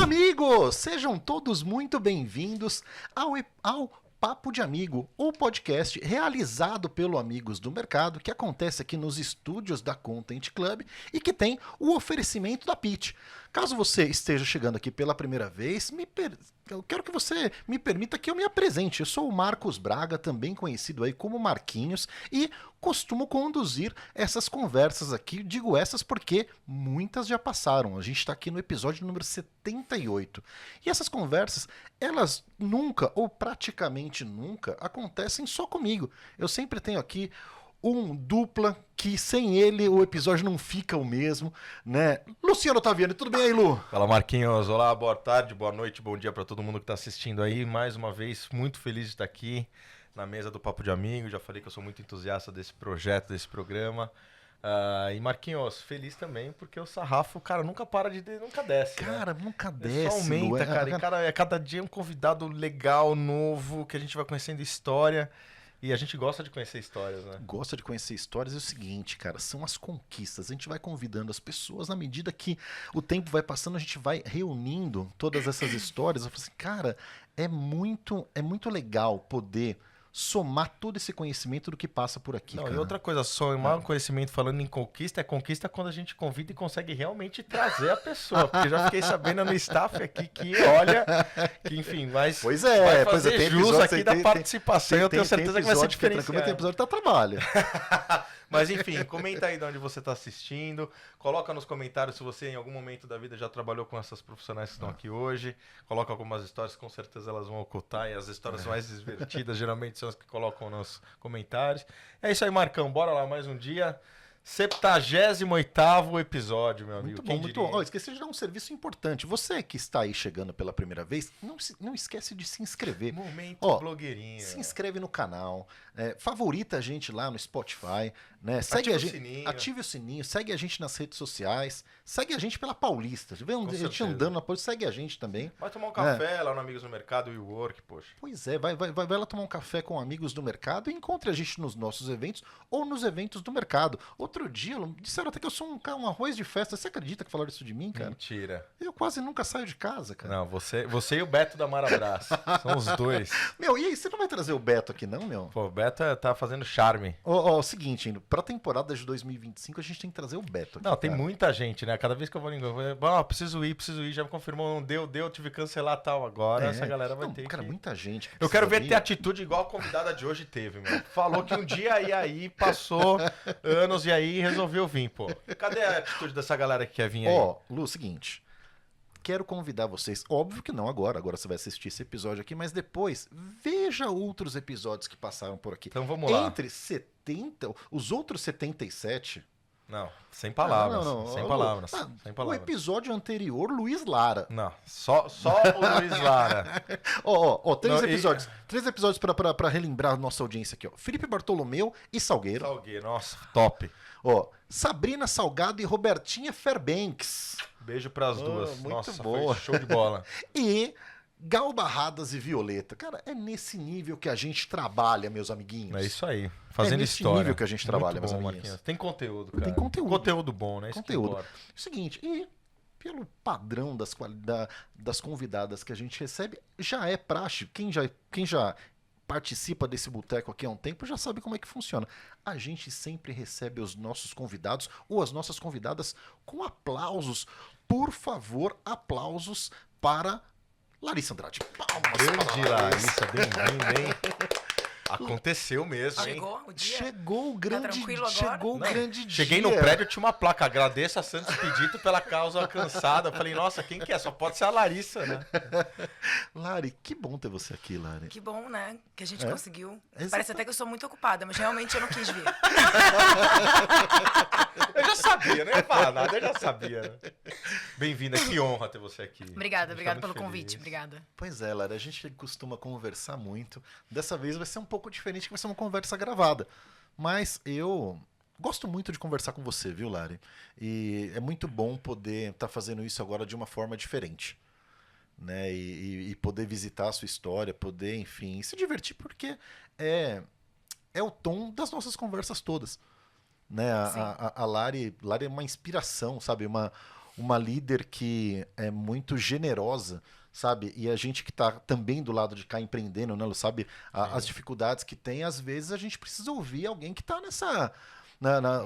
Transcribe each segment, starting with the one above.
amigos! Sejam todos muito bem-vindos ao Papo de Amigo, o podcast realizado pelo Amigos do Mercado, que acontece aqui nos estúdios da Content Club e que tem o oferecimento da Pitch. Caso você esteja chegando aqui pela primeira vez, eu quero que você me permita que eu me apresente. Eu sou o Marcos Braga, também conhecido aí como Marquinhos, e costumo conduzir essas conversas aqui. Digo essas porque muitas já passaram. A gente está aqui no episódio número 78. E essas conversas, elas nunca, ou praticamente nunca, acontecem só comigo. Eu sempre tenho aqui um dupla que sem ele o episódio não fica o mesmo, né? Luciano Otaviani, tudo bem aí, Lu? Fala, Marquinhos. Olá, boa tarde, boa noite, bom dia para todo mundo que está assistindo aí. Mais uma vez, muito feliz de estar aqui na mesa do Papo de Amigo. Já falei que eu sou muito entusiasta desse projeto, desse programa. E Marquinhos, feliz também, porque o sarrafo, cara, nunca desce. Cara, né? nunca desce. Só aumenta, cara. E, cara, cada dia é um convidado legal, novo, que a gente vai conhecendo história. E a gente gosta de conhecer histórias, né? Gosta de conhecer histórias. É o seguinte, cara, são as conquistas. A gente vai convidando as pessoas, na medida que o tempo vai passando, a gente vai reunindo todas essas histórias. Eu falo assim, cara, é muito legal poder somar todo esse conhecimento do que passa por aqui. Não, cara. E outra coisa, somar conhecimento falando em conquista, é conquista quando a gente convida e consegue realmente trazer a pessoa. Porque já fiquei sabendo no staff aqui que, olha, que enfim, mas pois é, vai pois fazer tem jus aqui da tem, participação. Eu tenho certeza que vai ser diferenciado. Tem episódio que tá trabalho. Mas enfim, comenta aí de onde você está assistindo, coloca nos comentários se você em algum momento da vida já trabalhou com essas profissionais que estão aqui hoje, coloca algumas histórias, com certeza elas vão ocultar, e as histórias mais divertidas geralmente são as que colocam nos comentários. É isso aí, Marcão, bora lá mais um dia. 78º episódio, meu amigo. Muito bom, muito bom. Esqueci de dar um serviço importante. Você que está aí chegando pela primeira vez, não esquece de se inscrever. Momento blogueirinha. Se inscreve no canal, favorita a gente lá no Spotify, né? Segue a gente, ative o sininho, segue a gente nas redes sociais, segue a gente pela Paulista. Vê a gente andando na Paulista, segue a gente também. Vai tomar um café lá no Amigos do Mercado e o Work, poxa. Pois é, vai lá tomar um café com Amigos do Mercado e encontre a gente nos nossos eventos ou nos eventos do mercado. Outro dia, disseram até que eu sou um arroz de festa. Você acredita que falaram isso de mim, cara? Mentira. Eu quase nunca saio de casa, cara. Não, você e o Beto da Marabras. São os dois. Meu, e aí, você não vai trazer o Beto aqui não, meu? Pô, o Beto tá fazendo charme. O seguinte, pra temporada de 2025 a gente tem que trazer o Beto aqui, não, tem cara. Muita gente, né? Cada vez que eu vou preciso ir, já me confirmou, não deu, tive que cancelar tal. Agora essa galera vai ter cara, que... muita gente. Eu quero ver ter atitude igual a convidada de hoje teve, meu. Falou que um dia ia aí, passou anos e aí resolveu vir, pô. Cadê a atitude dessa galera que quer vir aí? Lu, seguinte. Quero convidar vocês, óbvio que não agora você vai assistir esse episódio aqui, mas depois veja outros episódios que passaram por aqui. Então vamos lá. Entre 70, os outros 77... Não, sem palavras. Sem palavras. Sem palavras. O episódio anterior, Luiz Lara. Não, só o Luiz Lara. Três episódios pra relembrar a nossa audiência aqui, ó. Felipe Bartolomeu e Salgueiro. Nossa, top. Sabrina Salgado e Robertinha Fairbanks. Beijo pras duas. Muito Nossa, boa. foi show de bola. E Gal Barradas e Violeta. Cara, é nesse nível que a gente trabalha, meus amiguinhos. É isso aí. Fazendo nesse história. nível que a gente trabalha, meus bom, amiguinhos. Marquinhos. Tem conteúdo, cara. Tem conteúdo. Conteúdo bom, né? Conteúdo. Seguinte, e pelo padrão das convidadas que a gente recebe, já é praxe. Quem já participa desse boteco aqui há um tempo já sabe como é que funciona. A gente sempre recebe os nossos convidados ou as nossas convidadas com aplausos. Por favor, aplausos para Larissa Andrade. Palmas. Grande Larissa, bem-vinda, hein? Aconteceu mesmo, hein? Chegou o dia? Chegou o grande, dia. Cheguei no prédio, tinha uma placa. Agradeço a Santos Expedito pela causa alcançada. Eu falei, nossa, quem que é? Só pode ser a Larissa, né? Lari, que bom ter você aqui, Lari. Que bom, né? Que a gente conseguiu. Parece até que eu sou muito ocupada, mas realmente eu não quis vir. Eu já sabia, não ia falar nada, eu já sabia. Né? Bem-vinda, que honra ter você aqui. Obrigada pelo convite, obrigada. Pois é, Lari, a gente costuma conversar muito. Dessa vez vai ser um pouco diferente, que vai ser uma conversa gravada. Mas eu gosto muito de conversar com você, viu, Lari? E é muito bom poder estar fazendo isso agora de uma forma diferente. Né? E poder visitar a sua história, poder, enfim, se divertir, porque é o tom das nossas conversas todas. Né? A Lari é uma inspiração, sabe? uma líder que é muito generosa, sabe? E a gente que tá também do lado de cá empreendendo, né, Lu, sabe? As dificuldades que tem, às vezes a gente precisa ouvir alguém que tá nessa...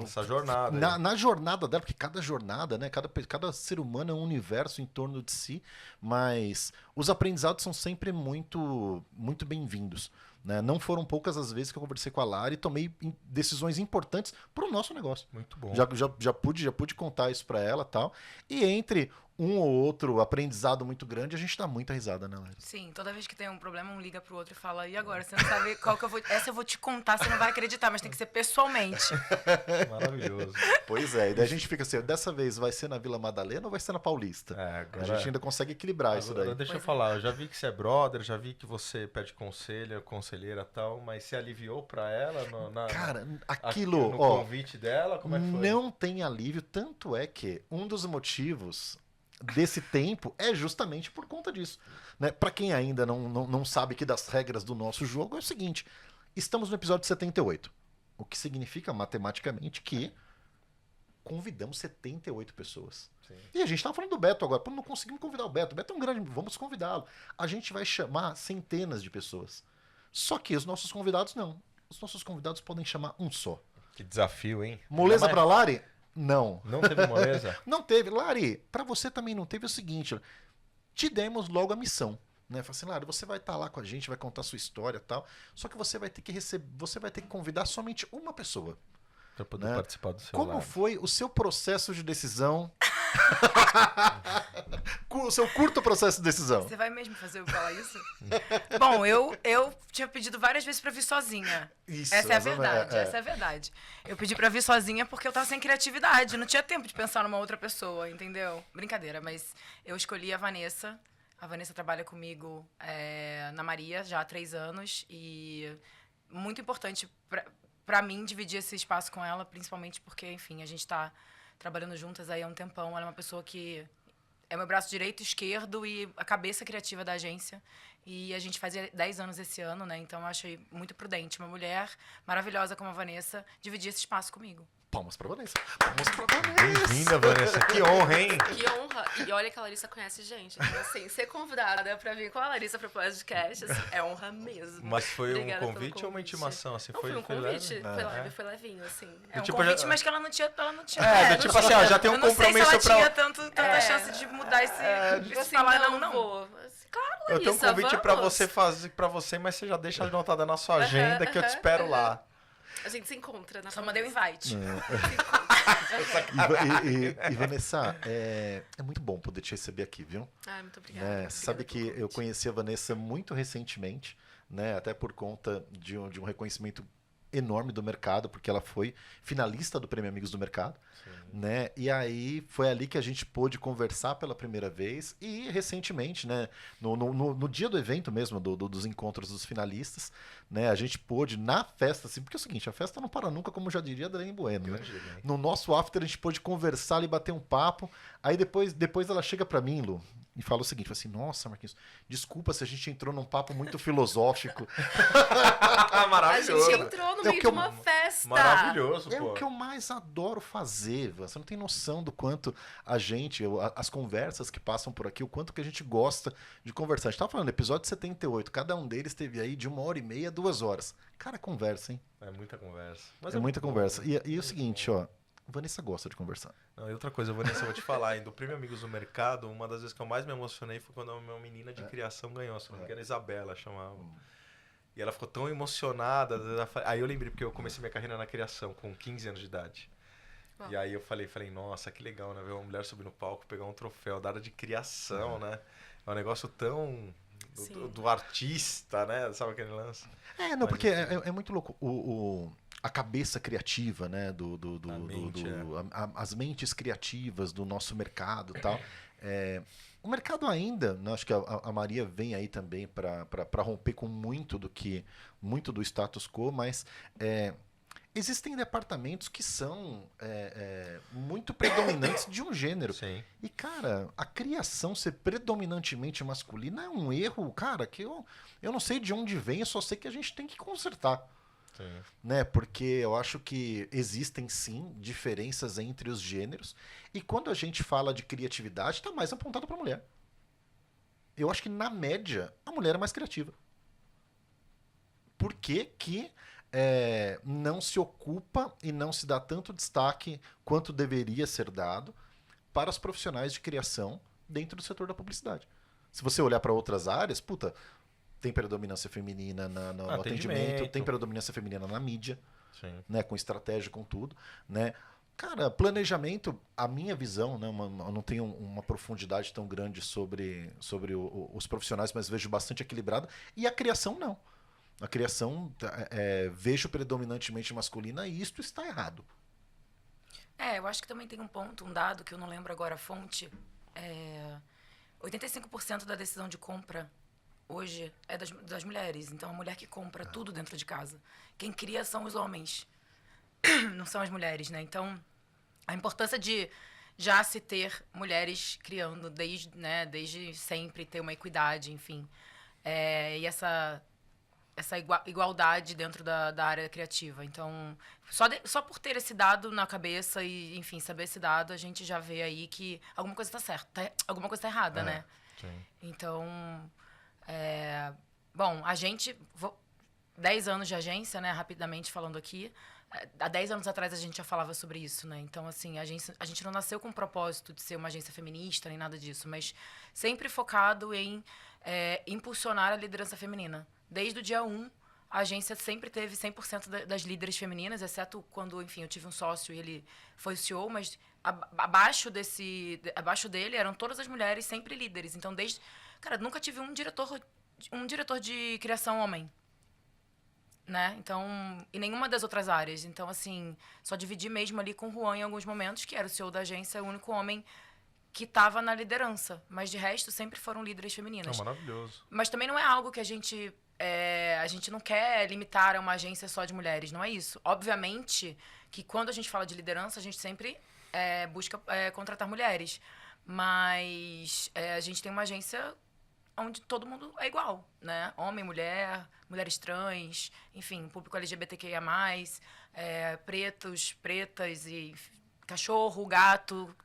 Essa jornada. Na jornada dela, porque cada jornada, né? Cada ser humano é um universo em torno de si, mas os aprendizados são sempre muito, muito bem-vindos. Né? Não foram poucas as vezes que eu conversei com a Lara e tomei decisões importantes para o nosso negócio. Muito bom. Já pude contar isso para ela e tal. E entre um ou outro aprendizado muito grande, a gente dá muita risada, né, Lara? Sim, toda vez que tem um problema, um liga pro outro e fala, e agora? Você não sabe qual que eu vou... Essa eu vou te contar, você não vai acreditar, mas tem que ser pessoalmente. Maravilhoso. Pois é, e daí a gente fica assim, dessa vez vai ser na Vila Madalena ou vai ser na Paulista? Agora... A gente ainda consegue equilibrar isso daí. Deixa eu falar, eu já vi que você é brother, já vi que você pede conselho, conselheira e tal, mas você aliviou pra ela Cara, no convite dela? Como é que foi? Não tem alívio, tanto é que um dos motivos desse tempo é justamente por conta disso. Né? Para quem ainda não sabe que das regras do nosso jogo é o seguinte, estamos no episódio 78, o que significa matematicamente que convidamos 78 pessoas. Sim. E a gente estava falando do Beto agora, não conseguimos convidar o Beto. O Beto é um grande, vamos convidá-lo. A gente vai chamar centenas de pessoas. Só que os nossos convidados não. Os nossos convidados podem chamar um só. Que desafio, hein? Moleza pra Lari? Não. Não teve moleza? Não teve. Lari, pra você também não teve o seguinte, te demos logo a missão. Né? Falei assim, Lari, você vai estar lá com a gente, vai contar a sua história e tal, só que você vai ter que convidar somente uma pessoa. Pra poder participar do seu Como live. foi o seu processo de decisão? O seu curto processo de decisão. Você vai mesmo fazer eu falar isso? Bom, eu tinha pedido várias vezes pra vir sozinha. Isso, essa é a verdade, essa é a verdade. Eu pedi pra vir sozinha porque eu tava sem criatividade, não tinha tempo de pensar numa outra pessoa, entendeu? Brincadeira, mas eu escolhi a Vanessa. A Vanessa trabalha comigo na Maria já há 3 anos e muito importante pra mim dividir esse espaço com ela, principalmente porque, enfim, a gente tá trabalhando juntas aí há um tempão. Ela é uma pessoa que é meu braço direito e esquerdo e a cabeça criativa da agência. E a gente fazia 10 anos esse ano, né? Então eu achei muito prudente uma mulher maravilhosa como a Vanessa dividir esse espaço comigo. Palmas pra Vanessa. Palmas pra Vanessa. Bem-vinda, Vanessa. Que honra, hein? Que honra. E olha que a Larissa conhece gente. Então, assim, ser convidada pra vir com a Larissa pro podcast, assim, é honra mesmo. Mas foi Obrigada um pelo convite ou uma intimação? Assim, Não, foi um convite. leve? Foi leve, foi levinho, assim. É um tipo, convite, mas que ela não tinha tipo assim, ó, já tem um eu não compromisso sei se ela pra... tinha tanta chance de mudar esse Assim, falar não. Vou. Claro, Larissa, Eu tenho um convite pra vamos. você fazer pra você, mas você já deixa anotada na sua agenda que eu te espero lá. A gente se encontra na Só mandei um conversa. invite. E Vanessa, é muito bom poder te receber aqui, viu? Ai, muito obrigada. Você Obrigada sabe que pelo eu convite. conheci a Vanessa muito recentemente, né? Até por conta de um reconhecimento enorme do mercado, porque ela foi finalista do Prêmio Amigos do Mercado, né? E aí foi ali que a gente pôde conversar pela primeira vez e recentemente, né? No dia do evento mesmo, dos encontros dos finalistas, né? A gente pôde na festa, assim, porque é o seguinte, a festa não para nunca, como já diria a Dani Bueno, né? No nosso after a gente pôde conversar e bater um papo, aí depois ela chega pra mim, Lu, e fala o seguinte, fala assim, nossa, Marquinhos, desculpa se a gente entrou num papo muito filosófico. A Maravilhoso. gente entrou no É o meio que de eu- uma festa. Maravilhoso, É pô. o que eu mais adoro fazer, você não tem noção do quanto a gente, as conversas que passam por aqui, o quanto que a gente gosta de conversar. A gente tava falando, episódio 78, cada um deles teve aí de 1h30 a 2 horas. Cara, conversa, hein? É muita conversa. Mas É muita muito bom. conversa. E o seguinte, ó, Vanessa gosta de conversar. Não, e outra coisa, Vanessa, eu vou te falar, hein, do Prêmio Amigos do Mercado, uma das vezes que eu mais me emocionei foi quando a minha menina de criação ganhou, se não me engano, Isabela chamava. E ela ficou tão emocionada. Aí eu lembrei, porque eu comecei minha carreira na criação com 15 anos de idade. Uau. E aí eu falei, nossa, que legal, né? Ver uma mulher subir no palco, pegar um troféu da área de criação, né? É um negócio tão Sim. do artista, né? Sabe aquele lance? Não, Mas, porque enfim. é muito louco. A cabeça criativa, né? A mente, as mentes criativas do nosso mercado e tal. O mercado ainda, né, acho que a Maria vem aí também para romper com muito do status quo, mas existem departamentos que são muito predominantes de um gênero. Sim. E, cara, a criação ser predominantemente masculina é um erro, cara, que eu não sei de onde vem, eu só sei que a gente tem que consertar. Sim. Né? Porque eu acho que existem sim diferenças entre os gêneros. E quando a gente fala de criatividade, está mais apontado para a mulher. Eu acho que, na média, a mulher é mais criativa. Por que que não se ocupa e não se dá tanto destaque quanto deveria ser dado para os profissionais de criação dentro do setor da publicidade? Se você olhar para outras áreas, puta, tem predominância feminina no atendimento, tem predominância feminina na mídia, Sim. né, com estratégia, com tudo, né? Cara, planejamento, a minha visão, né, eu não tenho uma profundidade tão grande sobre os profissionais, mas vejo bastante equilibrado. E a criação, não. A criação, vejo predominantemente masculina e isto está errado. Eu acho que também tem um ponto, um dado que eu não lembro agora a fonte. 85% da decisão de compra hoje é das mulheres. Então, a mulher que compra tudo dentro de casa. Quem cria são os homens, não são as mulheres, né? Então, a importância de já se ter mulheres criando desde sempre, ter uma equidade, enfim. E essa igualdade dentro da área criativa. Então, só por ter esse dado na cabeça e, enfim, saber esse dado, a gente já vê aí que alguma coisa está certa, alguma coisa está errada, né? Sim. Então, bom, a gente... 10 anos de agência, né, rapidamente falando aqui. Há 10 anos atrás a gente já falava sobre isso, né? Então, assim, a gente não nasceu com o propósito de ser uma agência feminista nem nada disso, mas sempre focado em impulsionar a liderança feminina. Desde o dia 1, a agência sempre teve 100% das líderes femininas, exceto quando, enfim, eu tive um sócio e ele foi o CEO, mas abaixo dele eram todas as mulheres sempre líderes. Então, cara, nunca tive um diretor de criação homem. Né? Então, e nenhuma das outras áreas. Então, assim, só dividi mesmo ali com o Juan em alguns momentos, que era o CEO da agência, o único homem que estava na liderança. Mas, de resto, sempre foram líderes femininas. Maravilhoso. Mas também não é algo que a gente não quer limitar a uma agência só de mulheres, não é isso. Obviamente que quando a gente fala de liderança, a gente sempre busca contratar mulheres. Mas a gente tem uma agência onde todo mundo é igual, né? Homem, mulher, mulheres trans, enfim, público LGBTQIA+, pretos, pretas e cachorro, gato.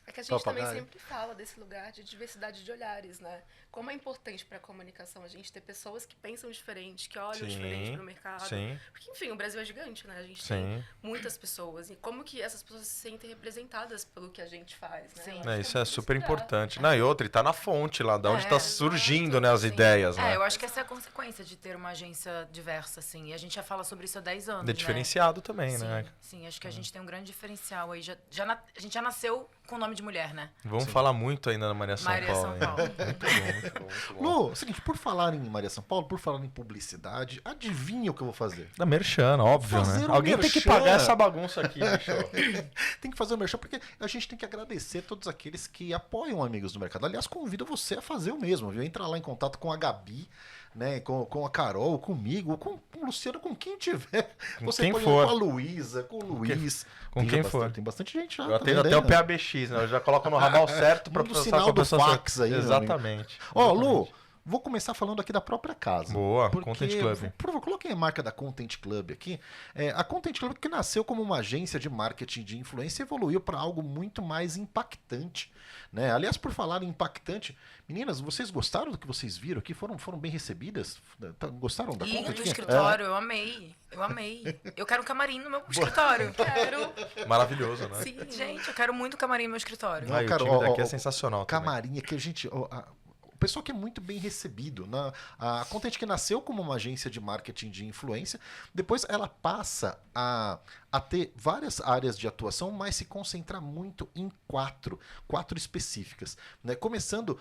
É que a gente também sempre fala desse lugar de diversidade de olhares, né? Como é importante para a comunicação a gente ter pessoas que pensam diferente, que olham diferente para o mercado. Sim. Porque, enfim, o Brasil é gigante, né? A gente Sim. tem muitas pessoas. E como que essas pessoas se sentem representadas pelo que a gente faz, né? Sim. Isso é super importante. Não, e outra, e tá na fonte lá, de onde tá surgindo, né, as ideias, né? Eu acho que essa é a consequência de ter uma agência diversa, assim. E a gente já fala sobre isso há 10 anos, De diferenciado também, sim, né? Sim, acho que a gente tem um grande diferencial aí. A gente já nasceu com o nome de mulher, né? Vamos falar muito ainda na Maria São Paulo. São Paulo. Muito bom, muito bom, muito bom. Lu, seguinte, por falar em Maria São Paulo, por falar em publicidade, adivinha o que eu vou fazer? Da merchan, óbvio, Fazer né? um Alguém tem que merchan. pagar essa bagunça aqui, bicho. Tem que fazer o merchan, porque a gente tem que agradecer todos aqueles que apoiam Amigos do Mercado. Aliás, convido você a fazer o mesmo, viu? Entra lá em contato com a Gabi, né? Com a Carol, comigo, com o Luciano, com quem tiver. Com Você quem pode ir for. com a Luísa, com o Luiz. Com quem for. Tem bastante gente já. Eu atendo tá até o vendo? PABX, né? Eu já coloco no ramal certo pra Manda o passar sinal com a do pessoa fax aí, meu amigo. Exatamente. Ó, Lu, Exatamente. vou começar falando aqui da própria casa. Boa, Porque, Content Club. Por favor, coloquem a marca da Content Club aqui. A Content Club, que nasceu como uma agência de marketing de influência, evoluiu para algo muito mais impactante. Né? Aliás, por falar em impactante, meninas, vocês gostaram do que vocês viram aqui? Foram bem recebidas? Gostaram da Lindo Content? o escritório, eu amei. Eu amei. Eu quero um camarim no meu escritório. Quero. Maravilhoso, né? Sim, gente, eu quero muito camarim no meu escritório. Não, Aí, cara, o time ó, daqui ó, é sensacional também. Camarim, que a gente... O pessoal que é muito bem recebido. A Content, que nasceu como uma agência de marketing de influência, depois ela passa a ter várias áreas de atuação, mas se concentra muito em quatro específicas. Né? Começando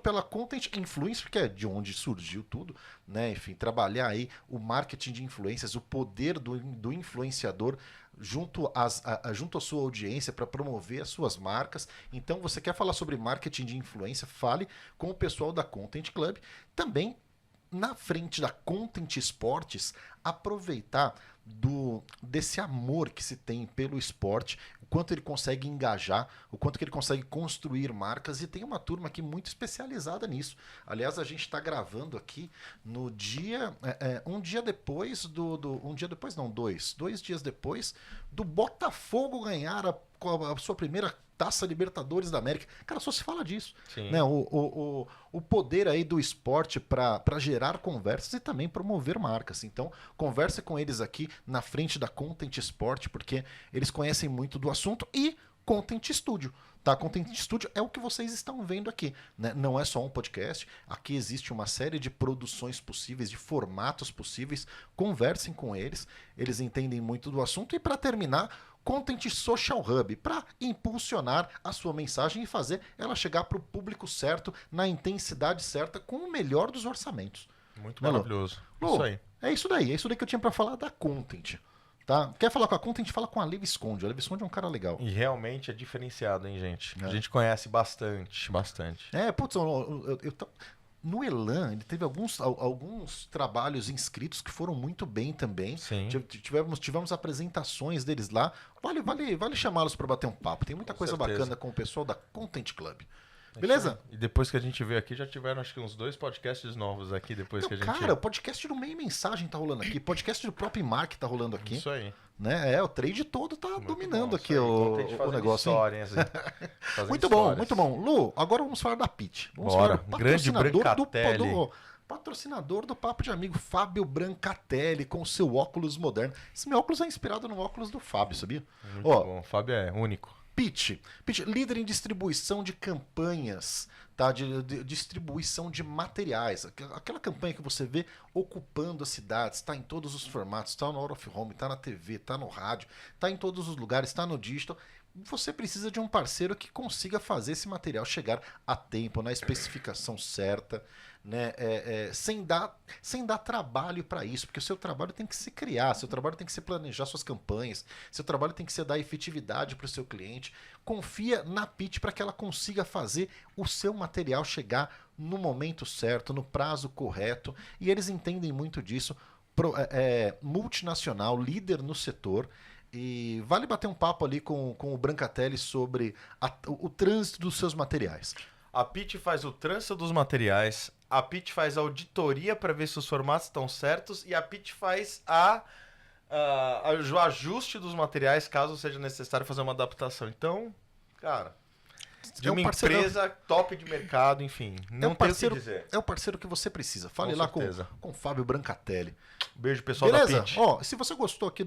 pela Content Influencer, que é de onde surgiu tudo. Né? Enfim, trabalhar aí o marketing de influências, o poder do influenciador junto à sua audiência para promover as suas marcas. Então, você quer falar sobre marketing de influência, fale com o pessoal da Content Club. Também, na frente da Content Esportes, aproveitar desse amor que se tem pelo esporte. o quanto ele consegue engajar, o quanto que ele consegue construir marcas, e tem uma turma aqui muito especializada nisso. Aliás, a gente está gravando aqui no dia, um dia depois dois dias depois do Botafogo ganhar a sua primeira Taça Libertadores da América. Cara, só se fala disso. Sim. Né? O poder aí do esporte para gerar conversas e também promover marcas. Então, converse com eles aqui na frente da Content Sport, porque eles conhecem muito do assunto, e Content Studio. Tá? Content Studio é o que vocês estão vendo aqui. Né? Não é só um podcast. Aqui existe uma série de produções possíveis, de formatos possíveis. Conversem com eles. Eles entendem muito do assunto. E para terminar, Content Social Hub, para impulsionar a sua mensagem e fazer ela chegar para o público certo, na intensidade certa, com o melhor dos orçamentos. Muito Né, Lu? maravilhoso. Lu, Isso aí. é isso daí que eu tinha para falar da Content. Tá? Quer falar com a Content? Fala com a Liv Esconde. A Liv Esconde é um cara legal. E realmente é diferenciado, hein, gente? É. A gente conhece bastante. Putz, no Elan, ele teve alguns trabalhos inscritos que foram muito bem também. Sim. Tivemos apresentações deles lá. Vale chamá-los para bater um papo. Tem muita Com coisa certeza. bacana com o pessoal da Content Club. Beleza? E depois que a gente veio aqui, já tiveram acho que uns 2 podcasts novos aqui depois Então, que a gente... cara, o podcast do Meio Mensagem tá rolando aqui. Podcast do próprio Mark tá rolando aqui. Isso aí. Né? O trade todo tá Muito dominando bom, aqui isso aí. o Contente fazendo negócio. Hein? história, hein, assim. Fazendo Muito bom, histórias. muito bom. Lu, agora vamos falar da Pitch. Vamos Bora. falar do Grande Brancatelli. patrocinador do Papo de Amigo, Fábio Brancatelli, com seu óculos moderno. Esse meu óculos é inspirado no óculos do Fábio, sabia? Muito Ó, bom. O Fábio é único. Pitch, líder em distribuição de campanhas, tá? De distribuição de materiais. Aquela campanha que você vê ocupando as cidades, está em todos os formatos, está no Out of Home, está na TV, está no rádio, está em todos os lugares, está no digital. Você precisa de um parceiro que consiga fazer esse material chegar a tempo, na especificação certa, né? Sem dar trabalho para isso, porque o seu trabalho tem que se criar, seu trabalho tem que se planejar suas campanhas, seu trabalho tem que ser dar efetividade para o seu cliente. Confia na Pitch para que ela consiga fazer o seu material chegar no momento certo, no prazo correto, e eles entendem muito disso. Multinacional, líder no setor. E vale bater um papo ali com o Brancatelli sobre o trânsito dos seus materiais. A Pitch faz o trânsito dos materiais, a Pitch faz a auditoria para ver se os formatos estão certos, e a Pitch faz o ajuste dos materiais caso seja necessário fazer uma adaptação. Então, cara, de uma empresa top de mercado, enfim, não tem o que dizer. É o parceiro que você precisa. Fale Com lá certeza. com o Fábio Brancatelli. Beijo, pessoal Beleza? da Pitch. Ó, se você gostou aqui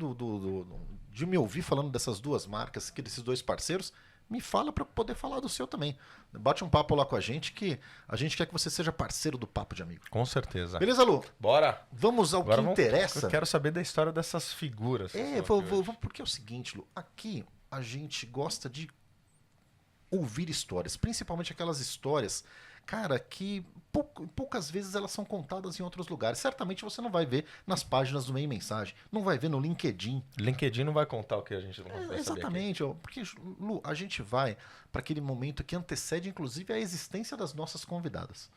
de me ouvir falando dessas duas marcas, aqui, desses dois parceiros, me fala para poder falar do seu também. Bate um papo lá com a gente, que a gente quer que você seja parceiro do Papo de Amigo. Com certeza. Beleza, Lu? Bora. Vamos ao Agora que interessa. Eu quero saber da história dessas figuras. Porque é o seguinte, Lu, aqui a gente gosta de ouvir histórias, principalmente aquelas histórias, cara, que poucas vezes elas são contadas em outros lugares. Certamente você não vai ver nas páginas do Meio Mensagem, não vai ver no LinkedIn. LinkedIn não vai contar o que a gente não vai saber. Exatamente, ó, porque, Lu, a gente vai para aquele momento que antecede, inclusive, a existência das nossas convidadas.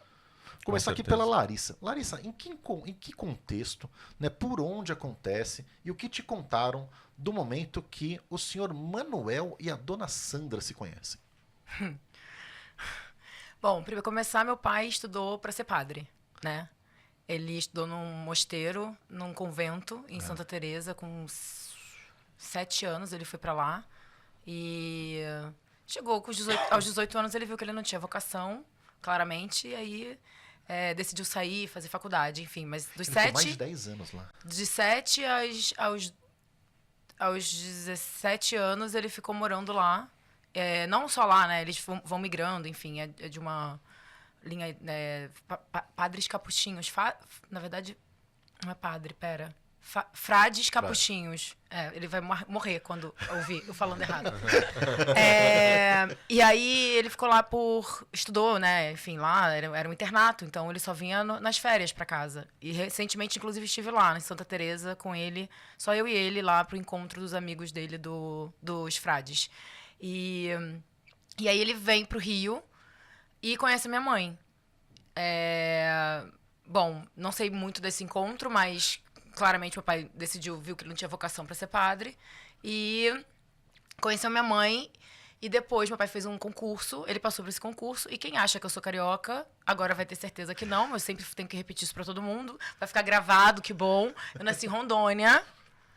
Começar aqui pela Larissa. Larissa, em que contexto, né, por onde acontece e o que te contaram do momento que o senhor Manuel e a dona Sandra se conhecem? Bom, para começar, meu pai estudou para ser padre, né? Ele estudou num mosteiro, num convento em Santa Teresa, com 7 anos ele foi para lá. E chegou aos 18 anos, ele viu que ele não tinha vocação, claramente, e aí decidiu sair, fazer faculdade, enfim. Mas dos Ele ficou 7... mais de 10 anos lá. De 7 aos 17 anos, ele ficou morando lá. Não só lá, né? Eles vão migrando, enfim, é de uma linha... padres capuchinhos. Na verdade, não é padre, pera. Frades capuchinhos. Ele vai morrer quando ouvir eu falando errado. E aí ele ficou lá estudou, né? Enfim, lá era um internato, então ele só vinha nas férias para casa. E recentemente, inclusive, estive lá em Santa Teresa com ele, só eu e ele lá pro encontro dos amigos dele dos frades. E aí ele vem pro Rio e conhece minha mãe. Bom, não sei muito desse encontro, mas claramente meu pai viu que ele não tinha vocação para ser padre. E conheceu minha mãe e depois meu pai fez um concurso, ele passou por esse concurso e quem acha que eu sou carioca, agora vai ter certeza que não, mas eu sempre tenho que repetir isso pra todo mundo, vai ficar gravado, que bom. Eu nasci em Rondônia.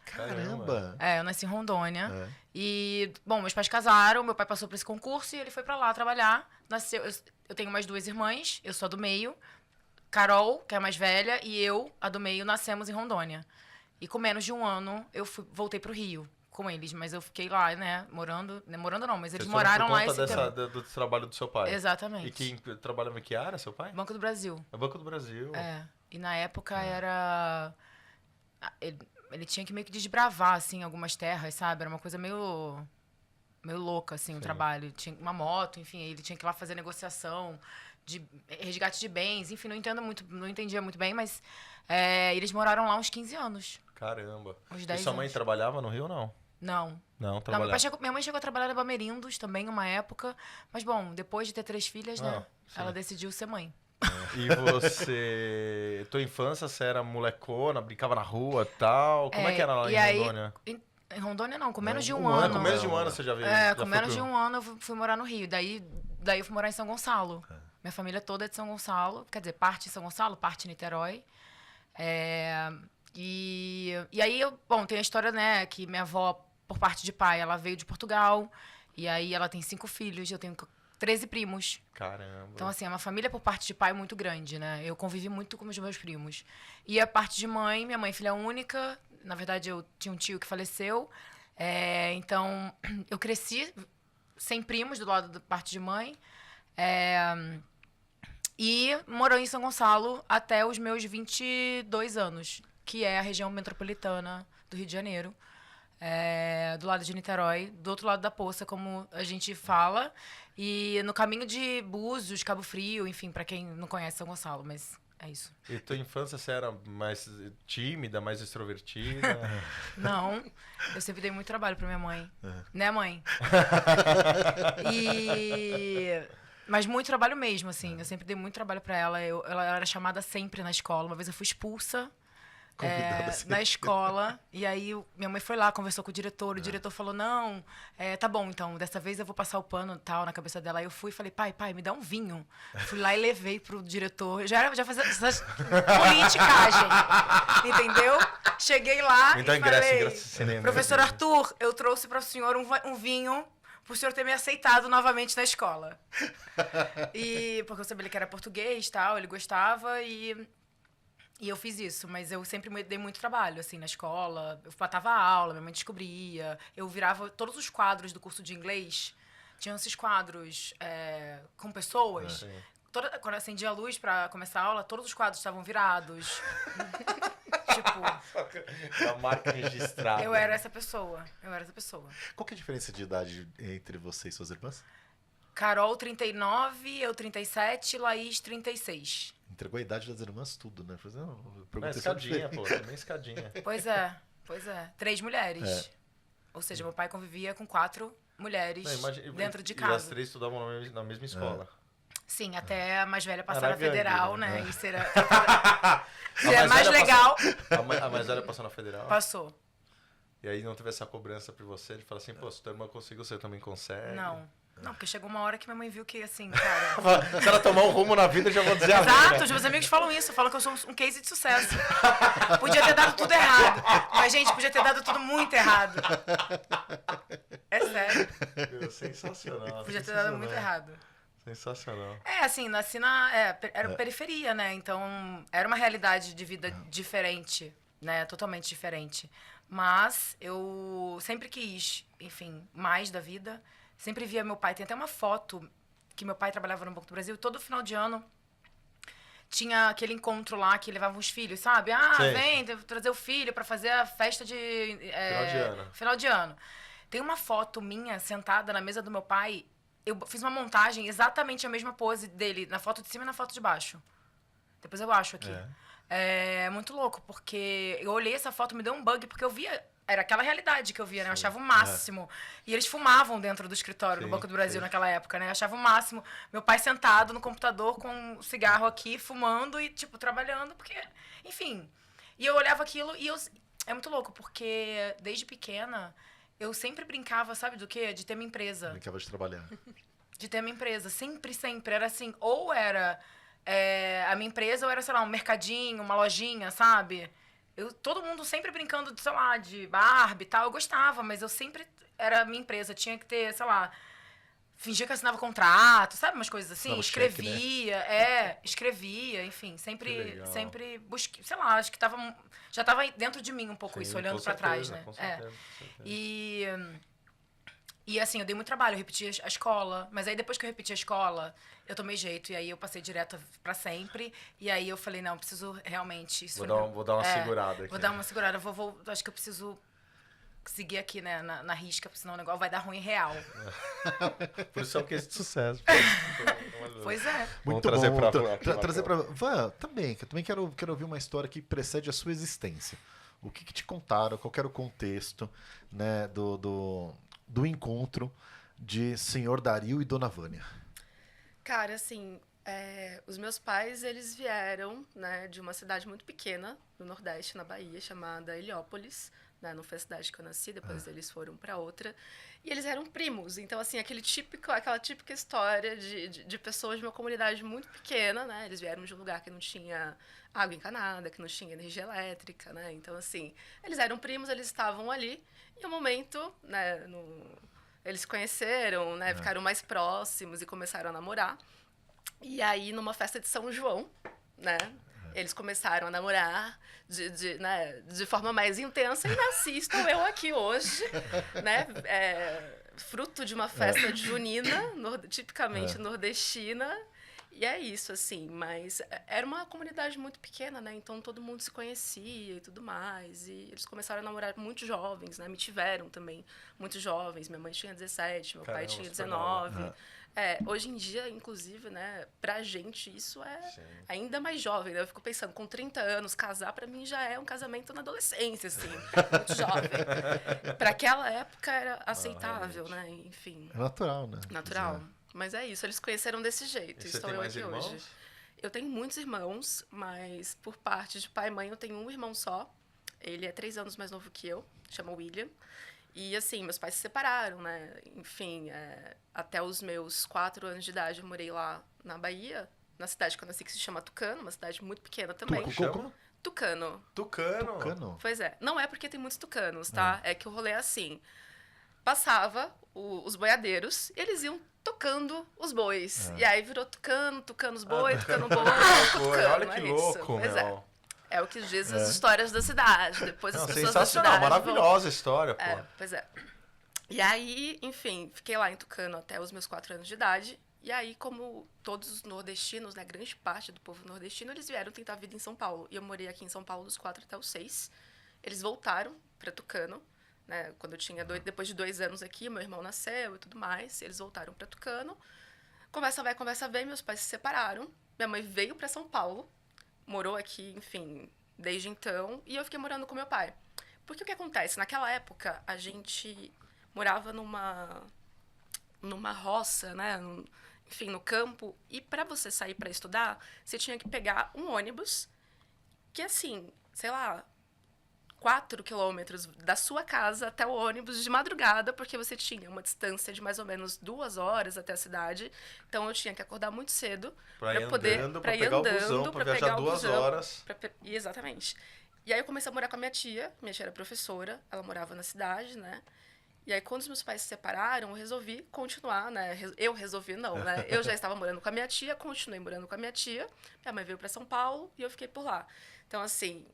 Caramba! Eu nasci em Rondônia. É. E, bom, meus pais casaram, meu pai passou por esse concurso e ele foi pra lá trabalhar. Nasceu, eu tenho mais 2 irmãs, eu sou a do meio. Carol, que é a mais velha, e eu, a do meio, nascemos em Rondônia. E com menos de um ano, eu voltei pro Rio com eles, mas eu fiquei lá, né, morando não, mas eles moraram lá esse tempo. Do trabalho do seu pai. Exatamente. E quem trabalhava em que área, seu pai? Banco do Brasil. É Banco do Brasil. E na época era... Ele tinha que meio que desbravar, assim, algumas terras, sabe? Era uma coisa meio louca, assim, o trabalho. Tinha uma moto, enfim, ele tinha que ir lá fazer negociação de resgate de bens, enfim, não entendia muito bem, mas eles moraram lá uns 15 anos. Caramba. Uns 10 E sua mãe anos. trabalhava no Rio, não? Não. Não, Não, trabalhava. minha mãe chegou a trabalhar na Bamerindos também, uma época. Mas, bom, depois de ter 3 filhas, né? Sim. Ela decidiu ser mãe. E você... Tua infância, você era molecona, brincava na rua e tal? Como é que era lá em Rondônia? Em Rondônia, não. Com menos de um Com ano. menos de um ano você já veio? já Com foi menos pro- de um ano eu fui morar no Rio. Daí eu fui morar em São Gonçalo. Minha família toda é de São Gonçalo. Quer dizer, parte em São Gonçalo, parte em Niterói. E aí, tem a história, né, que minha avó, por parte de pai, ela veio de Portugal. E aí ela tem 5 filhos, eu tenho 13 primos. Caramba. Então, assim, é uma família por parte de pai muito grande, né? Eu convivi muito com os meus primos. E a parte de mãe, minha mãe é filha única. Na verdade, eu tinha um tio que faleceu. Então, eu cresci sem primos do lado da parte de mãe. E morou em São Gonçalo até os meus 22 anos, que é a região metropolitana do Rio de Janeiro. Do lado de Niterói, do outro lado da poça, como a gente fala. E no caminho de Búzios, Cabo Frio, enfim, pra quem não conhece São Gonçalo, mas é isso. E tua infância, você era mais tímida, mais extrovertida? Não, eu sempre dei muito trabalho pra minha mãe. Né, mãe? Mas muito trabalho mesmo, assim. Eu sempre dei muito trabalho pra ela. Ela era chamada sempre na escola. Uma vez eu fui expulsa na escola. E aí minha mãe foi lá, conversou com o diretor. O diretor falou, não, tá bom, então, dessa vez eu vou passar o pano tal na cabeça dela. Aí eu fui e falei, pai, me dá um vinho. Fui lá e levei pro diretor. Já fazia essa politicagem, entendeu? Cheguei lá Me e dá ingresso falei, de cinema. professor Arthur, eu trouxe para o senhor um vinho pro senhor ter me aceitado novamente na escola. Porque eu sabia que era português e tal, ele gostava e eu fiz isso, mas eu sempre dei muito trabalho, assim, na escola. Eu matava a aula, minha mãe descobria. Eu virava todos os quadros do curso de inglês. Tinham esses quadros com pessoas. Quando acendia a luz pra começar a aula, todos os quadros estavam virados. Tipo... A marca registrada. Eu era essa pessoa. Qual que é a diferença de idade entre você e suas irmãs? Carol, 39, eu 37, Laís, 36. Entregou a idade das irmãs tudo, né? Falei, não, eu Não, perguntei escadinha, pô. Também escadinha. Pois é. 3 mulheres. Ou seja, meu pai convivia com 4 mulheres dentro de casa. E as 3 estudavam na mesma escola. Sim, até a mais velha passar Era na federal, gangue, né? né? E ser mais legal. A mais velha passou na federal? Passou. E aí não teve essa cobrança por você? Ele fala assim, pô, se tua irmã conseguiu, você também consegue? Não, porque chegou uma hora que minha mãe viu que, assim, cara... Se ela tomar um rumo na vida, eu já vou dizer a Exato, os meus amigos falam isso, falam que eu sou um case de sucesso. Podia ter dado tudo errado. Mas, gente, podia ter dado tudo muito errado. É sério. Sensacional. Podia ter dado muito errado. Sensacional. Assim, nasci era periferia, né? Então, era uma realidade de vida diferente, né? Totalmente diferente. Mas eu sempre quis, enfim, mais da vida. Sempre via meu pai. Tem até uma foto que meu pai trabalhava no Banco do Brasil. Todo final de ano tinha aquele encontro lá que levava os filhos, sabe? Sim. Vem trazer o filho pra fazer a festa de... Final de ano. Tem uma foto minha sentada na mesa do meu pai. Eu fiz uma montagem exatamente a mesma pose dele, na foto de cima e na foto de baixo. Depois eu acho aqui. É muito louco, porque eu olhei essa foto, me deu um bug, porque eu via... Era aquela realidade que eu via, né? Eu achava o máximo. E eles fumavam dentro do escritório do Banco do Brasil naquela época, né? Eu achava o máximo. Meu pai sentado no computador com um cigarro aqui, fumando e, tipo, trabalhando, porque... Enfim. E eu olhava aquilo e é muito louco, porque desde pequena eu sempre brincava, sabe do quê? De ter minha empresa. Brincava de trabalhar. De ter minha empresa. Sempre, sempre. Era assim, ou era a minha empresa, ou era, sei lá, um mercadinho, uma lojinha, sabe? Todo mundo sempre brincando, sei lá, de Barbie e tal. Eu gostava, mas eu sempre... Era a minha empresa. Tinha que ter, sei lá... Fingia que assinava contrato, sabe? Umas coisas assim. Assinava Escrevia, cheque, né? Escrevia, enfim. Sempre busquei... Sei lá, acho que já estava dentro de mim um pouco isso, olhando pra trás, né? Com certeza, com certeza. E assim, eu dei muito trabalho, eu repeti a escola. Mas aí depois que eu repeti a escola, eu tomei jeito. E aí eu passei direto pra sempre. E aí eu falei, não, preciso realmente... Vou dar uma segurada aqui. Vou dar uma segurada. Acho que eu preciso seguir aqui, né, na risca, porque senão o negócio vai dar ruim real. Por isso é um case de sucesso. Pois é. Muito trazer bom. pra Trazer pra... Van, também quero ouvir uma história que precede a sua existência. O que te contaram, qual era o contexto, né, do encontro de senhor Dario e dona Vânia? Cara, assim, os meus pais, eles vieram, né, de uma cidade muito pequena, no Nordeste, na Bahia, chamada Heliópolis, né, não foi a cidade que eu nasci, depois eles foram para outra, e eles eram primos, então, assim, aquela típica história de pessoas de uma comunidade muito pequena, né, eles vieram de um lugar que não tinha água encanada, que não tinha energia elétrica, né, então, assim, eles eram primos, eles estavam ali, e um momento, né, eles se conheceram, né, ficaram mais próximos e começaram a namorar. E aí, numa festa de São João, né, eles começaram a namorar de forma mais intensa e nasci, estou eu aqui hoje, né, fruto de uma festa junina, tipicamente nordestina. E é isso, assim, mas era uma comunidade muito pequena, né? Então todo mundo se conhecia e tudo mais. E eles começaram a namorar muito jovens, né? Me tiveram também muito jovens. Minha mãe tinha 17, meu pai tinha 19. Hoje em dia, inclusive, né? Pra gente isso ainda mais jovem, né? Eu fico pensando, com 30 anos, casar pra mim já é um casamento na adolescência, assim. Muito jovem. Pra aquela época era aceitável, né? Enfim. É natural, né? Natural. Mas é isso, eles conheceram desse jeito. E você Estou tem eu mais aqui irmãos? hoje. Eu tenho muitos irmãos, mas por parte de pai e mãe eu tenho um irmão só. Ele é 3 anos mais novo que eu, chama William. E assim, meus pais se separaram, né? Enfim, até os meus 4 anos de idade eu morei lá na Bahia, na cidade que eu nasci, que se chama Tucano, uma cidade muito pequena também. Como? Tucano. Tucano. Pois é. Não é porque tem muitos tucanos, tá? É que o rolê é assim. Passava os boiadeiros e eles iam tocando os bois. E aí virou tucano os bois, tucano boi, tucano. Olha que louco, pois meu. É o que diz as histórias da cidade. Depois as pessoas da sensacional, cidade maravilhosa a história, pô. pois é. E aí, enfim, fiquei lá em Tucano até os meus 4 anos de idade. E aí, como todos os nordestinos, né, grande parte do povo nordestino, eles vieram tentar a vida em São Paulo. E eu morei aqui em São Paulo dos 4 até os 6. Eles voltaram para Tucano, né, quando eu tinha depois de 2 anos aqui, meu irmão nasceu e tudo mais. Eles voltaram para Tucano. Conversa vai, conversa vem, meus pais se separaram. Minha mãe veio para São Paulo, morou aqui, enfim, desde então. E eu fiquei morando com meu pai. Porque o que acontece? Naquela época, a gente morava numa roça, né? Enfim, no campo. E para você sair para estudar, você tinha que pegar um ônibus que, assim, sei lá, 4 quilômetros da sua casa até o ônibus de madrugada, porque você tinha uma distância de mais ou menos 2 horas até a cidade. Então, eu tinha que acordar muito cedo Pra ir poder andando, pra pegar o busão, pra viajar 2 horas. Exatamente. E aí eu comecei a morar com a minha tia era professora, ela morava na cidade, né? E aí, quando os meus pais se separaram, eu resolvi continuar, né? Eu resolvi, não, né? Eu já estava morando com a minha tia, continuei morando com a minha tia. Minha mãe veio para São Paulo e eu fiquei por lá. Então, assim,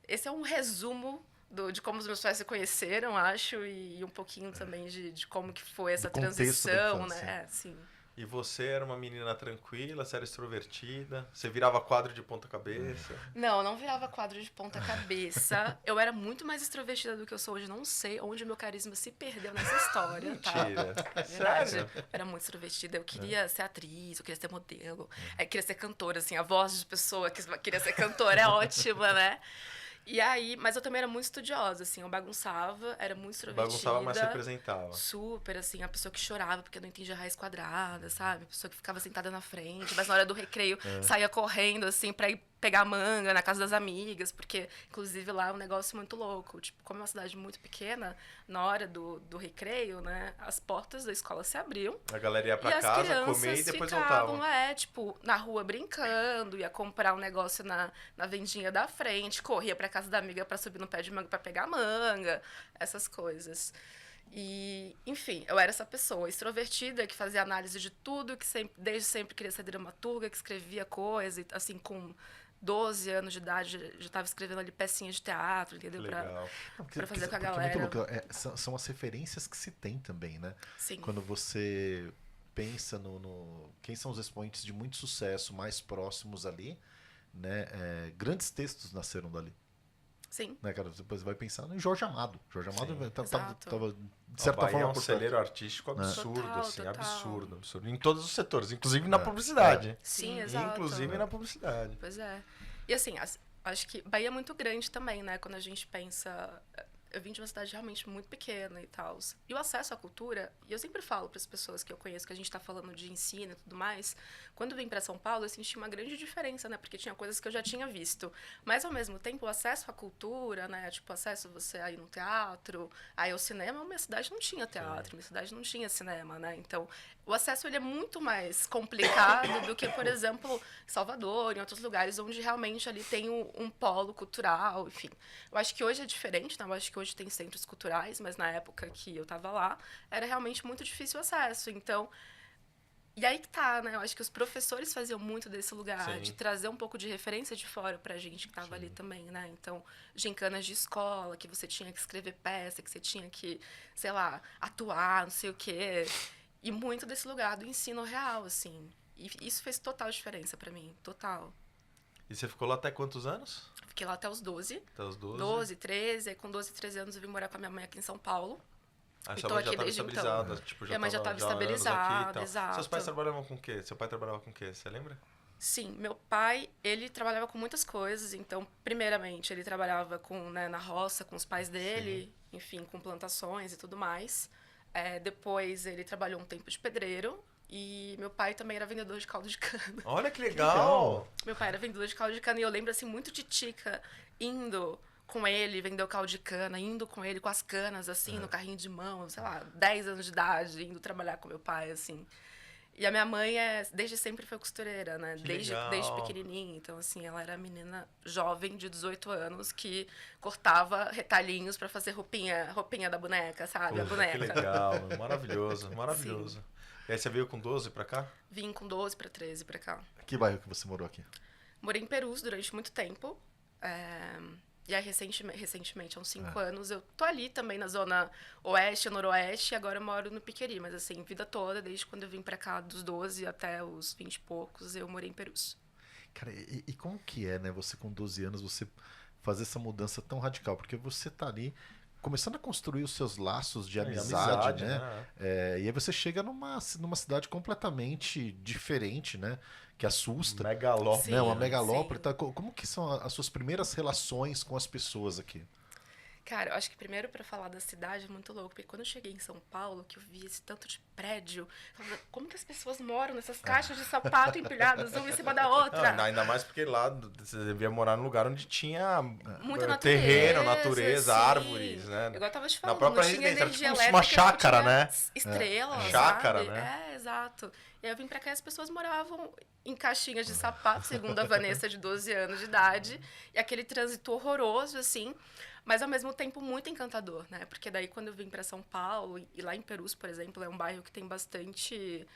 esse é um resumo de como os meus pais se conheceram, acho, e um pouquinho também de como que foi essa transição, né? Sim. E você era uma menina tranquila, você era extrovertida, você virava quadro de ponta cabeça? Não virava quadro de ponta cabeça. Eu era muito mais extrovertida do que eu sou hoje. Não sei onde o meu carisma se perdeu nessa história, tá? Mentira. É verdade. Sério? Eu era muito extrovertida. Eu queria ser atriz, eu queria ser modelo, eu queria ser cantora, assim, a voz de pessoa que queria ser cantora é ótima, né? E aí, mas eu também era muito estudiosa, assim, eu bagunçava, era muito extrovertida. Bagunçava, mas se apresentava. Super, assim, a pessoa que chorava porque não entendia a raiz quadrada, sabe? A pessoa que ficava sentada na frente, mas na hora do recreio saía correndo, assim, pra ir pegar manga na casa das amigas, porque, inclusive, lá é um negócio muito louco. Tipo, como é uma cidade muito pequena, na hora do recreio, né, as portas da escola se abriam. A galera ia E pra as casa, crianças comer e depois ficavam, voltavam. tipo, na rua brincando, ia comprar um negócio na vendinha da frente, corria pra casa da amiga pra subir no pé de manga pra pegar manga, essas coisas. E, enfim, eu era essa pessoa extrovertida que fazia análise de tudo, que desde sempre queria ser dramaturga, que escrevia coisa, e, assim, com 12 anos de idade, já estava escrevendo ali pecinhas de teatro, entendeu? Legal. Pra fazer com a porque é galera. muito louco. São as referências que se tem também, né? Sim. Quando você pensa quem são os expoentes de muito sucesso mais próximos ali, né? Grandes textos nasceram dali. Sim. Né, cara? Depois vai pensar no Jorge Amado. Jorge Amado Sim. Exato. tava, de A certa Bahia forma, é um por perto. celeiro artístico absurdo, Total, assim, total. absurdo, absurdo. Em todos os setores, inclusive na publicidade. Sim, exato. Inclusive na publicidade. Pois é. E assim, acho que Bahia é muito grande também, né? Quando a gente pensa. Eu vim de uma cidade realmente muito pequena e tal. E o acesso à cultura, e eu sempre falo para as pessoas que eu conheço, que a gente está falando de ensino e tudo mais, quando eu vim para São Paulo, eu senti uma grande diferença, né? Porque tinha coisas que eu já tinha visto. Mas, ao mesmo tempo, o acesso à cultura, né? Tipo, acesso você a ir no teatro, aí ao cinema, minha cidade não tinha teatro, minha cidade não tinha cinema, né? Então, o acesso ele é muito mais complicado do que, por exemplo, Salvador, em outros lugares onde realmente ali tem um polo cultural, enfim. Eu acho que hoje é diferente, né? Eu acho que hoje tem centros culturais, mas na época que eu estava lá, era realmente muito difícil o acesso. Então, e aí que tá, né? Eu acho que os professores faziam muito desse lugar, Sim. de trazer um pouco de referência de fora pra gente que estava ali também, né? Então, gincanas de escola, que você tinha que escrever peça, que você tinha que, sei lá, atuar, não sei o quê. E muito desse lugar do ensino real, assim. E isso fez total diferença pra mim, total. E você ficou lá até quantos anos? Fiquei lá até os 12. Até os 12? 12, 13. Aí com 12, 13 anos eu vim morar com a minha mãe aqui em São Paulo. Aí E sua tô mãe já aqui estava desde então. estabilizada. Tipo, Minha mãe já estava há anos aqui e estabilizada, tal. exato. Seus pais trabalhavam com o quê? Seu pai trabalhava com o quê? Você lembra? Sim, meu pai, ele trabalhava com muitas coisas. Então, primeiramente, ele trabalhava na roça com os pais dele, enfim, com plantações e tudo mais. Depois, ele trabalhou um tempo de pedreiro. E meu pai também era vendedor de caldo de cana. Olha que legal! Meu pai era vendedor de caldo de cana. E eu lembro, assim, muito de Tica indo com ele vender o caldo de cana, indo com ele com as canas, assim, no carrinho de mão, sei lá, 10 anos de idade, indo trabalhar com meu pai, assim. E a minha mãe desde sempre foi costureira, né? Desde pequenininha. Então, assim, ela era menina jovem de 18 anos que cortava retalhinhos pra fazer roupinha da boneca, sabe? A boneca. Que legal, maravilhoso, maravilhoso. E aí você veio com 12 pra cá? Vim com 12 pra 13 pra cá. Que bairro que você morou aqui? Morei em Perus durante muito tempo. E aí, recentemente, há uns 5 anos, eu tô ali também na zona oeste, noroeste, e agora eu moro no Piqueri. Mas, assim, vida toda, desde quando eu vim pra cá, dos 12 até os 20 e poucos, eu morei em Perus. Cara, e como que é, né? Você com 12 anos, você fazer essa mudança tão radical? Porque você tá ali começando a construir os seus laços de amizade, né? E aí você chega numa cidade completamente diferente, né? Que assusta. Megalópole. Né? Uma megalópole. Sim. Tá? Como que são as suas primeiras relações com as pessoas aqui? Cara, eu acho que primeiro pra falar da cidade é muito louco, porque quando eu cheguei em São Paulo, que eu vi esse tanto de prédio, eu falava, como que as pessoas moram nessas caixas de sapato empilhadas uma em cima da outra? Não, ainda mais porque lá você devia morar num lugar onde tinha Muita natureza, terreno, natureza, sim. árvores, né? Igual eu tava te falando, Na própria não tinha residência, era energia tipo elétrica, uma chácara, não tinha né? Estrelas, Chácara, sabe? né? Exato. E aí eu vim pra cá e as pessoas moravam em caixinhas de sapato, segundo a Vanessa, de 12 anos de idade. E aquele trânsito horroroso, assim, mas ao mesmo tempo muito encantador, né? Porque daí quando eu vim pra São Paulo, e lá em Perus, por exemplo, é um bairro que tem bastante...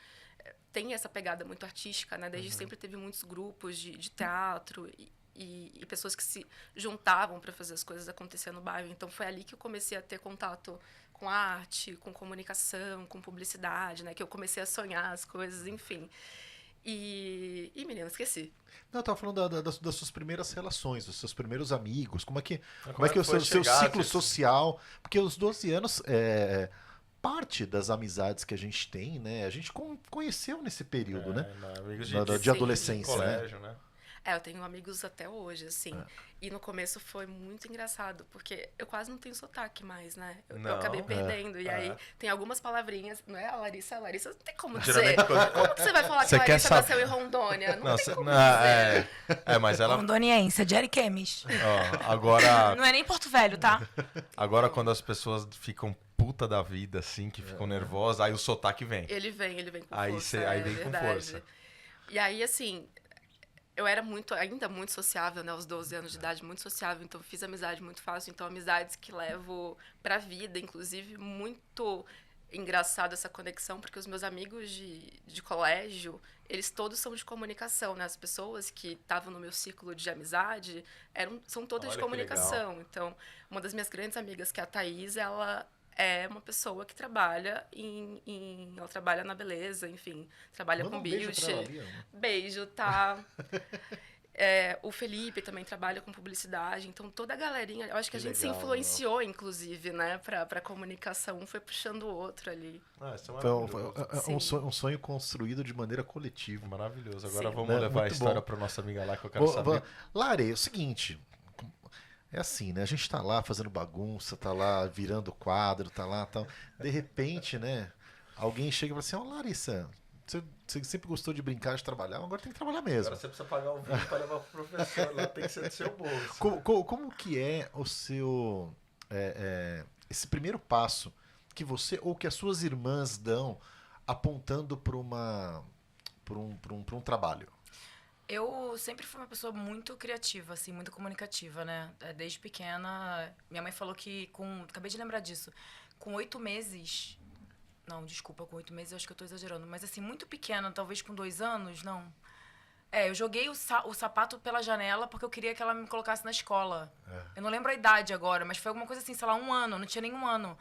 Tem essa pegada muito artística, né? Desde sempre teve muitos grupos de teatro e pessoas que se juntavam para fazer as coisas acontecer no bairro. Então foi ali que eu comecei a ter contato com arte, com comunicação, com publicidade, né? Que eu comecei a sonhar as coisas, enfim. Menina, esqueci. Não, eu tava falando das suas primeiras relações, dos seus primeiros amigos, como é que Como é o seu chegar ciclo disso? social, porque os 12 anos, parte das amizades que a gente tem, né, a gente conheceu nesse período, né, Amigos de Sim. adolescência, né? colégio, né? Eu tenho amigos até hoje, assim. E no começo foi muito engraçado, porque eu quase não tenho sotaque mais, né? Eu Não? acabei perdendo. E É. aí tem algumas palavrinhas, não é? A Larissa não tem como dizer. Geralmente quando- Como que você vai falar que Você a quer Larissa saber- nasceu em Rondônia? Não tem como mas ela... Rondoniense, Jerry Kemis. Ó, agora, Não é nem Porto Velho, tá? agora quando as pessoas ficam puta da vida, assim, que ficam nervosas, aí o sotaque vem. Ele vem com Aí força. aí é vem com verdade. força. E aí, assim, eu era ainda muito sociável, né? Aos 12 anos de idade, muito sociável. Então, fiz amizade muito fácil. Então, amizades que levo pra vida. Inclusive, muito engraçado essa conexão, porque os meus amigos de colégio, eles todos são de comunicação, né? As pessoas que estavam no meu círculo de amizade são todas Olha de que comunicação. Então, uma das minhas grandes amigas, que é a Thaís, ela é uma pessoa que trabalha ela trabalha na beleza, enfim, trabalha Manda com um beijo beauty. pra ela ali, ó. Beijo, tá? O Felipe também trabalha com publicidade, então toda a galerinha, eu acho que a Que gente legal, se influenciou, inclusive, né, pra comunicação, um foi puxando o outro ali. Isso é Foi maravilhoso. um sonho construído de maneira coletiva. Maravilhoso. Agora Sim. vamos Né? levar a Muito história bom. pra nossa amiga lá, que eu quero saber. Lare, é o seguinte. É assim, né? A gente tá lá fazendo bagunça, tá lá virando quadro, tá lá tal. De repente, né? Alguém chega e fala assim: Ó, Larissa, você sempre gostou de brincar, de trabalhar, agora tem que trabalhar mesmo. Agora você precisa pagar o vinho pra levar pro professor, lá tem que ser do seu bolso. Como que é o seu. Esse primeiro passo que você ou que as suas irmãs dão apontando para um trabalho? Eu sempre fui uma pessoa muito criativa, assim, muito comunicativa, né? Desde pequena, minha mãe falou que acabei de lembrar disso, com 8 meses... Não, desculpa, com 8 meses eu acho que eu tô exagerando. Mas assim, muito pequena, talvez com 2 anos, não. Eu joguei o sapato pela janela porque eu queria que ela me colocasse na escola. Eu não lembro a idade agora, mas foi alguma coisa assim, sei lá, 1 ano, não tinha nenhum ano.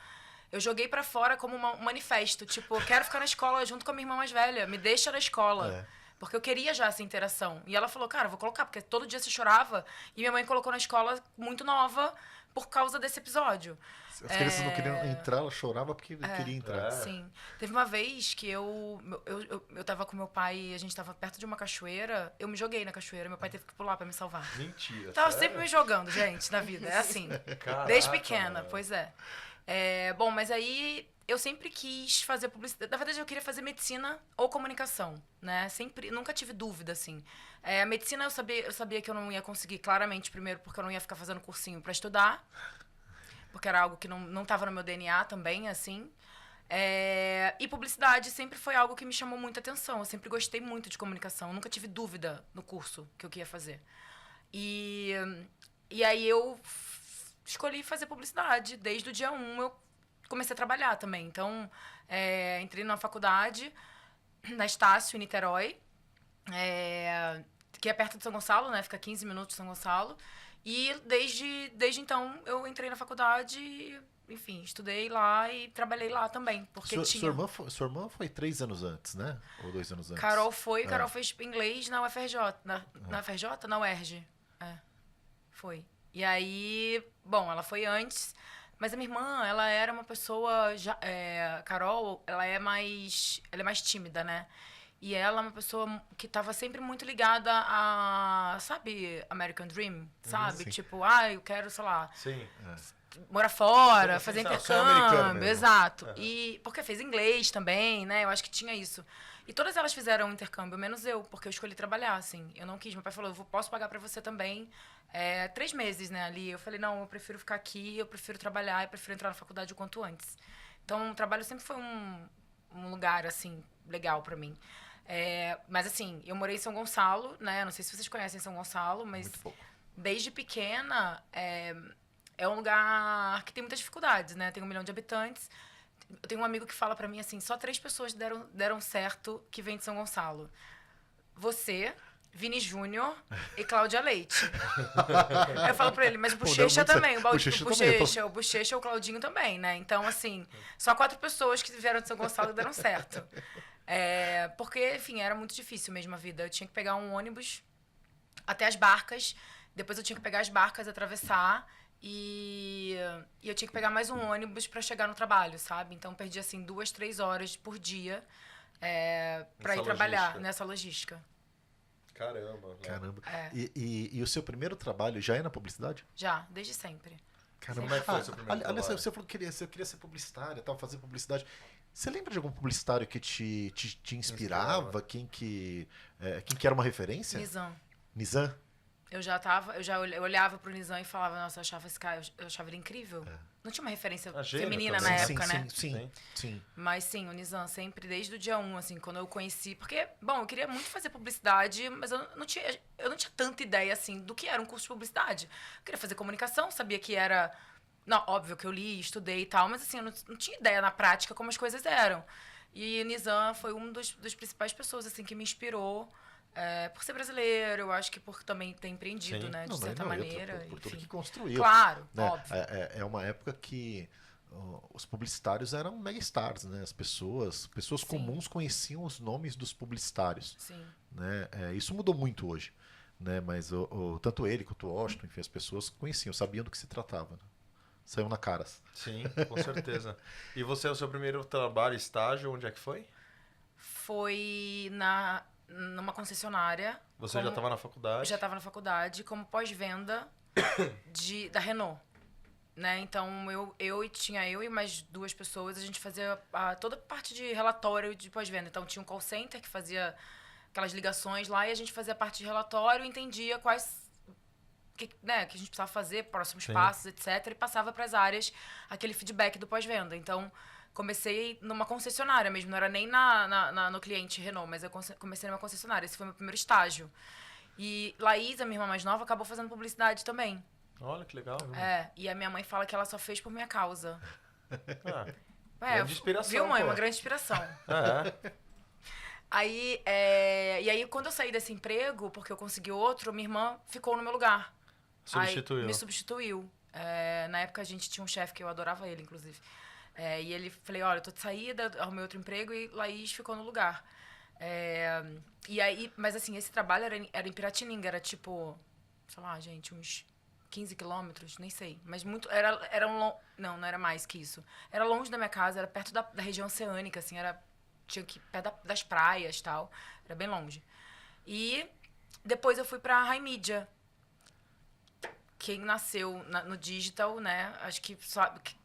Eu joguei pra fora como um manifesto, tipo, eu quero ficar na escola junto com a minha irmã mais velha, me deixa na escola. Porque eu queria já essa interação. E ela falou, cara, eu vou colocar, porque todo dia você chorava. E minha mãe colocou na escola muito nova por causa desse episódio. As crianças não queriam entrar, ela chorava porque queria entrar. Sim. Teve uma vez que eu tava com meu pai, a gente tava perto de uma cachoeira, eu me joguei na cachoeira, meu pai teve que pular pra me salvar. Mentira. Tava sério? sempre me jogando, gente, na vida. É assim. Caraca, Desde pequena, mano. pois é. Bom, mas aí eu sempre quis fazer publicidade. Na verdade, eu queria fazer medicina ou comunicação, né? Nunca tive dúvida, assim. A medicina eu sabia que eu não ia conseguir claramente, primeiro, porque eu não ia ficar fazendo cursinho pra estudar. Porque era algo que não estava no meu DNA também, assim. E publicidade sempre foi algo que me chamou muita atenção. Eu sempre gostei muito de comunicação. Eu nunca tive dúvida no curso que eu queria fazer. E aí eu escolhi fazer publicidade. Desde o dia 1 eu comecei a trabalhar também. Então, entrei na faculdade, na Estácio, em Niterói, que é perto de São Gonçalo, né? Fica 15 minutos de São Gonçalo. E desde então eu entrei na faculdade e, enfim, estudei lá e trabalhei lá também. Porque Sua irmã foi 3 anos antes, né? Ou 2 anos antes? Carol fez inglês na UFRJ. Na UFRJ? Na UERJ. Foi. E aí, bom, ela foi antes. Mas a minha irmã, ela era uma pessoa... Carol, ela é mais tímida, né? E ela é uma pessoa que estava sempre muito ligada a, sabe, American Dream, sabe? Sim. Tipo, eu quero, sei lá, Sim. morar fora, Sim, fazer sim, sonho americano intercâmbio, mesmo. exato. E porque fez inglês também, né? Eu acho que tinha isso. E todas elas fizeram intercâmbio, menos eu, porque eu escolhi trabalhar, assim. Eu não quis. Meu pai falou, posso pagar pra você também 3 meses, né, ali. Eu falei, não, eu prefiro ficar aqui, eu prefiro trabalhar, eu prefiro entrar na faculdade o quanto antes. Então, o trabalho sempre foi um lugar, assim, legal pra mim. Mas assim, eu morei em São Gonçalo, né? Não sei se vocês conhecem São Gonçalo, mas Muito pouco. desde pequena é um lugar que tem muitas dificuldades, né? Tem 1 milhão de habitantes. Eu tenho um amigo que fala pra mim assim, só 3 pessoas deram certo que vêm de São Gonçalo. Você, Vini Júnior e Cláudia Leite. Aí eu falo pra ele, mas o Bochecha também, o Bochecha, o Claudinho também, né? Então, assim, só 4 pessoas que vieram de São Gonçalo deram certo. Porque, enfim, era muito difícil mesmo a vida. Eu tinha que pegar um ônibus até as Barcas, depois eu tinha que pegar as Barcas, atravessar, e eu tinha que pegar mais um ônibus pra chegar no trabalho, sabe? Então, perdi, assim, 2, 3 horas por dia pra ir trabalhar nessa logística. Caramba. Caramba. É. E o seu primeiro trabalho já é na publicidade? Já, desde sempre. Caramba. Como é que foi o seu primeiro Aliás, trabalho? você falou que queria ser publicitária, tal, fazer publicidade. Você lembra de algum publicitário que te inspirava? Quem que era uma referência? Nizam. Nizam? Eu olhava pro Nizam e falava, nossa, eu achava esse cara, eu achava ele incrível. Não tinha uma referência A gênio feminina também. na Sim, época, né? Sim. Mas sim, o Nizam sempre, desde o dia 1, assim, quando eu conheci. Porque, bom, eu queria muito fazer publicidade, mas eu não tinha tanta ideia, assim, do que era um curso de publicidade. Eu queria fazer comunicação, sabia que era. Não, óbvio que eu li, estudei e tal, mas assim, eu não tinha ideia na prática como as coisas eram. E o Nizam foi um dos principais pessoas, assim, que me inspirou. Por ser brasileiro, eu acho que por também ter empreendido, Sim. né, de certa maneira. Por tudo enfim. que construiu. Claro, Né? óbvio. É uma época que os publicitários eram megastars, né? As pessoas Sim. comuns conheciam os nomes dos publicitários. Sim. Né? Isso mudou muito hoje. Né? Mas tanto ele quanto o Washington, enfim, as pessoas conheciam, sabiam do que se tratava. Né? Saiu na caras. Sim, com certeza. E você, o seu primeiro trabalho, estágio, onde é que foi? Foi numa concessionária. Você já estava na faculdade? Já estava na faculdade, como pós-venda da Renault. Né? Então, tinha eu e mais 2 pessoas, a gente fazia toda a parte de relatório de pós-venda. Então, tinha um call center que fazia aquelas ligações lá e a gente fazia a parte de relatório, entendia quais que a gente precisava fazer, próximos passos, etc. E passava para as áreas aquele feedback do pós-venda. Então, comecei numa concessionária mesmo, não era nem no cliente Renault, mas eu comecei numa concessionária. Esse foi meu primeiro estágio. E Laís, a minha irmã mais nova, acabou fazendo publicidade também. Olha, que legal. E a minha mãe fala que ela só fez por minha causa. Grande inspiração, viu, mãe? pô. Uma grande inspiração. É. E aí, quando eu saí desse emprego, porque eu consegui outro, minha irmã ficou no meu lugar. Substituiu. Aí, me substituiu. Na época, a gente tinha um chefe que eu adorava ele, inclusive. E ele, falei, olha, eu tô de saída, arrumei outro emprego e Laís ficou no lugar. E aí, mas assim, esse trabalho era em Piratininga, era tipo, sei lá, gente, uns 15 quilômetros, nem sei. Mas muito, não era mais que isso. Era longe da minha casa, era perto da região oceânica, assim, tinha que ir perto das praias e tal. Era bem longe. E depois eu fui pra High Media. Quem nasceu no digital, né, acho que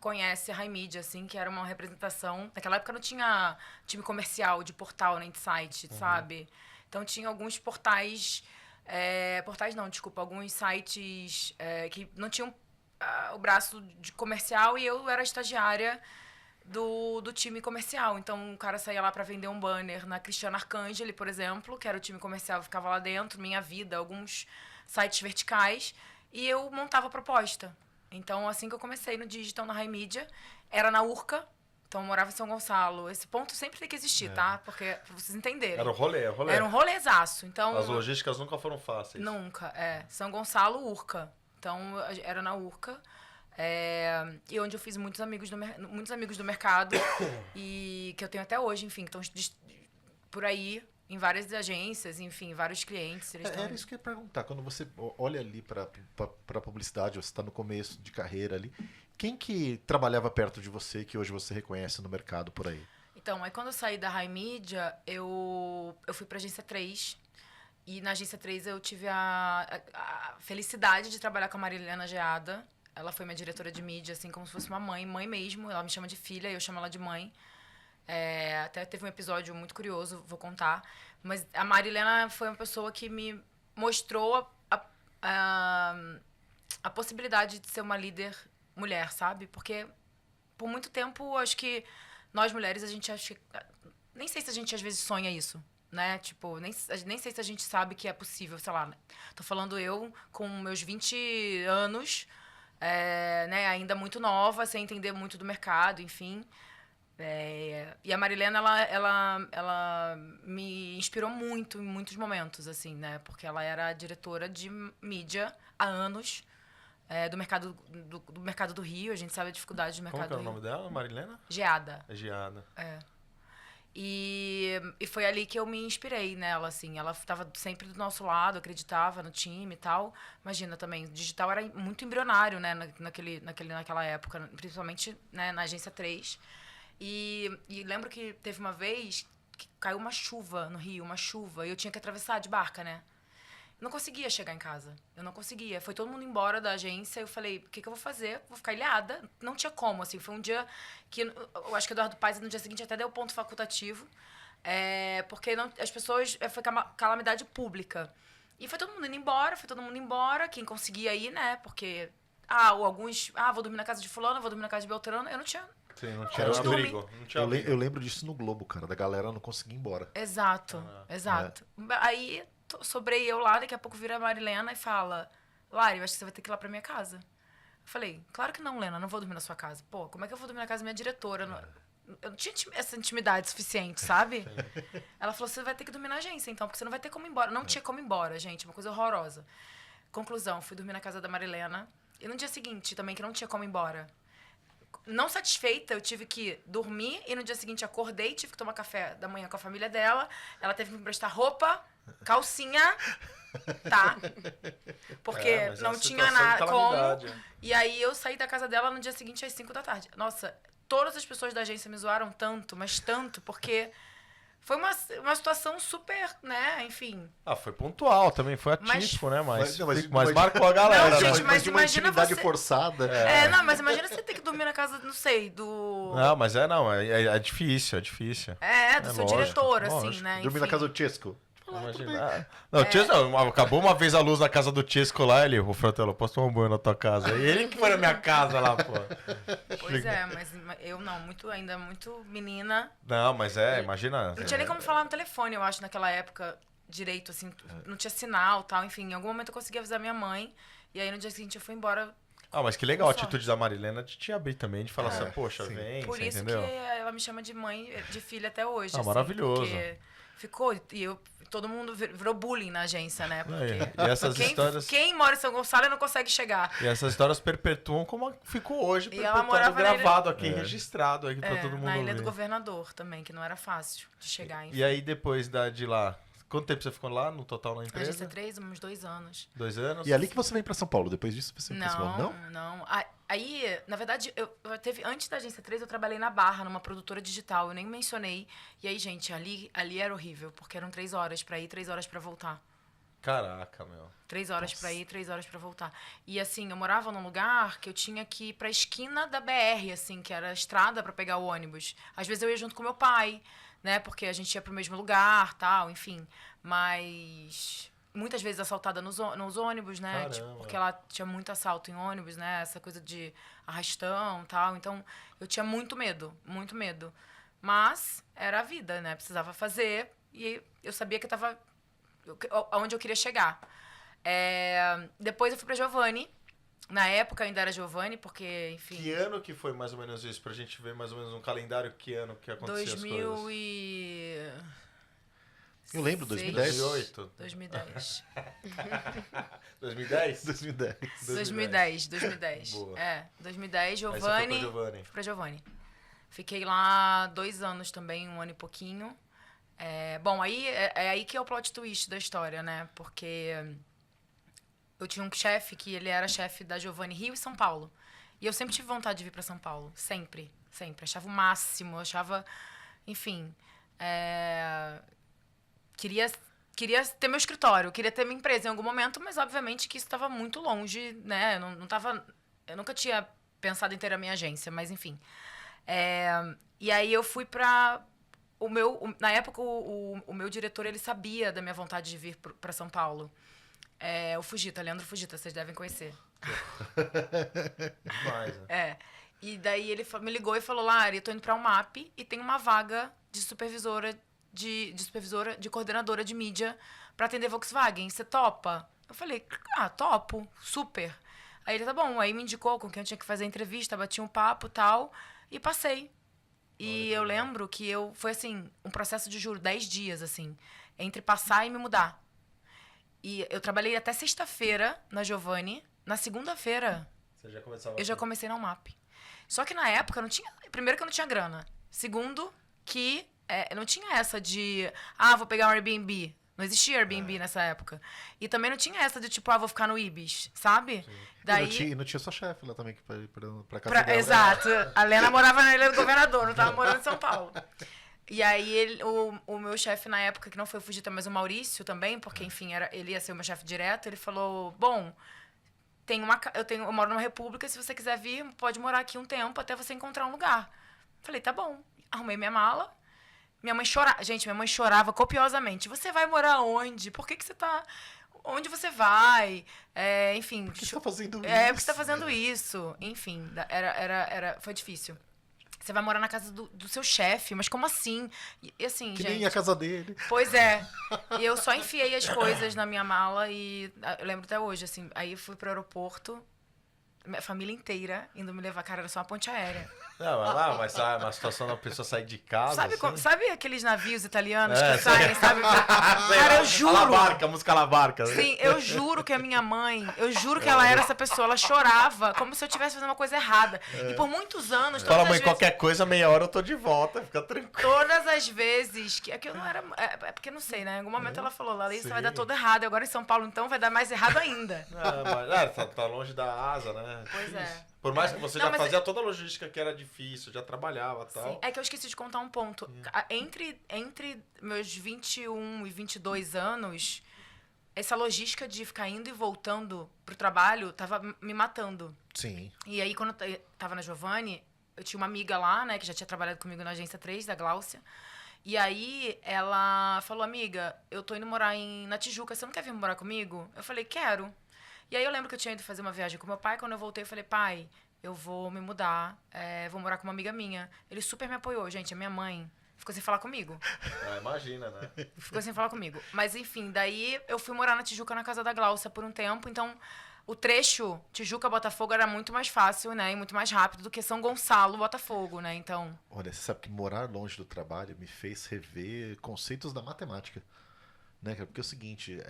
conhece a High Media, assim, que era uma representação. Naquela época não tinha time comercial de portal nem de site, sabe? Então tinha alguns portais. Alguns sites que não tinham o braço de comercial e eu era estagiária do time comercial. Então o cara saía lá para vender um banner na Cristiana Arcangeli, por exemplo, que era o time comercial, ficava lá dentro, Minha Vida, alguns sites verticais. E eu montava proposta. Então, assim que eu comecei no digital, na High Media, era na Urca. Então, eu morava em São Gonçalo. Esse ponto sempre tem que existir, tá? Porque, pra vocês entenderem. Era o rolê. Era um rolezaço. Então, As logísticas nunca foram fáceis. Nunca, São Gonçalo, Urca. Então, era na Urca. E onde eu fiz muitos amigos do mercado. E que eu tenho até hoje, enfim. Então, por aí, em várias agências, enfim, vários clientes. Era isso que eu ia perguntar. Quando você olha ali para publicidade, você está no começo de carreira ali, quem que trabalhava perto de você que hoje você reconhece no mercado por aí? Então, aí quando eu saí da High Media, eu fui para a Agência 3. E na Agência 3 eu tive a felicidade de trabalhar com a Marilena Geada. Ela foi minha diretora de mídia, assim, como se fosse uma mãe mesmo. Ela me chama de filha e eu chamo ela de mãe. Até teve um episódio muito curioso, vou contar. Mas a Marilena foi uma pessoa que me mostrou a possibilidade de ser uma líder mulher, sabe? Porque por muito tempo, acho que nós mulheres, a gente acha... Nem sei se a gente às vezes sonha isso, né? Tipo, nem sei se a gente sabe que é possível, sei lá. Tô falando eu com meus 20 anos, né? Ainda muito nova, sem entender muito do mercado, enfim... E a Marilena, ela me inspirou muito em muitos momentos, assim, né? Porque ela era diretora de mídia há anos, do mercado do Rio. A gente sabe a dificuldade do mercado do Rio. Como que é o nome dela, Marilena? Geada. Geada. E foi ali que eu me inspirei nela, assim. Ela estava sempre do nosso lado, acreditava no time e tal. Imagina também, o digital era muito embrionário, né? Naquela época, principalmente, né, na Agência 3. E lembro que teve uma vez que caiu uma chuva no Rio, e eu tinha que atravessar de barca, né? não conseguia chegar em casa. Eu não conseguia. Foi todo mundo embora da agência. Eu falei, o que eu vou fazer? Vou ficar ilhada. Não tinha como, assim. Foi um dia que... Eu acho que o Eduardo Paes, no dia seguinte, até deu ponto facultativo. Porque as pessoas... Foi calamidade pública. E foi todo mundo indo embora. Foi todo mundo embora. Quem conseguia ir, né? Porque... ou alguns... vou dormir na casa de fulano, vou dormir na casa de Beltrano. Eu não tinha... Sim, não tinha abrigo. Eu lembro disso no Globo, cara. Da galera não conseguir ir embora. Exato. Aí... Sobrei eu lá, daqui a pouco vira a Marilena e fala, Lari, eu acho que você vai ter que ir lá pra minha casa. Eu falei, claro que não, Lena, não vou dormir na sua casa. Pô, como é que eu vou dormir na casa da minha diretora? Eu não tinha essa intimidade suficiente, sabe? Ela falou, você vai ter que dormir na agência, então, porque você não vai ter como ir embora. Não tinha como ir embora, gente, uma coisa horrorosa. Conclusão, fui dormir na casa da Marilena. E no dia seguinte, também, que não tinha como ir embora. Não satisfeita, eu tive que dormir e no dia seguinte acordei, tive que tomar café da manhã com a família dela. Ela teve que me emprestar roupa, calcinha, tá? Porque não tinha nada como. E aí eu saí da casa dela no dia seguinte às 5 da tarde. Nossa, todas as pessoas da agência me zoaram tanto, mas tanto, porque foi uma situação super, né, enfim. Foi pontual também, foi atípico, né? Mas mas marcou a galera. Não, gente, né? mas de uma imagina intimidade você... forçada. Não, mas imagina você ter que dormir na casa, não sei, do... Não, mas é difícil, é difícil. Do seu diretor, assim, lógico. né? Dormir na casa do Chesco. Imagina. Não, o Chesco, acabou uma vez a luz na casa do Chesco lá, ele, Fratello, posso tomar um banho na tua casa? E ele que foi na minha casa lá, pô. Pois mas eu não, ainda muito menina. Não, mas imagina. Não tinha nem como falar no telefone, eu acho, naquela época, direito, assim, não tinha sinal e tal, enfim, em algum momento eu consegui avisar minha mãe, e aí no dia seguinte eu fui embora. Mas que legal a atitude da Marilena de te abrir também, de falar assim, poxa, sim. vem, Por isso entendeu? que ela me chama de mãe, de filha até hoje. Assim, maravilhoso. Porque ficou, todo mundo virou bullying na agência, né? Porque E essas histórias... quem mora em São Gonçalo não consegue chegar. E essas histórias perpetuam como ficou hoje, E ela morava gravado aqui, registrado aqui pra todo mundo na Ilha ver. do Governador também, que não era fácil de chegar. Enfim. E aí depois de lá, quanto tempo você ficou lá no total na empresa? Agência 3, uns 2 anos. 2 anos? E é ali que você vem pra São Paulo. Depois disso você vem pra São Paulo, não? Não. Aí, na verdade, antes da Agência 3, eu trabalhei na Barra, numa produtora digital. Eu nem mencionei. E aí, gente, ali era horrível, porque eram 3 horas pra ir, 3 horas pra voltar. Caraca, meu. 3 horas pra ir, 3 horas pra voltar. E assim, eu morava num lugar que eu tinha que ir pra esquina da BR, assim, que era a estrada pra pegar o ônibus. Às vezes eu ia junto com meu pai, né? Porque a gente ia pro mesmo lugar, tal, enfim. Mas muitas vezes assaltada nos ônibus, né? Tipo, porque lá tinha muito assalto em ônibus, né? Essa coisa de arrastão, tal. Então, eu tinha muito medo, muito medo. Mas era a vida, né? Precisava fazer e eu sabia que estava aonde eu queria chegar. Depois eu fui pra Giovanni. Na época ainda era Giovanni, porque, enfim... Que ano que foi mais ou menos isso? Pra gente ver mais ou menos um calendário, que ano que aconteceu as coisas? Eu lembro, 2010. 2008? 2010. 2010? 2010. Boa. 2010, Giovanni. Aí você foi pra Giovanni. Fui pra Giovanni. Fiquei lá 2 anos também, 1 ano e pouquinho. Bom, aí é aí que é o plot twist da história, né? Porque eu tinha um chefe que ele era chefe da Giovanni Rio e São Paulo. E eu sempre tive vontade de vir pra São Paulo. Sempre. Achava o máximo. Achava, enfim... Queria ter meu escritório, queria ter minha empresa em algum momento, mas obviamente que isso estava muito longe, né? Eu nunca tinha pensado em ter a minha agência, mas enfim. E aí eu fui pra... na época, o meu diretor, ele sabia da minha vontade de vir pra São Paulo. O Fujita, Leandro Fujita, vocês devem conhecer. Demais, né? E daí ele me ligou e falou, Lari, eu tô indo pra UMAP e tem uma vaga de supervisora, de coordenadora de mídia pra atender Volkswagen. Você topa? Eu falei, topo, super. Aí ele, tá bom. Aí me indicou com quem eu tinha que fazer a entrevista, bati um papo e tal, e passei. E eu lembro que foi assim, um processo de, juro, 10 dias, assim, entre passar e me mudar. E eu trabalhei até sexta-feira na Giovanni. Na segunda-feira, eu já comecei na UMAP. Só que na época, primeiro que eu não tinha grana. Segundo, que não tinha essa de, vou pegar um Airbnb. Não existia Airbnb nessa época. E também não tinha essa de, tipo, vou ficar no Ibis, sabe? Sim. Daí... E não tinha sua chefe lá também, que pra casa dela. Exato. A Lena morava na Ilha do Governador, não tava morando em São Paulo. E aí, o meu chefe na época, que não foi o Fujita, mas o Maurício também, porque, enfim, ele ia ser o meu chefe direto, ele falou, bom, eu moro numa república, se você quiser vir, pode morar aqui um tempo até você encontrar um lugar. Falei, tá bom. Arrumei minha mala. Minha mãe chorava. Gente, minha mãe chorava copiosamente. Você vai morar onde? Por que você tá... Onde você vai? Enfim... Por que você tá fazendo isso? Por que você tá fazendo isso? Enfim, foi difícil. Você vai morar na casa do seu chefe, mas como assim? E assim, que gente... nem a casa dele. Pois é. E eu só enfiei as coisas na minha mala e eu lembro até hoje, assim. Aí fui pro aeroporto, minha família inteira indo me levar. Cara, era só uma ponte aérea. Não, mas sabe, uma situação da pessoa sair de casa. Sabe aqueles navios italianos É, que saem, sabe? Cara, eu juro. A música La Barca. Sim, eu juro que a minha mãe, eu juro que ela era essa pessoa, ela chorava como se eu estivesse fazendo uma coisa errada. E por muitos anos, Fala, todas mãe, as qualquer vezes, coisa, meia hora eu tô de volta, fica tranquilo. todas as vezes que eu não era, porque eu não sei, né? Em algum momento ela falou, Larissa, vai dar tudo errado. E agora em São Paulo, então, vai dar mais errado ainda. Mas tá longe da asa, né? Pois é. Por mais que você Não, já mas fazia toda a logística que era difícil, já trabalhava e tal. Sim, é que eu esqueci de contar um ponto. Entre meus 21 e 22 anos, essa logística de ficar indo e voltando pro trabalho tava me matando. Sim. E aí, quando eu tava na Giovanni, eu tinha uma amiga lá, né, que já tinha trabalhado comigo na Agência 3, da Gláucia. E aí, ela falou, amiga, eu tô indo morar na Tijuca, você não quer vir morar comigo? Eu falei, quero. E aí, eu lembro que eu tinha ido fazer uma viagem com meu pai. Quando eu voltei, eu falei, pai, eu vou me mudar, vou morar com uma amiga minha. Ele super me apoiou, gente, a minha mãe ficou sem falar comigo. Imagina, né? Ficou sem falar comigo. Mas, enfim, daí eu fui morar na Tijuca, na casa da Gláucia, por um tempo. Então, o trecho Tijuca-Botafogo era muito mais fácil, né? E muito mais rápido do que São Gonçalo-Botafogo, né? Então... Olha, você sabe que morar longe do trabalho me fez rever conceitos da matemática. Né, cara? Porque é o seguinte,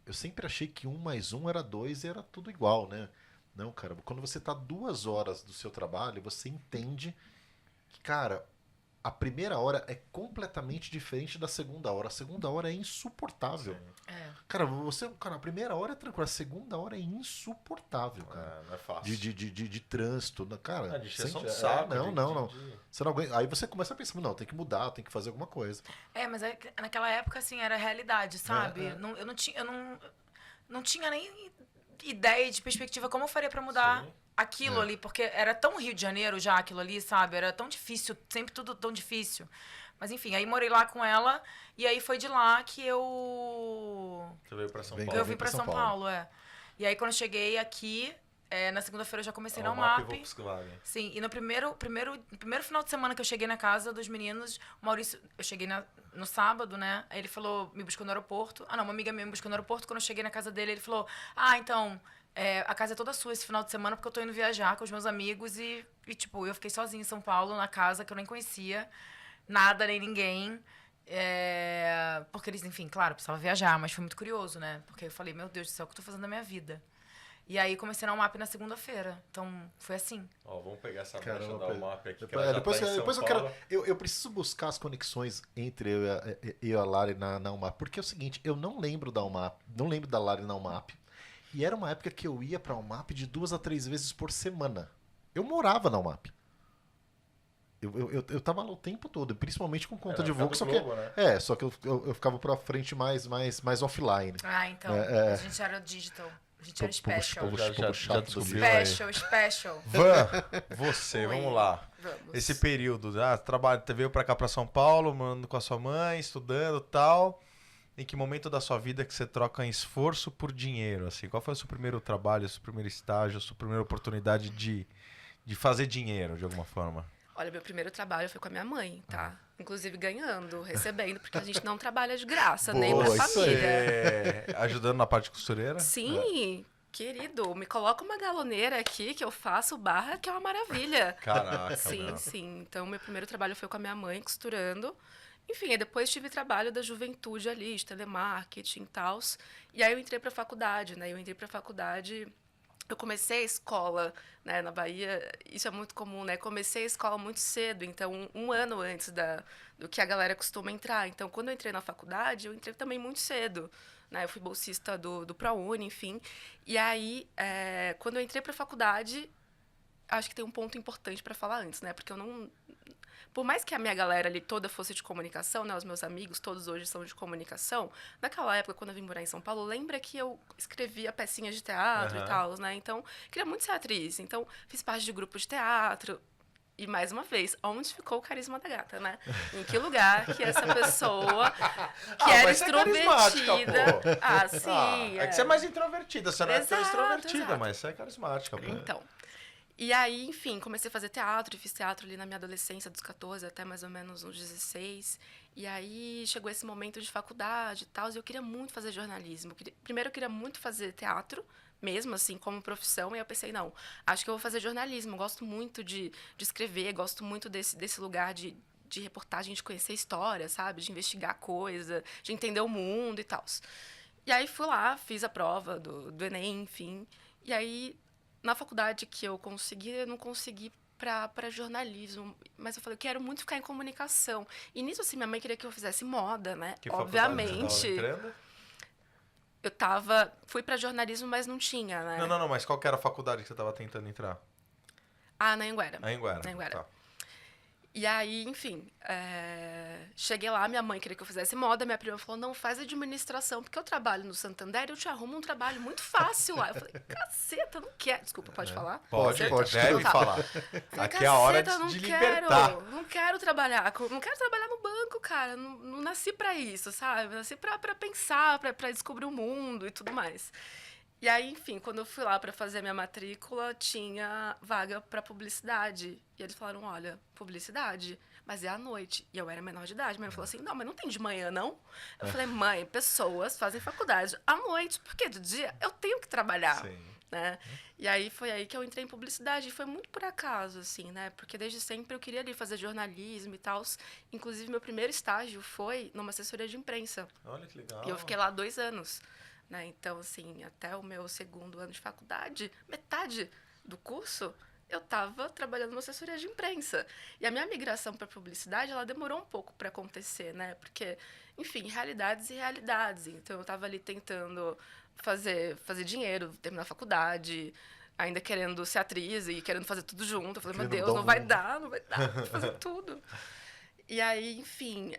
eu sempre achei que 1 mais 1 era 2 e era tudo igual, né? Não, cara, quando você tá 2 horas do seu trabalho, você entende que, cara, a primeira hora é completamente diferente da segunda hora. A segunda hora é insuportável. Cara, a primeira hora é tranquila, a segunda hora é insuportável, cara. Não é fácil. De trânsito, cara. De encheção de saco. Não. Você não aguenta. Aí você começa a pensar, não, tem que mudar, tem que fazer alguma coisa. Mas naquela época, assim, era a realidade, sabe? Eu não tinha nem ideia de perspectiva como eu faria pra mudar aquilo ali, porque era tão Rio de Janeiro já aquilo ali, sabe? Era tão difícil, sempre tudo tão difícil. Mas enfim, aí morei lá com ela e aí foi de lá que Você veio pra São Vem Paulo. eu vim pra São Paulo, E aí quando eu cheguei aqui, na segunda-feira eu já comecei na UMAP UMAP. e Volkswagen. Sim, e no primeiro final de semana que eu cheguei na casa dos meninos, o Maurício, eu cheguei no sábado, né? Aí ele falou, me buscou no aeroporto. Uma amiga minha me buscou no aeroporto. Quando eu cheguei na casa dele, ele falou, então, a casa é toda sua esse final de semana porque eu tô indo viajar com os meus amigos e tipo, eu fiquei sozinha em São Paulo, na casa que eu nem conhecia nada, nem ninguém. Porque eles, enfim, claro, precisava viajar, mas foi muito curioso, né? Porque eu falei, meu Deus do céu, o que eu tô fazendo na minha vida? E aí comecei na UMAP na segunda-feira. Então, foi assim. Vamos pegar essa Caramba, brecha da UMAP aqui. Depois eu quero. Eu preciso buscar as conexões entre eu e a Lari na UMAP. Porque é o seguinte, eu não lembro da UMAP, não lembro da Lari na UMAP. E era uma época que eu ia pra UMAP de 2 a 3 vezes por semana. Eu morava na UMAP. Eu tava lá o tempo todo, principalmente com conta de voo, só que eu ficava pra frente mais offline. Então, a gente era digital. A gente era special. Já descobriu Special. Van, você, Oi. vamos lá. Vamos. Esse período, veio pra cá pra São Paulo, morando com a sua mãe, estudando e tal. Em que momento da sua vida que você troca em esforço por dinheiro? Assim, qual foi o seu primeiro trabalho, o seu primeiro estágio, a sua primeira oportunidade de fazer dinheiro, de alguma forma? Olha, meu primeiro trabalho foi com a minha mãe, tá? Inclusive ganhando, recebendo, porque a gente não trabalha de graça, nem pra família. Ajudando na parte costureira? Sim, querido, me coloca uma galoneira aqui que eu faço barra, que é uma maravilha. Caraca, Sim. Então, meu primeiro trabalho foi com a minha mãe, costurando. Enfim, aí depois tive trabalho da juventude ali, de telemarketing e tal. E aí eu entrei pra faculdade, né? Eu comecei a escola, né, na Bahia, isso é muito comum, né? Comecei a escola muito cedo, então um ano antes do que a galera costuma entrar. Então, quando eu entrei na faculdade, eu entrei também muito cedo, né? Eu fui bolsista do ProUni, enfim. E aí, quando eu entrei para a faculdade, acho que tem um ponto importante para falar antes, né? Porque eu por mais que a minha galera ali toda fosse de comunicação, né? Os meus amigos todos hoje são de comunicação. Naquela época, quando eu vim morar em São Paulo, lembra que eu escrevia pecinhas de teatro e tal, né? Então, queria muito ser atriz. Então, fiz parte de grupos de teatro. E, mais uma vez, onde ficou o carisma da gata, né? Em que lugar que essa pessoa que era mas extrovertida... É sim. É que você é mais introvertida, você não é tão Exato, extrovertida, exato. mas você é carismática, pô. Então, e aí, enfim, comecei a fazer teatro, e fiz teatro ali na minha adolescência, dos 14 até mais ou menos uns 16. E aí chegou esse momento de faculdade e tal, e eu queria muito fazer jornalismo. Primeiro eu queria muito fazer teatro, mesmo assim, como profissão, e eu pensei, não, acho que eu vou fazer jornalismo, gosto muito de escrever, gosto muito desse lugar de reportagem, de conhecer história, sabe? De investigar coisa, de entender o mundo e tal. E aí fui lá, fiz a prova do Enem, enfim, e aí... Na faculdade que eu não consegui para jornalismo, mas eu falei, eu quero muito ficar em comunicação. E nisso, assim, minha mãe queria que eu fizesse moda, né? Que faculdade obviamente. você tava entrando? Fui para jornalismo, mas não tinha, né? Não, mas qual que era a faculdade que você tava tentando entrar? Ah, na Anhanguera. Na Anhanguera. Na Anhanguera. Tá. E aí, enfim, cheguei lá, minha mãe queria que eu fizesse moda, minha prima falou, não, faz administração, porque eu trabalho no Santander e eu te arrumo um trabalho muito fácil lá. Eu falei, caceta, não quero. Desculpa, pode falar? Pode, Pode. deve Tá. falar. Falei, Aqui é a hora "Caceta, de não libertar. não quero trabalhar no banco, cara, não nasci pra isso, sabe? Nasci pra pensar, pra descobrir o mundo e tudo mais. E aí, enfim, quando eu fui lá para fazer a minha matrícula, tinha vaga para publicidade. E eles falaram, olha, publicidade, mas é à noite. E eu era menor de idade. Minha mãe falou assim, não, mas não tem de manhã, não? Eu falei, mãe, pessoas fazem faculdade à noite, porque de dia eu tenho que trabalhar. Sim. Né? E aí foi aí que eu entrei em publicidade. E foi muito por acaso, assim, né? Porque desde sempre eu queria ali fazer jornalismo e tal. Inclusive, meu primeiro estágio foi numa assessoria de imprensa. Olha que legal. E eu fiquei lá 2 anos. Né? Então, assim, até o meu 2º ano de faculdade, metade do curso, eu estava trabalhando numa assessoria de imprensa. E a minha migração para publicidade, ela demorou um pouco para acontecer, né? Porque, enfim, realidades e realidades. Então, eu estava ali tentando fazer dinheiro, terminar a faculdade, ainda querendo ser atriz e querendo fazer tudo junto. Eu falei, meu Deus, não vai dar, vou fazer tudo. E aí, enfim...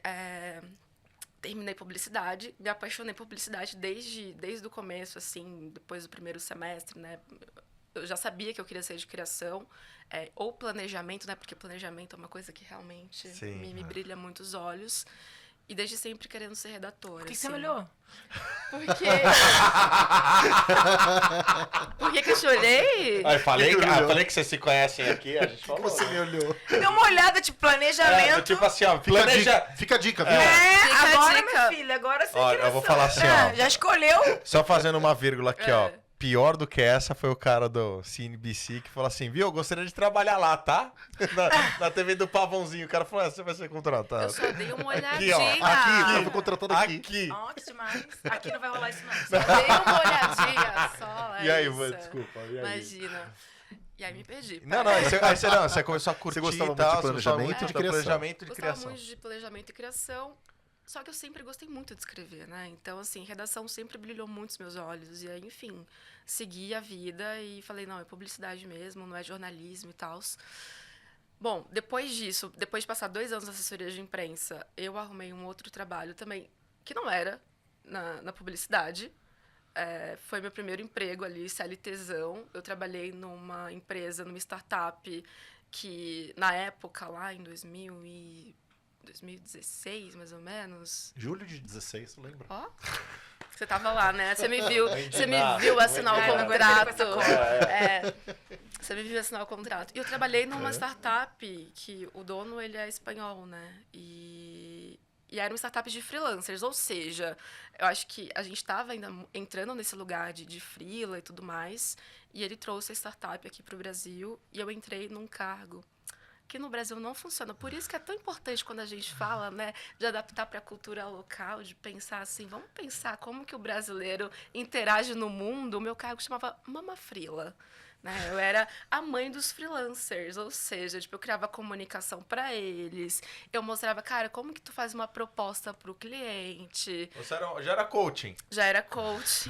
Terminei publicidade, me apaixonei por publicidade desde o começo, assim, depois do primeiro semestre, né? Eu já sabia que eu queria ser de criação, ou planejamento, né? Porque planejamento é uma coisa que realmente me brilha muito os olhos. E desde sempre querendo ser redatora. Por que assim. você me olhou? Porque... Por que eu te olhei? Ah, eu falei que vocês se conhecem aqui, a gente falou. Você me olhou. Deu uma olhada de planejamento. Tipo assim, ó, Fica a dica, viu? Fica a Agora, dica. minha filha, agora você Olha, eu vou falar assim, ó. Já escolheu? Só fazendo uma vírgula aqui, ó. Pior do que essa foi o cara do CNBC que falou assim, viu, eu gostaria de trabalhar lá, tá? Na TV do Pavãozinho. O cara falou, você vai ser contratado. Eu só dei uma olhadinha. Aqui, ó. Aqui, eu fui contratado aqui. Aqui. Ó, que demais. Aqui não vai rolar isso, não. Só dei uma olhadinha só. E aí, isso. desculpa. E aí? Imagina. E aí me perdi. Não, você começou a curtir Você gostava e tal, muito de você gostava planejamento muito e de de criação. planejamento e de Gostava criação. muito de planejamento e criação, só que eu sempre gostei muito de escrever, né? Então, assim, redação sempre brilhou muito os meus olhos. E aí, enfim, segui a vida e falei, não, é publicidade mesmo, não é jornalismo e tal. Bom, depois disso, depois de passar 2 anos na assessoria de imprensa, eu arrumei um outro trabalho também, que não era na publicidade. Foi meu primeiro emprego ali, CLTzão. Eu trabalhei numa empresa, numa startup, que na época, lá em 2016, mais ou menos. Julho de 16, lembra? Ó, você tava lá, né? Você me viu Indignado, assinar o muito contrato. indignado. Você me viu assinar o contrato. E eu trabalhei numa startup que o dono, ele é espanhol, né? E era uma startup de freelancers, ou seja, eu acho que a gente estava ainda entrando nesse lugar de freela e tudo mais, e ele trouxe a startup aqui para o Brasil, e eu entrei num cargo que no Brasil não funciona. Por isso que é tão importante quando a gente fala, né, de adaptar para a cultura local, de pensar assim, vamos pensar como que o brasileiro interage no mundo. O meu cargo chamava Mama Frila. Né? Eu era a mãe dos freelancers, ou seja, tipo, eu criava comunicação para eles, eu mostrava, cara, como que tu faz uma proposta pro cliente. Você já era coaching. Já era coach,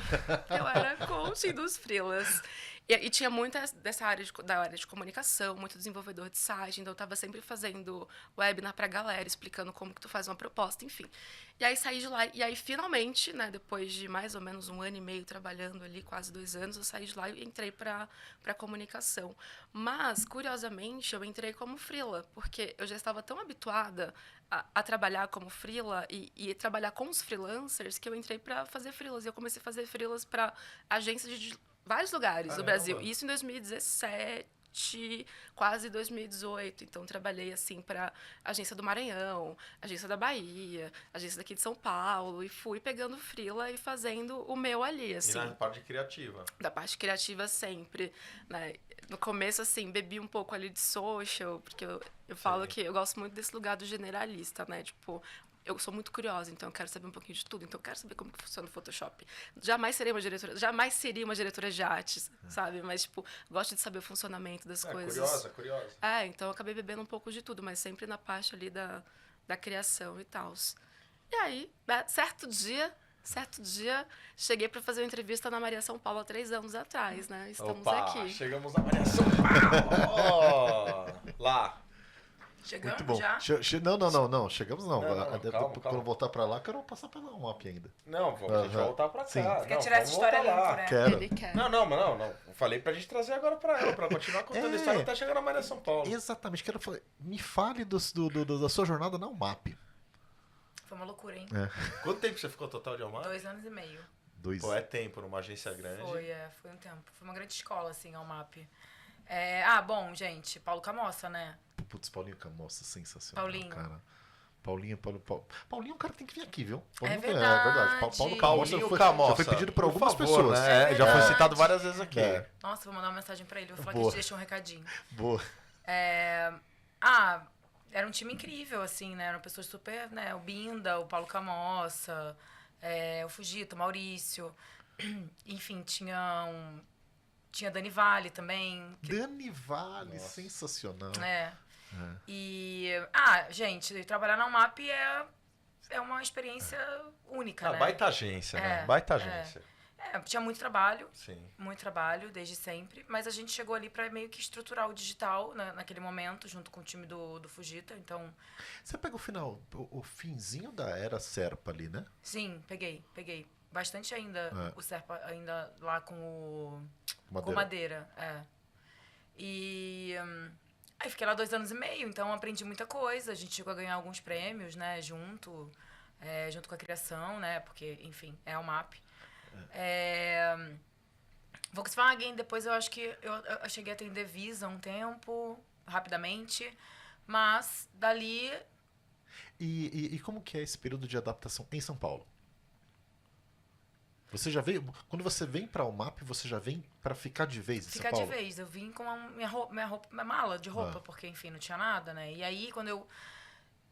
eu era coaching dos freelas. E tinha muita dessa da área de comunicação, muito desenvolvedor de site, então eu estava sempre fazendo webinar pra galera, explicando como que tu faz uma proposta, enfim. E aí saí de lá, e aí finalmente, né, depois de mais ou menos 1 ano e meio trabalhando ali, quase 2 anos, eu saí de lá e entrei pra comunicação. Mas, curiosamente, eu entrei como freela, porque eu já estava tão habituada a trabalhar como freela e trabalhar com os freelancers que eu entrei para fazer freelas. E eu comecei a fazer freelas para agências de vários lugares do Brasil. Isso em 2017, quase 2018. Então, trabalhei, assim, para agência do Maranhão, agência da Bahia, agência daqui de São Paulo. E fui pegando freela e fazendo o meu ali, assim. E na parte criativa? Da parte criativa sempre, né? No começo, assim, bebi um pouco ali de social, porque eu falo que eu gosto muito desse lugar do generalista, né? Tipo, eu sou muito curiosa, então eu quero saber um pouquinho de tudo. Então eu quero saber como que funciona o Photoshop. Jamais seria uma diretora de artes, sabe? Mas, tipo, gosto de saber o funcionamento das coisas. Curiosa. Então eu acabei bebendo um pouco de tudo, mas sempre na parte ali da criação e tal. E aí, certo dia, cheguei para fazer uma entrevista na Maria São Paulo há 3 anos atrás, né? Estamos aqui. Chegamos na Maria São Paulo! Lá. Chegamos Muito bom. já? Não. Chegamos não. Calma. Quando eu voltar pra lá, quero passar pela UMAP ainda. Não, vamos voltar pra cá. Sim. Quer tirar essa história limpa, né? Quero. Ele quer. Não. Eu falei pra gente trazer agora pra ela, pra continuar contando a história até chegar na Maria São Paulo. Exatamente. Me fale da sua jornada na UMAP. Foi uma loucura, hein? Quanto tempo você ficou total de Almar? 2 anos e meio. Pô, é tempo numa agência grande. Foi um tempo. Foi uma grande escola, assim, a UMAP. Bom, gente, Paulo Camossa, né? Putz, Paulinho Camossa, sensacional, Paulinho. cara. Paulinho, o cara tem que vir aqui, viu? É Paulinho, verdade. Paulo Paulinho Camossa Camossa. já foi pedido por algumas favor, pessoas. né? É Já foi verdade. citado várias vezes aqui. Nossa, vou mandar uma mensagem pra ele. Vou falar Boa. que a gente deixou um recadinho. Boa. Era um time incrível, assim, né? Eram pessoas super, né? O Binda, o Paulo Camossa, o Fujita, o Maurício. Enfim, tinha Dani Vale também. Dani Vale, sensacional. E, gente, trabalhar na UMAP é uma experiência única, né? Baita agência, né? Baita agência. Tinha muito trabalho. Sim. Muito trabalho, desde sempre. Mas a gente chegou ali para meio que estruturar o digital, né, naquele momento, junto com o time do Fujita. Então... Você pega o finzinho da era Serpa ali, né? Sim, peguei. Bastante ainda, o Serpa ainda lá com o Madeira. E... aí fiquei lá 2 anos e meio, então aprendi muita coisa. A gente chegou a ganhar alguns prêmios, né, junto com a criação, né, porque, enfim, é a UMAP. Volkswagen, depois eu acho que eu cheguei a atender Visa um tempo, rapidamente, mas dali... E como que é esse período de adaptação em São Paulo? Você já veio... Quando você vem pra UMAP, você já vem pra ficar de vez em São Paulo? Ficar de vez. Eu vim com minha mala de roupa, porque, enfim, não tinha nada, né? E aí, quando eu...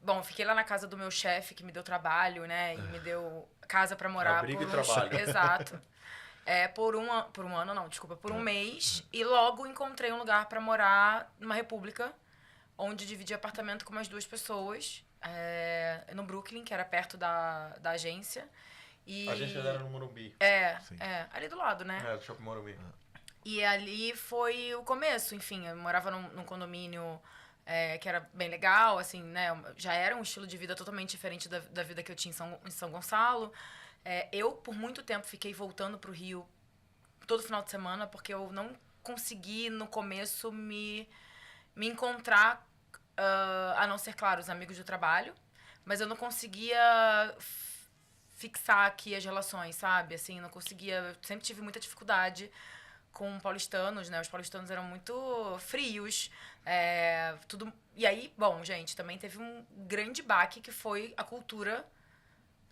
Bom, fiquei lá na casa do meu chefe, que me deu trabalho, né? E me deu casa pra morar. Abrigo e trabalho. Exato. Por um mês. E logo encontrei um lugar pra morar numa república, onde dividi apartamento com mais 2 pessoas. No Brooklyn, que era perto da agência. A agência era no Morumbi. Ali do lado, né? Do Shopping Morumbi. E ali foi o começo, enfim. Eu morava num condomínio... que era bem legal, assim, né? Já era um estilo de vida totalmente diferente da vida que eu tinha em São Gonçalo. Eu, por muito tempo, fiquei voltando pro Rio todo final de semana, porque eu não consegui, no começo, me encontrar, a não ser, claro, os amigos do trabalho, mas eu não conseguia fixar aqui as relações, sabe? Assim, não conseguia... Eu sempre tive muita dificuldade com paulistanos, né? Os paulistanos eram muito frios, tudo... E aí, bom, gente, também teve um grande baque que foi a cultura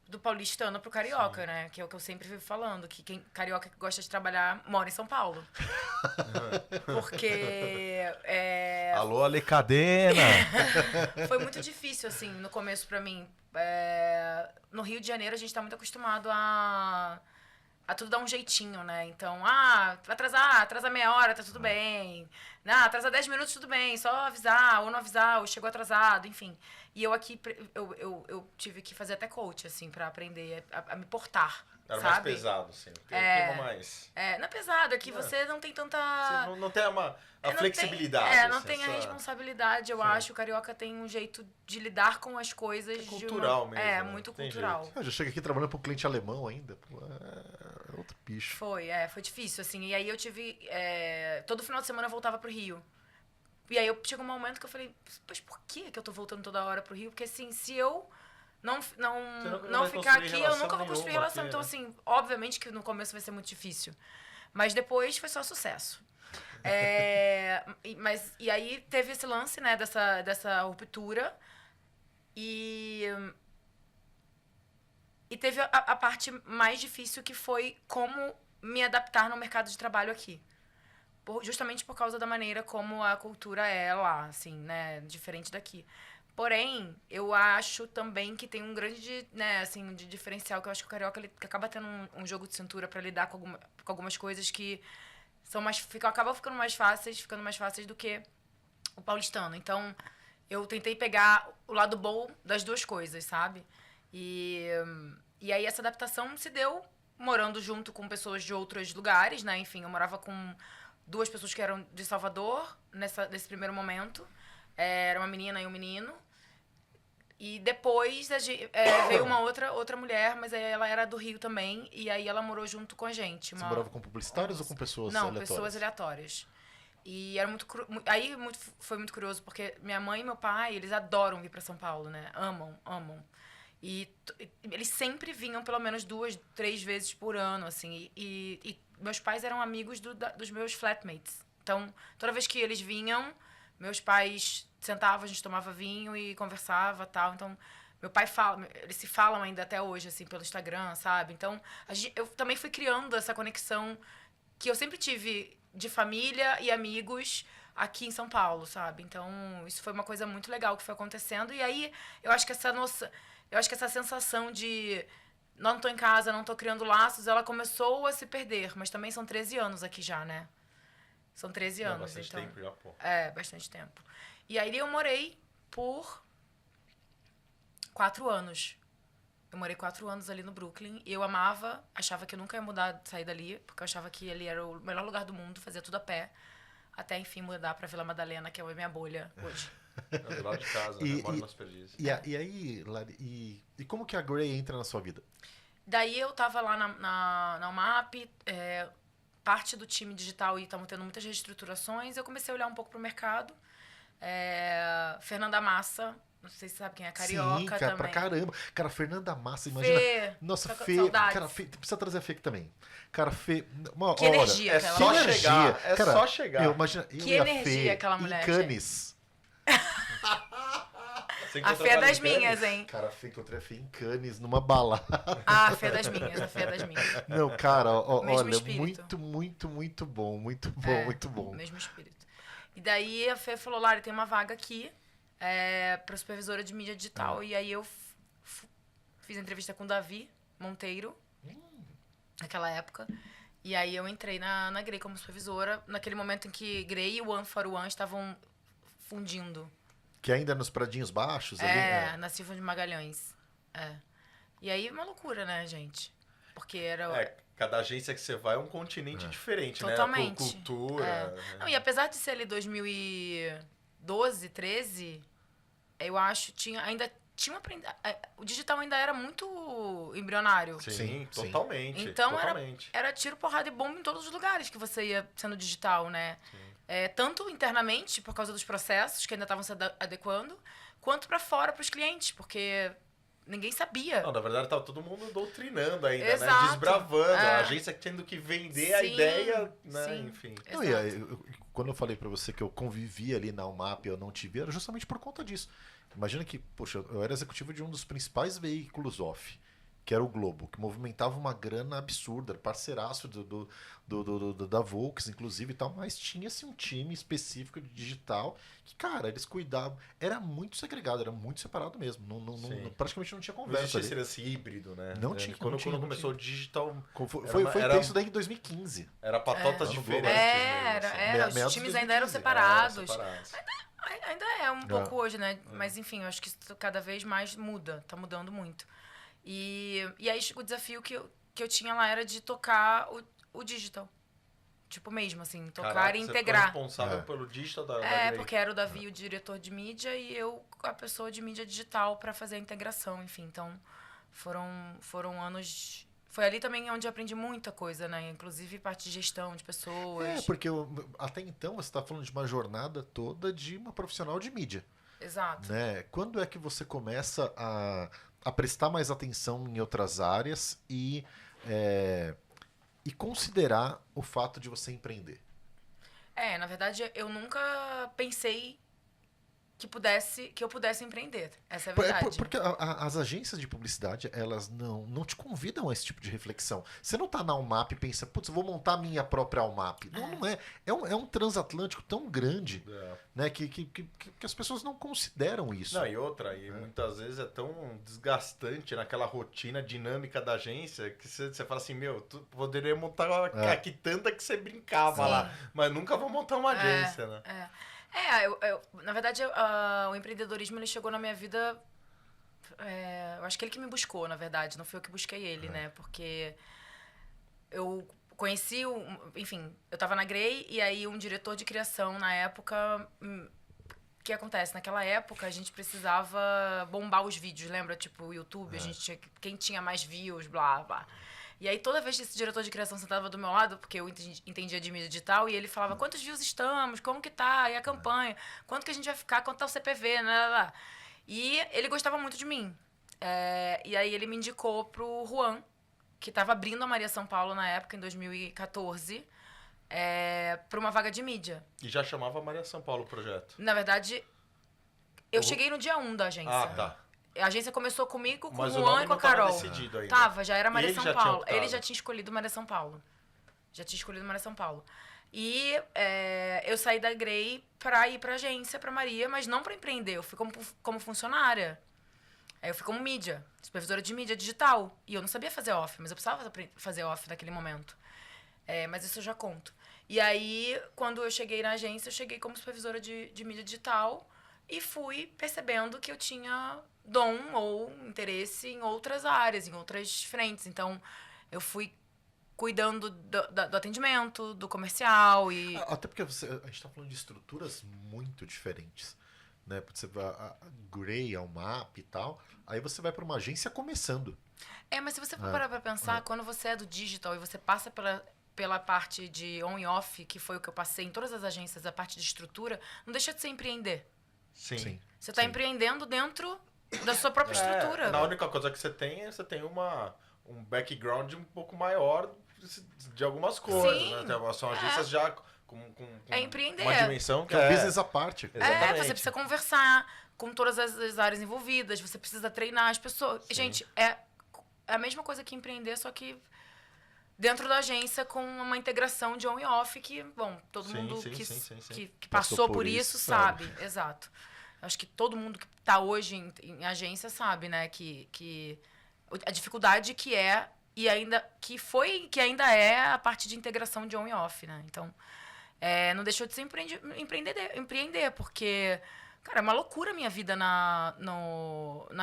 do paulistano pro carioca, né? Que é o que eu sempre vivo falando, que quem carioca que gosta de trabalhar mora em São Paulo. Porque... Alô, Ale Cadena! Foi muito difícil, assim, no começo pra mim. No Rio de Janeiro, a gente tá muito acostumado a tudo dar um jeitinho, né? Então, atrasar meia hora, tá tudo bem. Atrasar 10 minutos, tudo bem. Só avisar, ou não avisar, ou chegou atrasado, enfim. E eu aqui, eu tive que fazer até coach, assim, pra aprender a me portar Era mais sabe? pesado, assim. Tem É. um clima mais... Não é pesado, é que você não tem tanta... Você não tem a não flexibilidade. Tem, não assim, tem a essa- responsabilidade, eu Sim. acho. O carioca tem um jeito de lidar com as coisas. É cultural mesmo, né? Muito Tem cultural. Eu já chego aqui trabalhando para um cliente alemão ainda. Pô, é outro bicho. Foi difícil, assim. E aí eu tive... todo final de semana eu voltava pro Rio. E aí chegou um momento que eu falei, mas por que eu tô voltando toda hora pro Rio? Porque assim, se eu não vai ficar construir aqui, eu relação nunca vou construir nenhuma relação. aqui, Então, né? assim, obviamente que no começo vai ser muito difícil. Mas depois foi só sucesso. E aí teve esse lance, né, dessa ruptura. E teve a parte mais difícil, que foi como me adaptar no mercado de trabalho aqui. Justamente por causa da maneira como a cultura é lá, assim, né, diferente daqui. Porém, eu acho também que tem um grande, né, assim, de diferencial, que eu acho que o carioca ele acaba tendo um jogo de cintura para lidar com algumas coisas que são acabam ficando mais fáceis do que o paulistano. Então, eu tentei pegar o lado bom das duas coisas, sabe? E aí essa adaptação se deu morando junto com pessoas de outros lugares, né? Enfim, eu morava com 2 pessoas que eram de Salvador nesse primeiro momento. Era uma menina e um menino. E depois veio uma outra mulher, mas aí ela era do Rio também. E aí ela morou junto com a gente. Você morava com publicitários ou com pessoas aleatórias? Pessoas aleatórias. E era foi muito curioso, porque minha mãe e meu pai, eles adoram vir pra São Paulo, né? Amam. E eles sempre vinham pelo menos 2, 3 vezes por ano, assim. E meus pais eram amigos dos meus flatmates. Então, toda vez que eles vinham, meus pais sentavam, a gente tomava vinho e conversava, tal. Então, meu pai eles se falam ainda até hoje, assim, pelo Instagram, sabe? Então, eu também fui criando essa conexão que eu sempre tive de família e amigos aqui em São Paulo, sabe? Então, isso foi uma coisa muito legal que foi acontecendo. E aí, eu acho que essa sensação de não tô em casa, não tô criando laços, ela começou a se perder. Mas também são 13 anos aqui já, né? São 13 anos, bastante então... tempo já, pô. Bastante tempo. E aí eu morei por 4 anos. Eu morei 4 anos ali no Brooklyn. E eu achava que eu nunca ia mudar, sair dali, porque eu achava que ali era o melhor lugar do mundo, fazia tudo a pé. Até, enfim, mudar pra Vila Madalena, que é a minha bolha hoje. É do lado de casa, né? Moro nas Perdizes. E aí, Lari, e como que a Grey entra na sua vida? Daí eu tava lá na UMAP, parte do time digital, e estavam tendo muitas reestruturações. Eu comecei a olhar um pouco pro mercado. Fernanda Massa, não sei se você sabe quem é, carioca. Sim, cara, também. pra caramba. Cara, Fernanda Massa, imagina. Fê, Nossa, tô com Fê. saudades. Cara, Fê, precisa trazer a Fê aqui também. Cara, Fê. Que energia É aquela só mulher. chegar, é Cara, só chegar. Imagina, eu Que e a energia Fê aquela mulher, em Cannes. Você A encontrou Fê é com ela das em Cannes? minhas, hein? Cara, a Fê, encontrei a Fê em Cannes, numa balada. A Fê é das minhas, a Fê é das minhas. Não, cara, Mesmo olha, espírito. muito bom, muito bom, muito bom. Mesmo espírito. E daí a Fê falou, Lari, tem uma vaga aqui pra supervisora de mídia digital. E aí eu fiz entrevista com o Davi Monteiro, naquela época. E aí eu entrei na Grey como supervisora, naquele momento em que Grey e One for One estavam fundindo. Que ainda nos Pradinhos Baixos ali. Na Silva de Magalhães. E aí, uma loucura, né, gente? Porque era... Cada agência que você vai é um continente diferente, Totalmente. né? Cultura. Não, e apesar de ser ali 2012, 13, eu acho, ainda tinha aprendido... O digital ainda era muito embrionário. Sim, Sim, totalmente. Então, totalmente. era tiro, porrada e bomba em todos os lugares que você ia sendo digital, né? Tanto internamente, por causa dos processos que ainda estavam se adequando, quanto para fora, para os clientes, porque ninguém sabia. Não, na verdade, tava todo mundo doutrinando ainda, né? Exato. Desbravando. A agência tendo que vender a Sim, ideia, né? sim. Enfim. Não, e aí, quando eu falei pra você que eu convivi ali na UMAP e eu não te vi, era justamente por conta disso. Imagina que, poxa, eu era executivo de um dos principais veículos off, que era o Globo, que movimentava uma grana absurda, era parceiraço da Volks, inclusive, e tal, mas tinha-se um time específico de digital que, cara, eles cuidavam, era muito segregado, era muito separado mesmo, praticamente não tinha Não conversa existia ali. esse híbrido, né? Não tinha, Quando não tinha. começou o digital, Foi isso daí em 2015. era patotas É. diferentes. Era, os Meados times de ainda eram 2015, separados. Ainda é um pouco hoje, né? Mas enfim, eu acho que isso cada vez mais muda, tá mudando muito. E aí o desafio que que eu tinha lá era de tocar o digital. Tipo mesmo, assim, tocar Caraca, e você integrar. ficou responsável pelo digital da É, Grey. porque era o Davi o diretor de mídia e eu a pessoa de mídia digital pra fazer a integração, enfim. Então, foram anos... Foi ali também onde eu aprendi muita coisa, né? Inclusive parte de gestão de pessoas. Porque até então você está falando de uma jornada toda de uma profissional de mídia. Exato. Né? Quando é que você começa a prestar mais atenção em outras áreas e considerar o fato de você empreender? Na verdade, eu nunca pensei que eu pudesse empreender. Essa é a verdade. Porque as agências de publicidade, elas não te convidam a esse tipo de reflexão. Você não tá na UMAP e pensa, putz, eu vou montar a minha própria UMAP. Não é. É um transatlântico tão grande, né, que as pessoas não consideram isso. Não, e muitas vezes é tão desgastante naquela rotina dinâmica da agência que você fala assim, tu poderia montar a quitanda que você brincava lá, mas nunca vou montar uma agência, né? Na verdade, o empreendedorismo ele chegou na minha vida. Eu acho que ele que me buscou, na verdade, não foi eu que busquei ele, né? Porque eu conheci, enfim, eu tava na Grey e aí um diretor de criação na época. O que acontece? Naquela época a gente precisava bombar os vídeos, lembra? Tipo, o YouTube, a gente quem tinha mais views, blá, blá. E aí, toda vez que esse diretor de criação sentava do meu lado, porque eu entendia de mídia digital, e ele falava, quantos views estamos? Como que tá? E a campanha? Quanto que a gente vai ficar? Quanto tá o CPV? Lá. E ele gostava muito de mim. E aí, ele me indicou pro Juan, que tava abrindo a Maria São Paulo na época, em 2014, pra uma vaga de mídia. E já chamava Maria São Paulo o projeto? Na verdade, eu cheguei no dia 1 da agência. Ah, tá. A agência começou comigo, com Mas o o Juan nome e com a não tava Carol. decidido ainda. Tava, já era Maria Ele São já tinha Paulo. optado. Ele já tinha escolhido Maria São Paulo. E eu saí da Grey pra ir pra agência, pra Maria, mas não pra empreender. Eu fui como funcionária. Eu fui como mídia, supervisora de mídia digital. E eu não sabia fazer off, mas eu precisava fazer off naquele momento. Mas isso eu já conto. E aí, quando eu cheguei na agência, eu cheguei como supervisora de mídia digital e fui percebendo que eu tinha dom ou interesse em outras áreas, em outras frentes. Então, eu fui cuidando do atendimento, do comercial e... Até porque a gente está falando de estruturas muito diferentes. Né? Você vai a Grey, a UMAP e tal, aí você vai para uma agência começando. Mas se você for parar pra pensar, quando você é do digital e você passa pela parte de on e off, que foi o que eu passei em todas as agências, a parte de estrutura, não deixa de ser empreender. Sim. Você está empreendendo dentro da sua própria estrutura. A única coisa que você tem um background um pouco maior de algumas coisas. Sim, né? São agências já com empreender. uma dimensão Que é um business à parte. Exatamente. Você precisa conversar com todas as áreas envolvidas, você precisa treinar as pessoas. Sim. Gente, é a mesma coisa que empreender, só que dentro da agência com uma integração de on e off que, bom, todo mundo que passou por isso sabe. Exato. Acho que todo mundo que está hoje em agência sabe, né, que a dificuldade que é e que ainda é a parte de integração de on e off, né? Então, não deixou de ser empreender, porque, cara, é uma loucura a minha vida na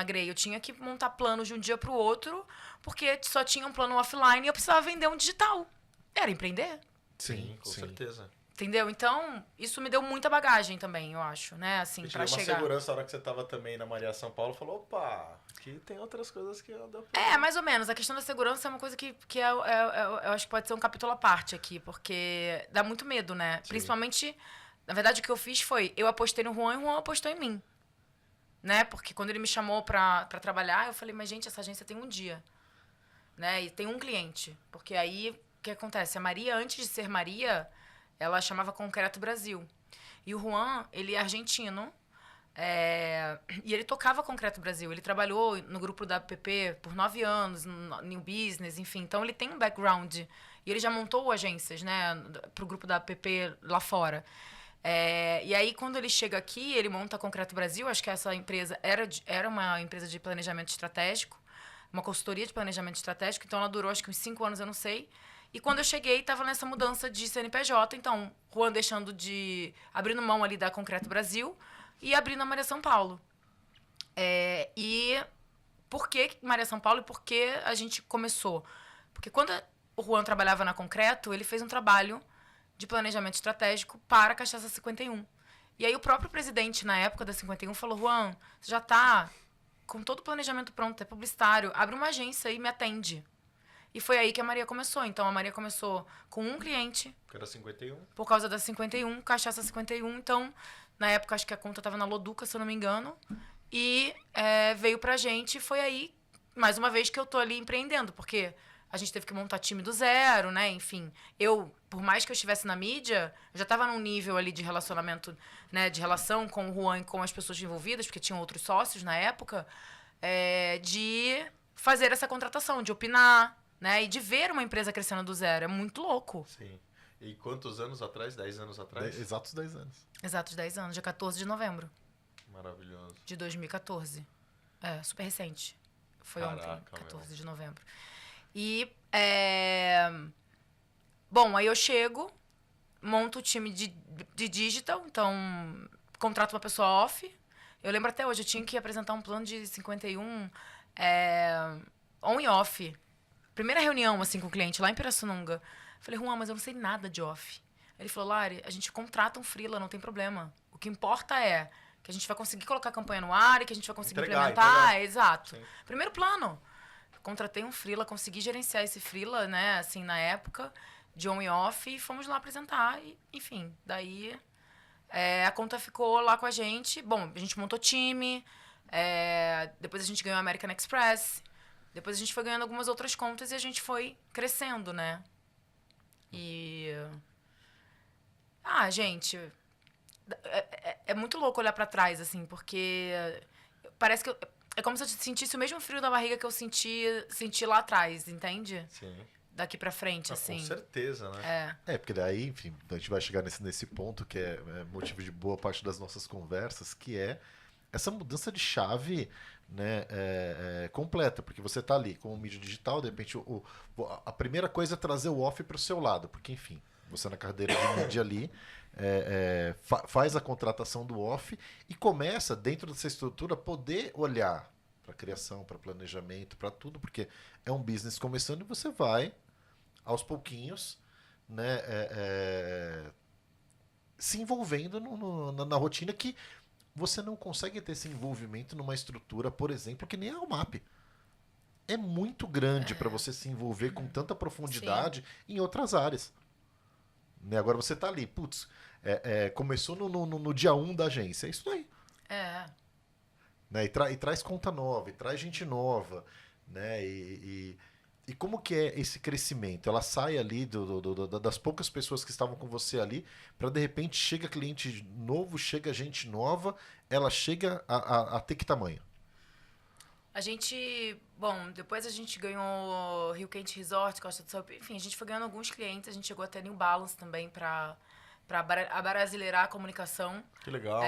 Grey. Eu tinha que montar planos de um dia pro outro, porque só tinha um plano offline e eu precisava vender um digital. Era empreender. Sim, com certeza. Entendeu? Então, isso me deu muita bagagem também, eu acho, né? Assim, pra chegar. Uma segurança na hora que você tava também na Maria São Paulo, falou, opa, aqui tem outras coisas que eu dou pra... Mais ou menos. A questão da segurança é uma coisa que eu acho que pode ser um capítulo à parte aqui, porque dá muito medo, né? Sim. Principalmente, na verdade, o que eu fiz foi, eu apostei no Juan e o Juan apostou em mim. Né? Porque quando ele me chamou pra trabalhar, eu falei, mas gente, essa agência tem um dia. Né? E tem um cliente. Porque aí, o que acontece? A Maria, antes de ser Maria... Ela chamava Concreto Brasil. E o Juan, ele é argentino. E ele tocava Concreto Brasil. Ele trabalhou no grupo da APP por 9 anos, no New Business, enfim. Então, ele tem um background. E ele já montou agências, né, pro grupo da APP lá fora. E aí, quando ele chega aqui, ele monta Concreto Brasil. Acho que essa empresa era uma empresa de planejamento estratégico. Uma consultoria de planejamento estratégico. Então, ela durou, acho que uns 5 anos, eu não sei. E quando eu cheguei, estava nessa mudança de CNPJ. Então, Juan abrindo mão ali da Concreto Brasil e abrindo a Maria São Paulo. E por que Maria São Paulo e por que a gente começou? Porque quando o Juan trabalhava na Concreto, ele fez um trabalho de planejamento estratégico para a Cachaça 51. E aí o próprio presidente, na época da 51, falou, Juan, você já tá com todo o planejamento pronto, é publicitário, abre uma agência e me atende. E foi aí que a Maria começou. Então, a Maria começou com um cliente. Que era 51. Por causa da 51, Cachaça 51. Então, na época, acho que a conta estava na Loduca, se eu não me engano. E veio pra gente. E foi aí, mais uma vez, que eu tô ali empreendendo. Porque a gente teve que montar time do zero, né? Enfim, por mais que eu estivesse na mídia, eu já estava num nível ali de relacionamento, né? De relação com o Juan e com as pessoas envolvidas, porque tinham outros sócios na época, de fazer essa contratação, de opinar, né? E de ver uma empresa crescendo do zero. É muito louco. Sim. E quantos anos atrás? 10 anos atrás? Exatos 10 anos. Exatos 10 anos, dia 14 de novembro Maravilhoso. de 2014. Super recente. Foi Caraca, ontem, 14 meu. de novembro. E, bom, aí eu chego, monto o time de digital, então contrato uma pessoa off. Eu lembro até hoje, eu tinha que apresentar um plano de 51 on e off. Primeira reunião, assim, com o cliente, lá em Pirassununga. Falei, Juan, mas eu não sei nada de off. Ele falou, Lari, a gente contrata um freela, não tem problema. O que importa é que a gente vai conseguir colocar a campanha no ar e que a gente vai conseguir implementar. Exato. Sim. Primeiro plano. Contratei um freela, consegui gerenciar esse freela, né, assim, na época, de on e off, e fomos lá apresentar, e, enfim, daí a conta ficou lá com a gente. Bom, a gente montou time, depois a gente ganhou a American Express, depois a gente foi ganhando algumas outras contas e a gente foi crescendo, né? E... gente, é muito louco olhar pra trás, assim, porque parece que é como se eu sentisse o mesmo frio na barriga que eu senti lá atrás, entende? Sim. Daqui pra frente, assim. Com certeza, né? Porque daí, enfim, a gente vai chegar nesse ponto que é motivo de boa parte das nossas conversas, que é essa mudança de chave, né, completa, porque você tá ali com o mídia digital, de repente a primeira coisa é trazer o off para o seu lado, porque enfim, você na carteira de mídia ali faz a contratação do off e começa dentro dessa estrutura poder olhar para criação, para planejamento, para tudo, porque é um business começando e você vai aos pouquinhos, né, se envolvendo na rotina que você não consegue ter esse envolvimento numa estrutura, por exemplo, que nem a UMAP. É muito grande para você se envolver com tanta profundidade em outras áreas. Né? Agora você tá ali, putz, começou no dia 1 da agência, é isso aí. Né? E traz conta nova, e traz gente nova, né? E como que é esse crescimento? Ela sai ali das poucas pessoas que estavam com você ali, para de repente chega cliente novo, chega gente nova, ela chega a ter que tamanho? A gente, bom, depois a gente ganhou Rio Quente Resort, Costa do Sol, enfim, a gente foi ganhando alguns clientes, a gente chegou até New Balance também para abrasileirar a comunicação. Que legal.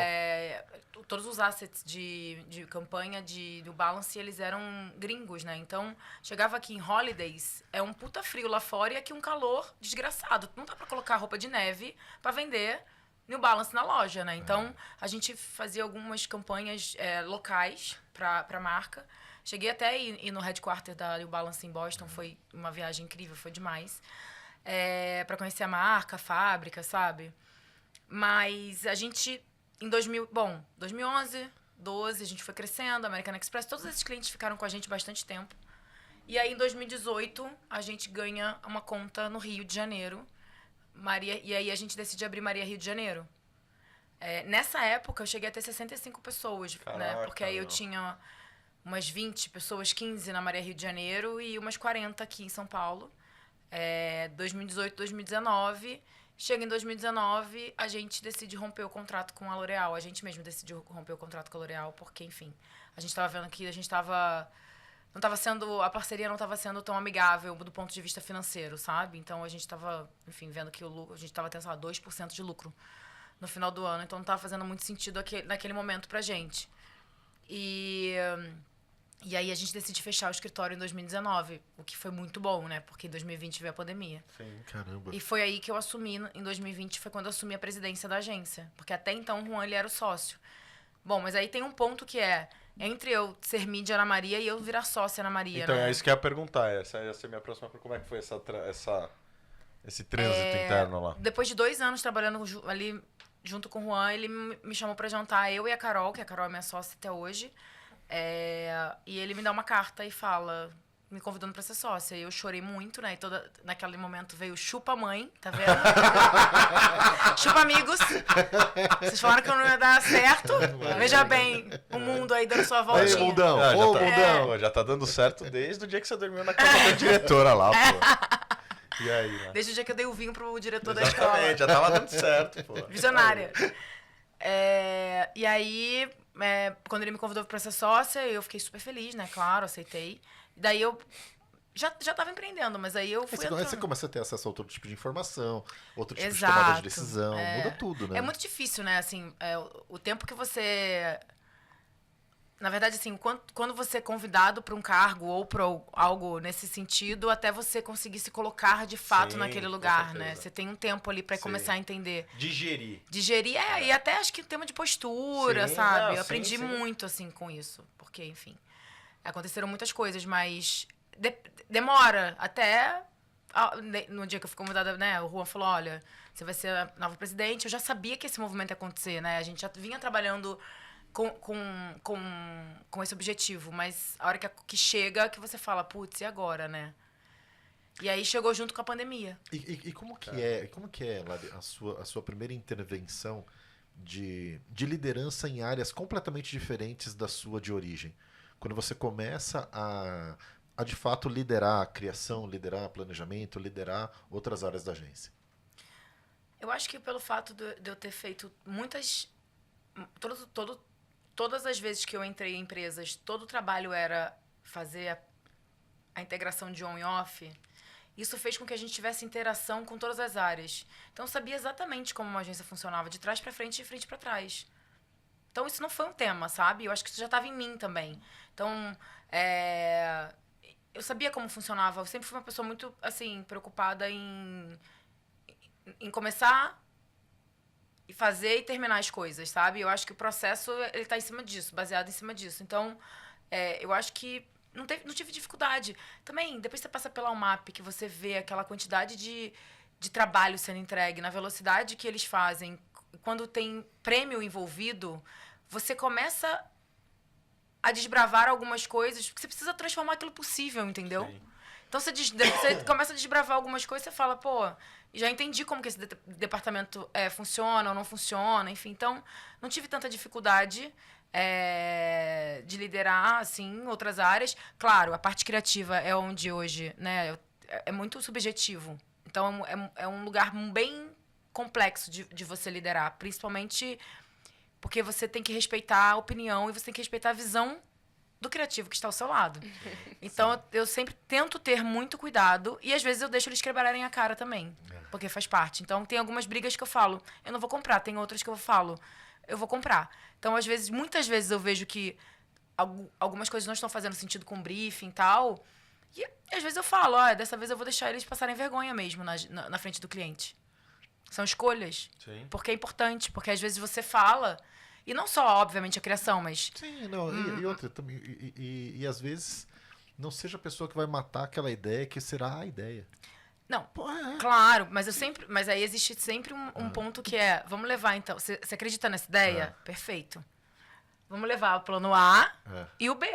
Todos os assets de campanha de New Balance, eles eram gringos, né? Então, chegava aqui em Holidays, é um puta frio lá fora e aqui um calor desgraçado. Não dá para colocar roupa de neve para vender New Balance na loja, né? Então, a gente fazia algumas campanhas locais para a marca. Cheguei até a ir no headquarter da New Balance em Boston, foi uma viagem incrível, foi demais. Para conhecer a marca, a fábrica, sabe? Mas a gente, em 2011, 12, a gente foi crescendo, American Express, todos esses clientes ficaram com a gente bastante tempo. E aí, em 2018, a gente ganha uma conta no Rio de Janeiro, e aí a gente decide abrir Maria Rio de Janeiro. Nessa época, eu cheguei a ter 65 pessoas, Caraca, né? Porque aí eu meu. tinha umas 20 pessoas, 15 na Maria Rio de Janeiro e umas 40 aqui em São Paulo. 2018, 2019. Chega em 2019, a gente decide romper o contrato com a L'Oréal. A gente mesmo decidiu romper o contrato com a L'Oréal, porque, enfim, a gente estava vendo que a gente estava... a parceria não estava sendo tão amigável do ponto de vista financeiro, sabe? Então, a gente estava, enfim, vendo que a gente estava tendo, sei lá, 2% de lucro no final do ano. Então, não estava fazendo muito sentido naquele momento pra gente. E aí, a gente decide fechar o escritório em 2019, o que foi muito bom, né? Porque em 2020 veio a pandemia. Sim. Caramba. E foi aí que eu assumi, em 2020, foi quando eu assumi a presidência da agência. Porque até então, o Juan, ele era o sócio. Bom, mas aí tem um ponto que entre eu ser mídia na Maria e eu virar sócia na Maria, Então, né? é isso que eu ia perguntar. Essa ia ser a minha próxima pergunta. Como é que foi esse trânsito interno lá? Depois de 2 anos trabalhando ali junto com o Juan, ele me chamou pra jantar, eu e a Carol, que a Carol é minha sócia até hoje. E ele me dá uma carta e fala, me convidando pra ser sócia. E eu chorei muito, né? E naquele momento veio chupa mãe, tá vendo? Chupa amigos. Vocês falaram que eu não ia dar certo. Veja bem, o mundo aí dando sua Aí, voltinha. mundão, Ah, ô, já, mundão. Pô, já tá dando certo desde o dia que você dormiu na cama da diretora lá, pô. E aí, né? Desde o dia que eu dei o vinho pro diretor da escola. Exatamente, já tava dando certo, pô. Visionária. E aí, quando ele me convidou pra ser sócia, eu fiquei super feliz, né? Claro, aceitei. Daí eu já tava empreendendo, mas aí eu fui Aí você entrando. começa a ter acesso a outro tipo de informação, outro tipo de Exato, tomada de decisão, muda tudo, né? É muito difícil, né? Assim, o tempo que você... Na verdade, assim, quando você é convidado para um cargo ou para algo nesse sentido, até você conseguir se colocar de fato Sim, naquele com lugar, certeza. né? Você tem um tempo ali para Sim. começar a entender. Digerir. Digerir, e até acho que o tema de postura, Sim, sabe? não, Eu sim, aprendi sim. muito, assim, com isso. Porque, enfim, aconteceram muitas coisas, mas demora até... No dia que eu fui convidada, né? O Juan falou, olha, você vai ser a nova presidente. Eu já sabia que esse movimento ia acontecer, né? A gente já vinha trabalhando com esse objetivo, mas a hora que chega, que você fala, putz, e agora, né? E aí chegou junto com a pandemia. E como que é, Lari, a sua primeira intervenção de liderança em áreas completamente diferentes da sua de origem? Quando você começa a de fato liderar a criação, liderar planejamento, liderar outras áreas da agência. Eu acho que pelo fato de eu ter feito todas as vezes que eu entrei em empresas, todo o trabalho era fazer a integração de on e off. Isso fez com que a gente tivesse interação com todas as áreas. Então, eu sabia exatamente como uma agência funcionava, de trás para frente e de frente para trás. Então, isso não foi um tema, sabe? Eu acho que isso já estava em mim também. Então, eu sabia como funcionava. Eu sempre fui uma pessoa muito, assim, preocupada em começar e fazer e terminar as coisas, sabe? Eu acho que o processo, ele tá em cima disso, baseado em cima disso. Então, eu acho que não tive dificuldade. Também, depois você passa pela UMAP, que você vê aquela quantidade de trabalho sendo entregue, na velocidade que eles fazem, quando tem prêmio envolvido, você começa a desbravar algumas coisas, porque você precisa transformar aquilo possível, entendeu? Sim. Então, você começa a desbravar algumas coisas, você fala, pô, já entendi como que esse departamento funciona ou não funciona, enfim. Então, não tive tanta dificuldade de liderar, assim, outras áreas. Claro, a parte criativa é onde hoje, né, é muito subjetivo. Então, é um lugar bem complexo de você liderar, principalmente porque você tem que respeitar a opinião e você tem que respeitar a visão do criativo que está ao seu lado. Então, eu sempre tento ter muito cuidado e, às vezes, eu deixo eles quebrarem a cara também, porque faz parte. Então, tem algumas brigas que eu falo, eu não vou comprar. Tem outras que eu falo, eu vou comprar. Então, muitas vezes eu vejo que algumas coisas não estão fazendo sentido com o briefing e tal, e, às vezes, eu falo, dessa vez eu vou deixar eles passarem vergonha mesmo na frente do cliente. São escolhas. Sim. Porque é importante, porque, às vezes, você fala... E não só, obviamente, a criação, mas... Sim, não, e outra também. E às vezes não seja a pessoa que vai matar aquela ideia que será a ideia. Não, Pô, claro, mas aí existe sempre um ponto que é... Vamos levar, então... Você acredita nessa ideia? Perfeito. Vamos levar o plano A e o B.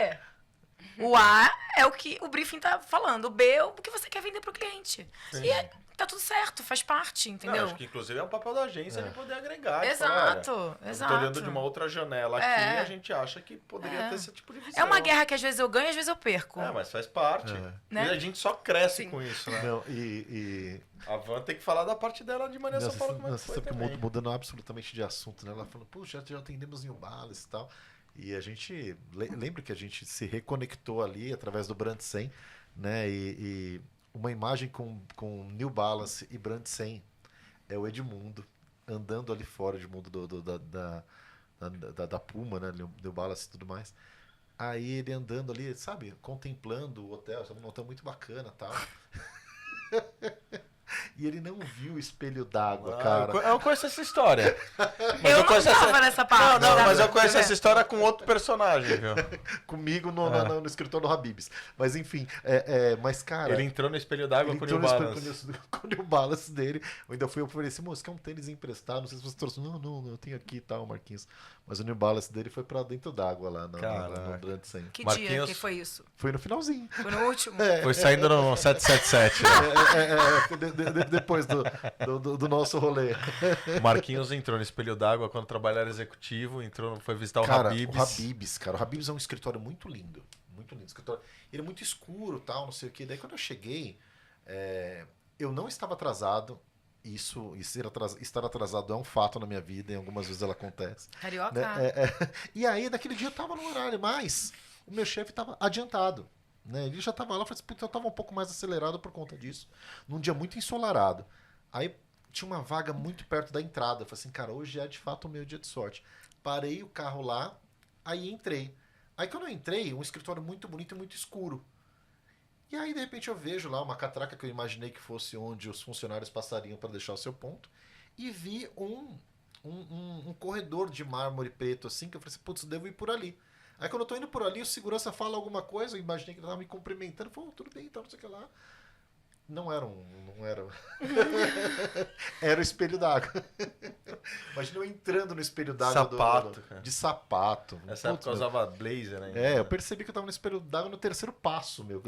O A é o que o briefing tá falando. O B é o que você quer vender pro cliente. Sim. E tá tudo certo, faz parte, entendeu? Não, acho que inclusive é um papel da agência de poder agregar. Exato, Eu exato. tô olhando de uma outra janela aqui e a gente acha que poderia ter esse tipo de visão. É uma guerra que às vezes eu ganho e às vezes eu perco. Mas faz parte. Né? E a gente só cresce com isso, né? não, A Van tem que falar da parte dela de maneira São Paulo como é que você foi sabe que também. mudando absolutamente de assunto, né? Ela falou, puxa, já atendemos New Balance e tal. E a gente lembra que a gente se reconectou ali através do Brand 100, né? E uma imagem com New Balance e Brand 100 é o Edmundo andando ali fora de mundo da Puma, né? New Balance e tudo mais. Aí ele andando ali, sabe, contemplando o hotel, um hotel muito bacana e tal. E ele não viu o espelho d'água, Ah, cara. eu conheço essa história. Eu não conheço tava nessa parte. Não, tá? mas eu conheço essa história com outro personagem, viu? Comigo no escritório do Habib's. Mas enfim, mas cara... Ele entrou no espelho d'água Ele com o entrou New no Balance. com o New Balance dele. Eu ainda fui oferecer, moço, quer um tênis emprestado? Não sei se você trouxe. Não, eu tenho aqui e tal, Marquinhos. Mas o New Balance dele foi pra dentro d'água lá no Brand 100. Que dia Marquinhos- que foi isso? Foi no finalzinho. Foi no último? Foi saindo no 777. Né? Depois do nosso rolê. O Marquinhos entrou no espelho d'água quando trabalhava executivo, foi visitar o Cara, Habib's. o Habib's, cara. O Habib's é um escritório muito lindo. Muito lindo. Escritório. Ele é muito escuro, tal, não sei o quê. Daí quando eu cheguei, eu não estava atrasado. Estar atrasado é um fato na minha vida, e algumas vezes ela acontece. Carioca? Né? E aí, naquele dia eu tava no horário, mas o meu chefe tava adiantado. Né? Ele já tava lá, eu falei assim, puta, eu tava um pouco mais acelerado por conta disso. Num dia muito ensolarado. Aí tinha uma vaga muito perto da entrada. Eu falei assim, cara, hoje é de fato o meu dia de sorte. Parei o carro lá, aí entrei. Aí quando eu entrei, um escritório muito bonito e muito escuro. E aí, de repente, eu vejo lá uma catraca que eu imaginei que fosse onde os funcionários passariam para deixar o seu ponto. E vi um corredor de mármore preto assim, que eu falei assim, putz, devo ir por ali. Aí quando eu tô indo por ali, o segurança fala alguma coisa, eu imaginei que ele tava me cumprimentando, falou, tudo bem, então, não sei o que lá. Não era. Era o espelho d'água. Imagina eu entrando no espelho d'água Sapato, cara. de sapato. Nessa Putz, época eu usava blazer, né? eu percebi que eu tava no espelho d'água no terceiro passo, meu.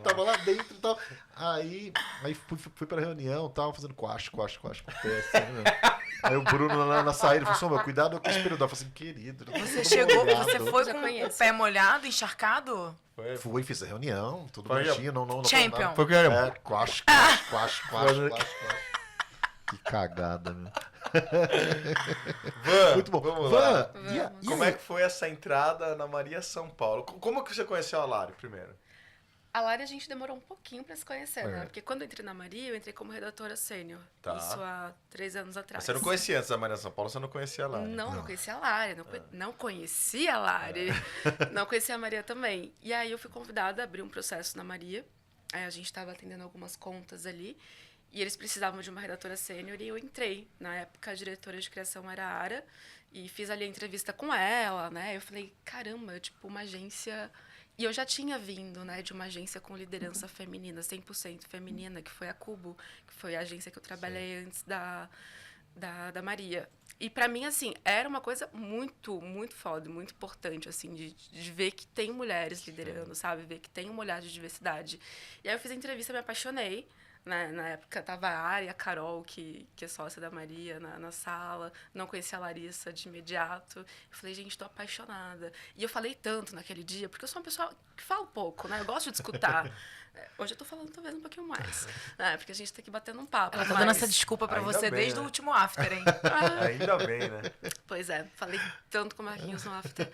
Tava lá dentro e tal. Aí fui pra reunião e tal, fazendo quash com o pé, assim, né? Aí o Bruno lá na saída falou assim, meu, cuidado com o espelho d'água. Eu falei assim, querido. Eu tô Você todo chegou, molhado. você foi Já com o conheço. pé molhado, encharcado? Fui, fiz a reunião, tudo Foi, bonitinho, não Champion. Foi o que era. Quash. Que cagada, meu. Van, Muito bom. vamos lá. Van, Como é que foi essa entrada na Maria São Paulo? Como que você conheceu a Lari primeiro? A Lari a gente demorou um pouquinho pra se conhecer, É. né? Porque quando eu entrei na Maria, eu entrei como redatora sênior. Tá. Isso há 3 anos atrás. Você não conhecia antes da Maria São Paulo, você não conhecia a Lari. Não conhecia a Lari. Não conhecia a Lari. Não conhecia a Maria também. E aí eu fui convidada a abrir um processo na Maria. Aí a gente estava atendendo algumas contas ali. E eles precisavam de uma redatora sênior e eu entrei. Na época, a diretora de criação era a Ara. E fiz ali a entrevista com ela, né? Eu falei, caramba, tipo, uma agência... E eu já tinha vindo, né, de uma agência com liderança feminina, 100% feminina, que foi a Cubo, que foi a agência que eu trabalhei antes da Maria. E para mim, assim, era uma coisa muito, muito foda, muito importante, assim, de ver que tem mulheres liderando, sabe? Ver que tem um olhar de diversidade. E aí eu fiz a entrevista, me apaixonei. Né? Na época tava a Ari e a Carol, que é sócia da Maria, na sala. Não conhecia a Larissa de imediato. Eu falei, gente, tô apaixonada. E eu falei tanto naquele dia, porque eu sou uma pessoa que fala pouco, né? Eu gosto de escutar. Hoje eu tô falando talvez um pouquinho mais. Né? Porque a gente tem que bater num papo. Ela tá dando essa desculpa pra Ainda você bem, desde né? o último after, hein? Ainda bem, né? Pois é, falei tanto com o Marquinhos no after.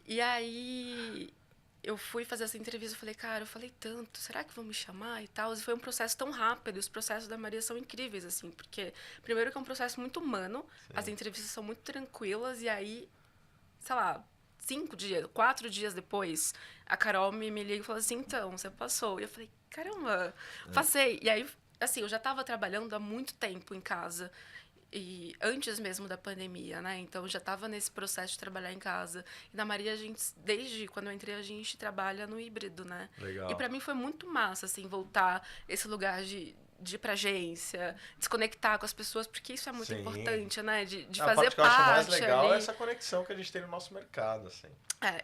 E aí... eu fui fazer essa entrevista, eu falei, cara, eu falei tanto, será que vão me chamar e tal? E foi um processo tão rápido, os processos da Maria são incríveis, assim, porque, primeiro que é um processo muito humano, as entrevistas são muito tranquilas, e aí, sei lá, 4 dias depois, a Carol me liga e falou assim, então, você passou. E eu falei, caramba, passei. E aí, assim, eu já estava trabalhando há muito tempo em casa, e antes mesmo da pandemia, né? Então, já estava nesse processo de trabalhar em casa. E na Maria, a gente, desde quando eu entrei, a gente trabalha no híbrido, né? Legal. E para mim foi muito massa, assim, voltar esse lugar de ir pra agência, desconectar com as pessoas, porque isso é muito Sim. importante, né? De A fazer parte que eu acho mais parte legal ali. é essa conexão que a gente tem no nosso mercado, assim.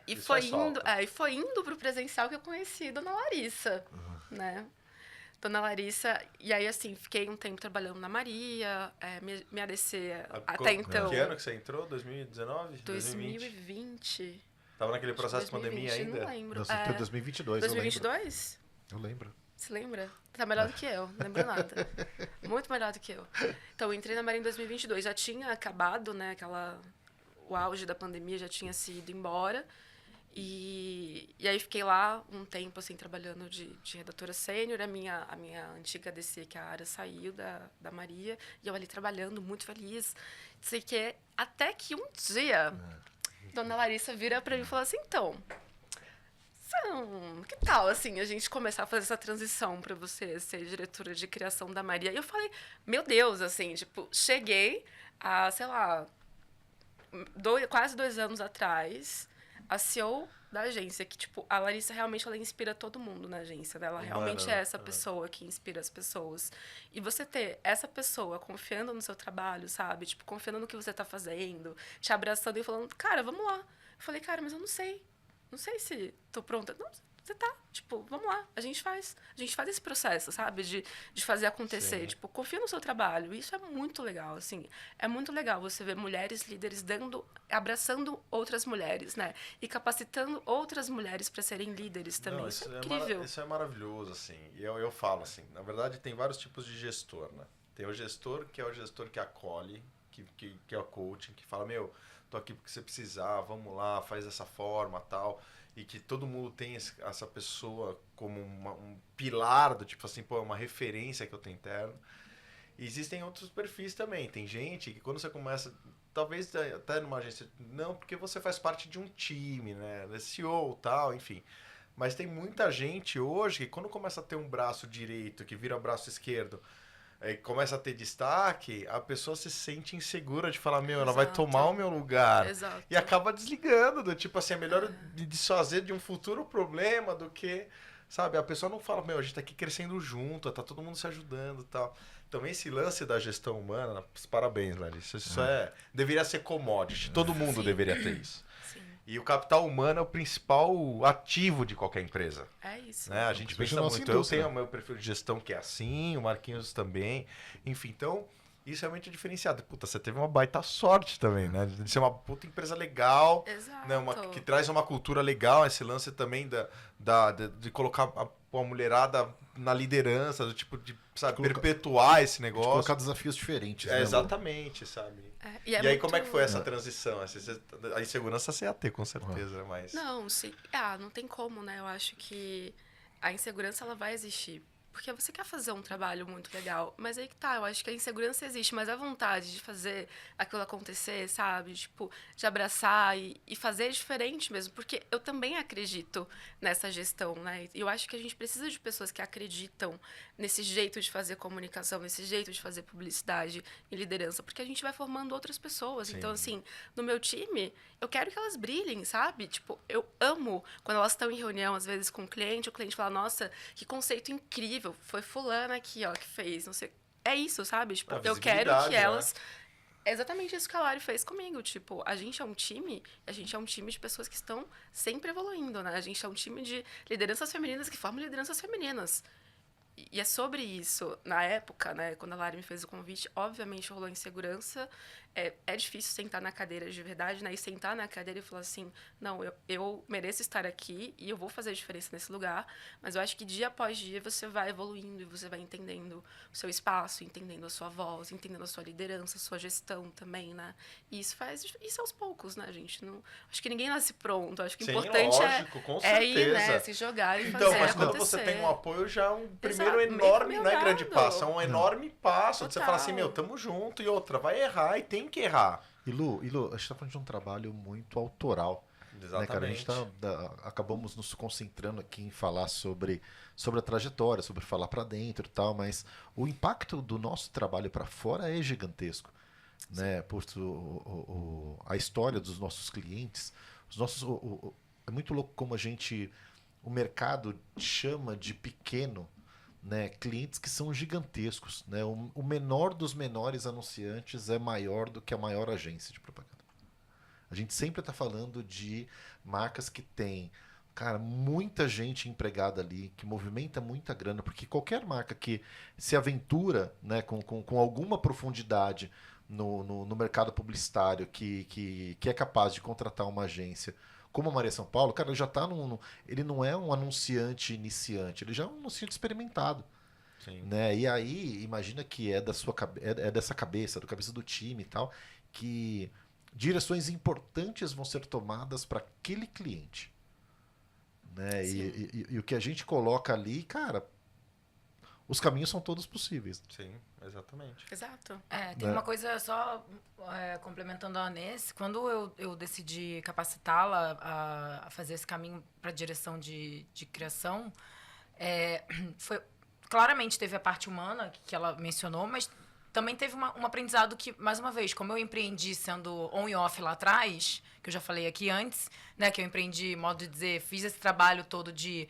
E Isso foi faz falta. e foi indo pro presencial que eu conheci Dona Larissa, né? Dona Larissa, e aí, assim, fiquei um tempo trabalhando na Maria, minha ADC até então... Que ano que você entrou? 2019? 2020. Tava naquele processo de 2020, pandemia ainda? Não lembro. Nossa, até 2022, 2022? eu lembro. Você lembra? Tá melhor do que eu, não lembro nada. Muito melhor do que eu. Então, eu entrei na Maria em 2022. Já tinha acabado, né, o auge da pandemia já tinha se ido embora. E aí fiquei lá um tempo, assim, trabalhando de redatora sênior. A minha antiga DC, que é a Ara, saiu da Maria. E eu ali trabalhando, muito feliz. Sei que até que um dia, Dona Larissa vira pra mim e fala assim, então... que tal, assim, a gente começar a fazer essa transição pra você ser diretora de criação da Maria? E eu falei, meu Deus, assim, tipo, cheguei a, sei lá, quase 2 anos atrás, a CEO da agência, que, tipo, a Larissa realmente, ela inspira todo mundo na agência, né? Ela realmente é essa pessoa que inspira as pessoas. E você ter essa pessoa confiando no seu trabalho, sabe? Tipo, confiando no que você tá fazendo, te abraçando e falando, cara, vamos lá. Eu falei, cara, mas eu não sei. Não sei se tô pronta. Não, você tá. Tipo, vamos lá. A gente faz esse processo, sabe? De fazer acontecer. Sim. Tipo, confia no seu trabalho. Isso é muito legal, assim. É muito legal você ver mulheres líderes abraçando outras mulheres, né? E capacitando outras mulheres para serem líderes também. Não, isso é incrível. Isso é maravilhoso, assim. E eu falo, assim, na verdade tem vários tipos de gestor, né? Tem o gestor que é o gestor que acolhe, que é o coaching, que fala, meu, tô aqui porque você precisar, vamos lá, faz dessa forma, tal. E que todo mundo tem essa pessoa como um pilar do tipo assim, pô, é uma referência que eu tenho interno. E existem outros perfis também. Tem gente que quando você começa, talvez até numa agência, não, porque você faz parte de um time, né? CEO, tal, enfim. Mas tem muita gente hoje que quando começa a ter um braço direito que vira braço esquerdo, começa a ter destaque, a pessoa se sente insegura de falar, meu, ela vai Exato. tomar o meu lugar. Exato. E acaba desligando, do tipo assim, é melhor desfazer de um futuro problema do que, sabe, a pessoa não fala, meu, a gente tá aqui crescendo junto, tá todo mundo se ajudando e tal. Então esse lance da gestão humana, parabéns, Larissa, isso deveria ser commodity, todo mundo Sim. deveria ter isso. Sim. E o capital humano é o principal ativo de qualquer empresa. É isso. Né? A gente Principalmente pensa na nossa muito. Eu indústria. tenho o meu perfil de gestão que é assim, o Marquinhos também. Enfim, então, isso é muito diferenciado. Puta, você teve uma baita sorte também, né? De ser uma puta empresa legal, Exato. né? Que traz uma cultura legal, esse lance também de colocar a mulherada na liderança, do tipo de, sabe, perpetuar esse De negócio. colocar desafios diferentes, né, Lu? Exatamente, sabe? E E aí, muito... como é que foi essa transição? A insegurança você ia ter, com certeza, mas... Não, sim. Não tem como, né? Eu acho que a insegurança, ela vai existir. Porque você quer fazer um trabalho muito legal, mas aí que tá, eu acho que a insegurança existe, mas a vontade de fazer aquilo acontecer, sabe? Tipo, de abraçar e fazer diferente mesmo, porque eu também acredito nessa gestão, né? E eu acho que a gente precisa de pessoas que acreditam nesse jeito de fazer comunicação, nesse jeito de fazer publicidade e liderança, porque a gente vai formando outras pessoas. Sim. Então, assim, no meu time, eu quero que elas brilhem, sabe? Tipo, eu amo quando elas estão em reunião, às vezes, com o cliente fala, nossa, que conceito incrível, foi fulana aqui, ó, que fez, não sei. É isso, sabe? Tipo, A eu quero visibilidade, que né? elas... É exatamente isso que a Lari fez comigo. Tipo, a gente é um time de pessoas que estão sempre evoluindo, né? A gente é um time de lideranças femininas que formam lideranças femininas. E é sobre isso. Na época, né, quando a Lari me fez o convite, obviamente rolou insegurança. É difícil sentar na cadeira de verdade, né? E sentar na cadeira e falar assim, não, eu mereço estar aqui e eu vou fazer a diferença nesse lugar. Mas eu acho que dia após dia você vai evoluindo e você vai entendendo o seu espaço, entendendo a sua voz, entendendo a sua liderança, a sua gestão também, né? E isso aos poucos, né, gente? Não, acho que ninguém nasce pronto. Acho que o Sim, importante lógico, com é ir, né? certeza. Se jogar e Então, fazer mas acontecer. quando você tem um apoio, já é um primeiro Exato, meio enorme, caminho não é grande andado. passo, é um enorme passo. Onde você fala assim, Total. meu, tamo junto, e outra, vai errar e tem que errar. E Lu, a gente tá falando de um trabalho muito autoral. Né, cara? A gente acabamos nos concentrando aqui em falar sobre a trajetória, sobre falar para dentro e tal, mas o impacto do nosso trabalho para fora é gigantesco. Né? A história dos nossos clientes, é muito louco como o mercado chama de pequeno, né, clientes que são gigantescos. Né? O menor dos menores anunciantes é maior do que a maior agência de propaganda. A gente sempre está falando de marcas que têm, cara, muita gente empregada ali, que movimenta muita grana, porque qualquer marca que se aventura, né, com alguma profundidade no mercado publicitário, que é capaz de contratar uma agência como a Maria São Paulo, cara, ele já está ele não é um anunciante iniciante, ele já é um anunciante experimentado. Sim. Né? E aí, imagina que é dessa cabeça, do cabeça do time e tal, que direções importantes vão ser tomadas para aquele cliente. Né? E o que a gente coloca ali, cara, os caminhos são todos possíveis. Sim, exatamente. Exato. Tem uma coisa só complementando a Anesse. Quando eu decidi capacitá-la a fazer esse caminho para a direção de criação, claramente teve a parte humana que ela mencionou, mas também teve um aprendizado que, mais uma vez, como eu empreendi sendo on e off lá atrás, que eu já falei aqui antes, né, que eu empreendi, modo de dizer, fiz esse trabalho todo de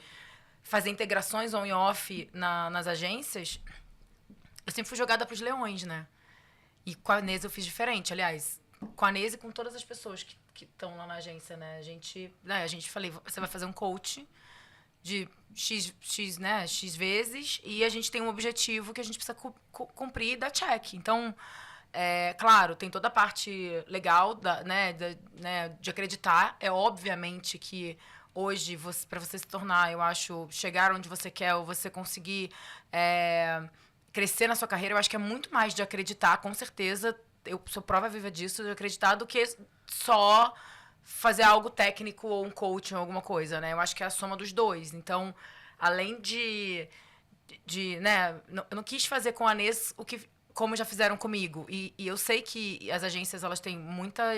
fazer integrações on e off nas agências, eu sempre fui jogada para os leões, né? E com a Anese eu fiz diferente. Aliás, com a Anese e com todas as pessoas que estão lá na agência, né? A gente falei, você vai fazer um coach de X vezes e a gente tem um objetivo que a gente precisa cumprir e dar check. Então, claro, tem toda a parte legal de acreditar. É obviamente que hoje, para você se tornar, eu acho, chegar onde você quer ou você conseguir crescer na sua carreira, eu acho que é muito mais de acreditar, com certeza. Eu sou prova viva disso, de acreditar, do que só fazer algo técnico ou um coaching ou alguma coisa, né? Eu acho que é a soma dos dois. Então, além né? Eu não quis fazer com a Anês como já fizeram comigo. E eu sei que as agências, elas têm muita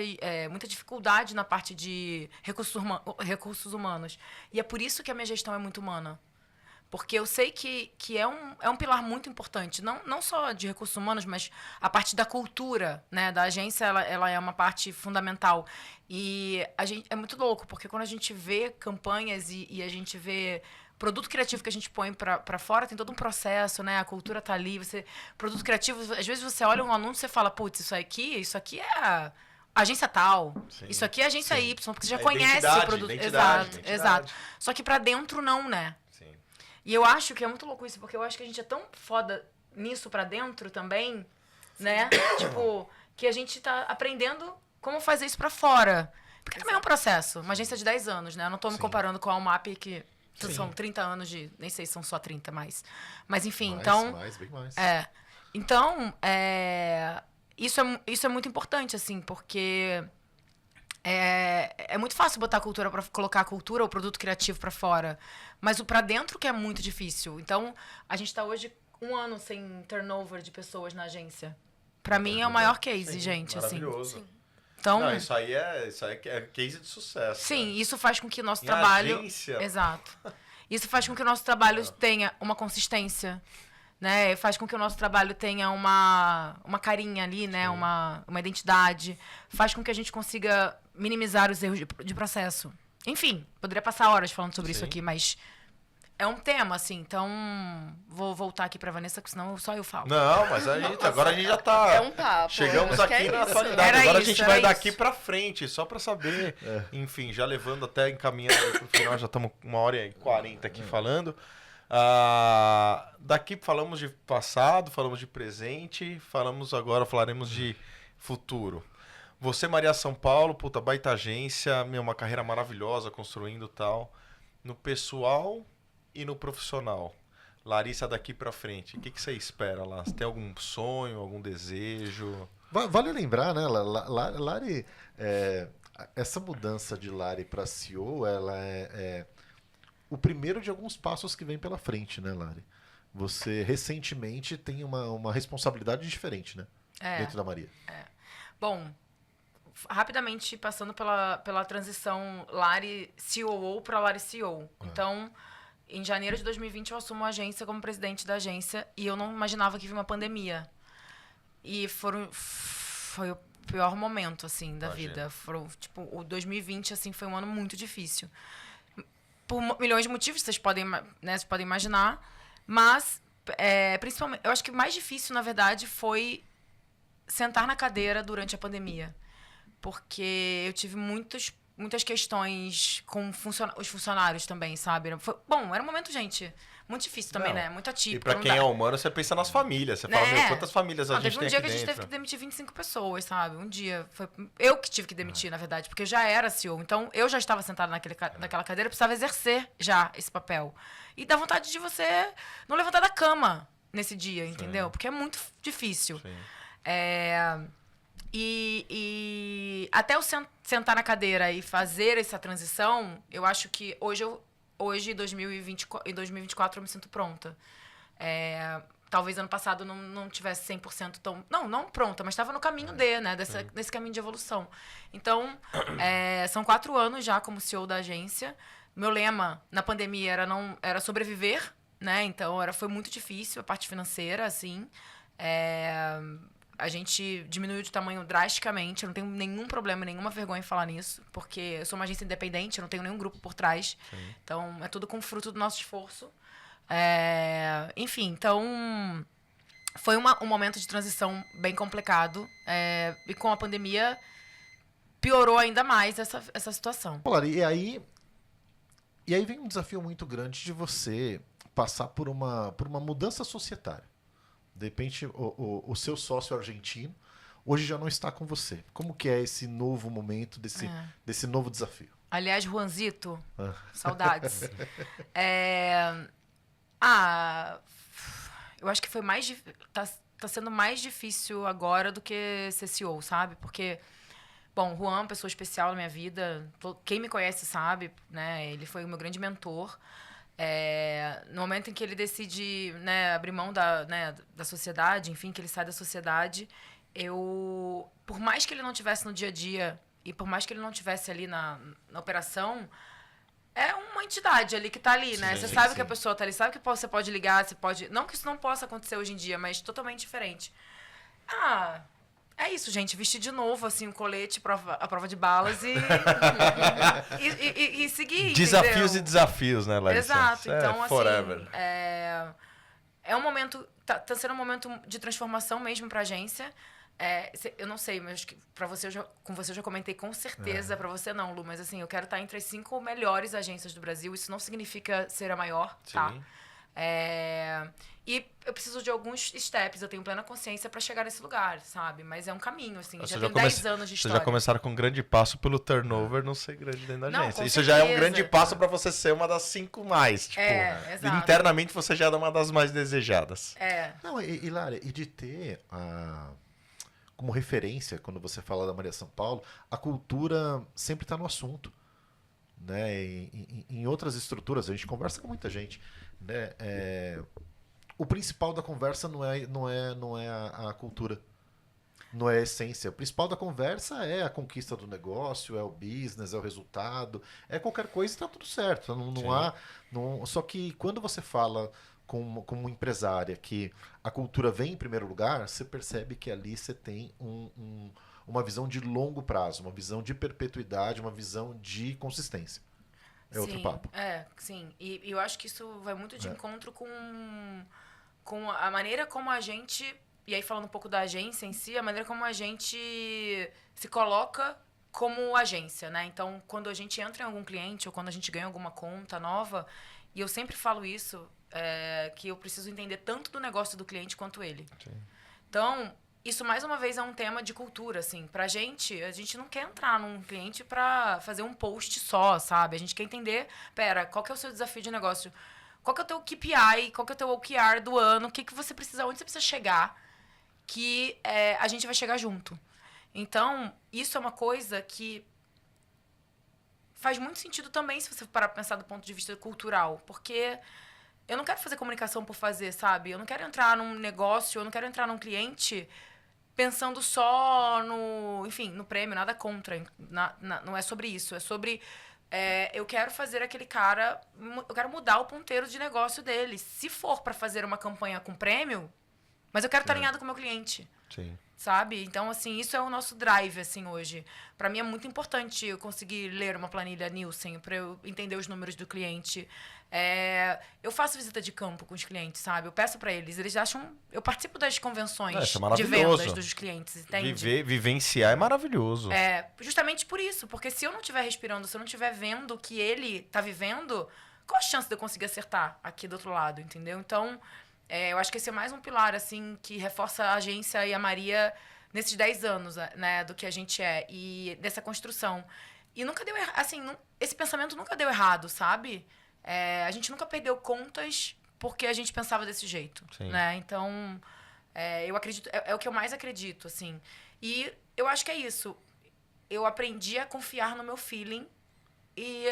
dificuldade na parte de recursos humanos. E é por isso que a minha gestão é muito humana. Porque eu sei que é um pilar muito importante, não só de recursos humanos, mas a parte da cultura, né, da agência, ela é uma parte fundamental. E é muito louco, porque quando a gente vê campanhas e a gente vê produto criativo que a gente põe para fora, tem todo um processo, né? A cultura tá ali, produto criativo, às vezes você olha um anúncio e fala, putz, isso aqui é a agência tal, Sim, isso aqui é a agência sim. Y, porque você já conhece o produto. Exato. Só que para dentro não, né? Sim. E eu acho que é muito louco isso, porque eu acho que a gente é tão foda nisso pra dentro também, né? Tipo, que a gente tá aprendendo como fazer isso pra fora. Porque também é um processo. Uma agência de 10 anos, né? Eu não tô me comparando com a Almap, que são 30 anos de... Nem sei se são só 30 mais. Mas, enfim, Bem mais. Então, isso é muito importante, assim, porque... É muito fácil botar a cultura para colocar a cultura, o produto criativo para fora, mas o para dentro que é muito difícil. Então, a gente tá hoje 1 ano sem turnover de pessoas na agência. Para mim é o maior case, Sim, gente, assim. maravilhoso. Então, Não, isso aí é case de sucesso. sim, né? isso faz com que o nosso Em trabalho, agência. exato. Isso faz com que o nosso trabalho tenha uma consistência, né? Faz com que o nosso trabalho tenha uma carinha ali, né? Uma identidade. Faz com que a gente consiga minimizar os erros de processo. Enfim, poderia passar horas falando sobre isso aqui, mas é um tema, assim. Então, vou voltar aqui pra Vanessa, porque senão só eu falo. Não, mas agora a gente já tá... É um papo. Chegamos acho que aqui é na isso. atualidade. Era Agora a isso, gente era vai isso. daqui pra frente, só pra saber. Enfim, já levando até encaminhando pro final, já estamos 1h40 aqui falando. Daqui falamos de passado, falamos de presente, falaremos de futuro. Você, Maria São Paulo, puta, baita agência, uma carreira maravilhosa construindo e tal. No pessoal e no profissional. Larissa, daqui pra frente, o que você espera lá? Você tem algum sonho, algum desejo? Vale lembrar, né, Lari, essa mudança de Lari para CEO, ela é o primeiro de alguns passos que vem pela frente, né, Lari? Você recentemente tem uma responsabilidade diferente, né? Dentro da Maria. Bom, rapidamente passando pela transição Lari COO para Lari CEO. Então, em janeiro de 2020 eu assumo a agência como presidente da agência e eu não imaginava que vinha uma pandemia. E foi o pior momento, assim, da vida. O 2020, assim, foi um ano muito difícil. Por milhões de motivos, vocês podem imaginar. Mas, principalmente, eu acho que o mais difícil, na verdade, foi sentar na cadeira durante a pandemia. Porque eu tive muitas questões com os funcionários também, sabe? Era um momento, gente, muito difícil também, né? Muito atípico. E pra quem é humano, você pensa nas famílias. Você fala, quantas famílias a gente tem aqui dentro? Teve um dia que a gente teve que demitir 25 pessoas, sabe? Um dia. Foi eu que tive que demitir, na verdade, porque eu já era CEO. Então, eu já estava sentada naquela cadeira, eu precisava exercer já esse papel. E dá vontade de você não levantar da cama nesse dia, entendeu? Porque é muito difícil. Sim. E até eu sentar na cadeira e fazer essa transição, eu acho que hoje, em 2024, eu me sinto pronta. Talvez ano passado não tivesse 100% tão... Não pronta, mas estava no caminho né? Desse caminho de evolução. Então, são 4 anos já como CEO da agência. Meu lema na pandemia era sobreviver, né? Então, foi muito difícil a parte financeira, assim. A gente diminuiu de tamanho drasticamente. Eu não tenho nenhum problema, nenhuma vergonha em falar nisso, porque eu sou uma agência independente, eu não tenho nenhum grupo por trás. Sim. Então, é tudo com fruto do nosso esforço. Enfim, então foi um momento de transição bem complicado. E com a pandemia piorou ainda mais essa situação. Claro, e aí vem um desafio muito grande de você passar por uma mudança societária. De repente, o seu sócio argentino hoje já não está com você. Como que é esse novo momento, desse novo desafio? Aliás, Juanzito, saudades. Eu acho que foi tá sendo mais difícil agora do que ser CEO, sabe? Porque, bom, Juan é uma pessoa especial na minha vida. Quem me conhece sabe, né? Ele foi o meu grande mentor. No momento em que ele decide, né, abrir mão da sociedade, enfim, que ele sai da sociedade, por mais que ele não estivesse no dia a dia e por mais que ele não estivesse ali na operação, é uma entidade ali que tá ali, né? Você sabe que a pessoa tá ali, sabe que você pode ligar, você pode... Não que isso não possa acontecer hoje em dia, mas totalmente diferente. É isso, gente. Vestir de novo, assim, um colete à prova de balas e seguir, Desafios entendeu? e desafios, né, Larissa? Exato. Então, forever. assim, é um momento... Tá sendo um momento de transformação mesmo pra agência. Eu não sei, mas com você eu já comentei com certeza, pra você não, Lu, mas assim, eu quero estar entre as 5 melhores agências do Brasil. Isso não significa ser a maior, tá? E eu preciso de alguns steps, eu tenho plena consciência pra chegar nesse lugar, sabe? Mas é um caminho, assim, já tem 10 anos de história. Vocês já começaram com um grande passo pelo turnover não ser grande dentro da agência. Com Isso certeza. já é um grande passo pra você ser uma das 5 mais, tipo, exato. internamente você já é uma das mais desejadas. Não, e Lara, e de ter como referência, quando você fala da Maria São Paulo, a cultura sempre está no assunto. Né? Em outras estruturas, a gente conversa com muita gente. Né? O principal da conversa não é a cultura. Não é a essência. O principal da conversa é a conquista do negócio, é o business, é o resultado. É qualquer coisa e está tudo certo. Só que quando você fala como empresária que a cultura vem em primeiro lugar, você percebe que ali você tem uma visão de longo prazo, uma visão de perpetuidade, uma visão de consistência. Outro papo. Sim. E eu acho que isso vai muito de encontro com a maneira como a gente... E aí, falando um pouco da agência em si, a maneira como a gente se coloca como agência, né? Então, quando a gente entra em algum cliente ou quando a gente ganha alguma conta nova, e eu sempre falo isso, que eu preciso entender tanto do negócio do cliente quanto ele. Sim. Então, isso mais uma vez é um tema de cultura, assim. Pra gente, a gente não quer entrar num cliente pra fazer um post só, sabe? A gente quer entender, qual que é o seu desafio de negócio? Qual que é o teu KPI? Qual que é o teu OKR do ano? O que você precisa, onde você precisa chegar? Que a gente vai chegar junto. Então, isso é uma coisa que faz muito sentido também se você parar pra pensar do ponto de vista cultural. Porque eu não quero fazer comunicação por fazer, sabe? Eu não quero entrar num negócio, eu não quero entrar num cliente pensando só no prêmio, nada contra. Não é sobre isso. É sobre... eu quero fazer aquele cara... Eu quero mudar o ponteiro de negócio dele. Se for pra fazer uma campanha com prêmio... Mas eu quero estar alinhado com o meu cliente. Sim. Sabe? Então, assim, isso é o nosso drive, assim, hoje. Pra mim é muito importante eu conseguir ler uma planilha Nielsen pra eu entender os números do cliente. Eu faço visita de campo com os clientes, sabe? Eu peço pra eles acham... Eu participo das convenções de vendas dos clientes, entende? Vivenciar é maravilhoso. Justamente por isso. Porque se eu não estiver respirando, se eu não estiver vendo o que ele tá vivendo, qual a chance de eu conseguir acertar aqui do outro lado, entendeu? Então... eu acho que esse é mais um pilar, assim, que reforça a agência e a Maria nesses 10 anos, né, do que a gente é. E dessa construção. E nunca deu errado, assim, esse pensamento nunca deu errado, sabe? A gente nunca perdeu contas porque a gente pensava desse jeito, né? Então, eu acredito, é o que eu mais acredito, assim. E eu acho que é isso. Eu aprendi a confiar no meu feeling e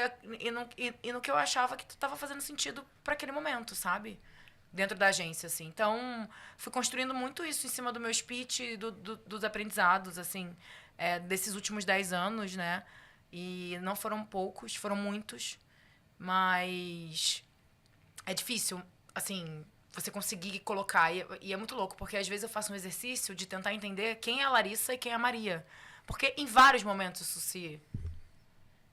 no que eu achava que estava fazendo sentido para aquele momento, sabe? dentro da agência, assim. Então, fui construindo muito isso em cima do meu speech e dos aprendizados, assim, desses últimos 10 anos, né? E não foram poucos, foram muitos, mas é difícil, assim, você conseguir colocar. E é muito louco, porque às vezes eu faço um exercício de tentar entender quem é a Larissa e quem é a Maria. Porque em vários momentos isso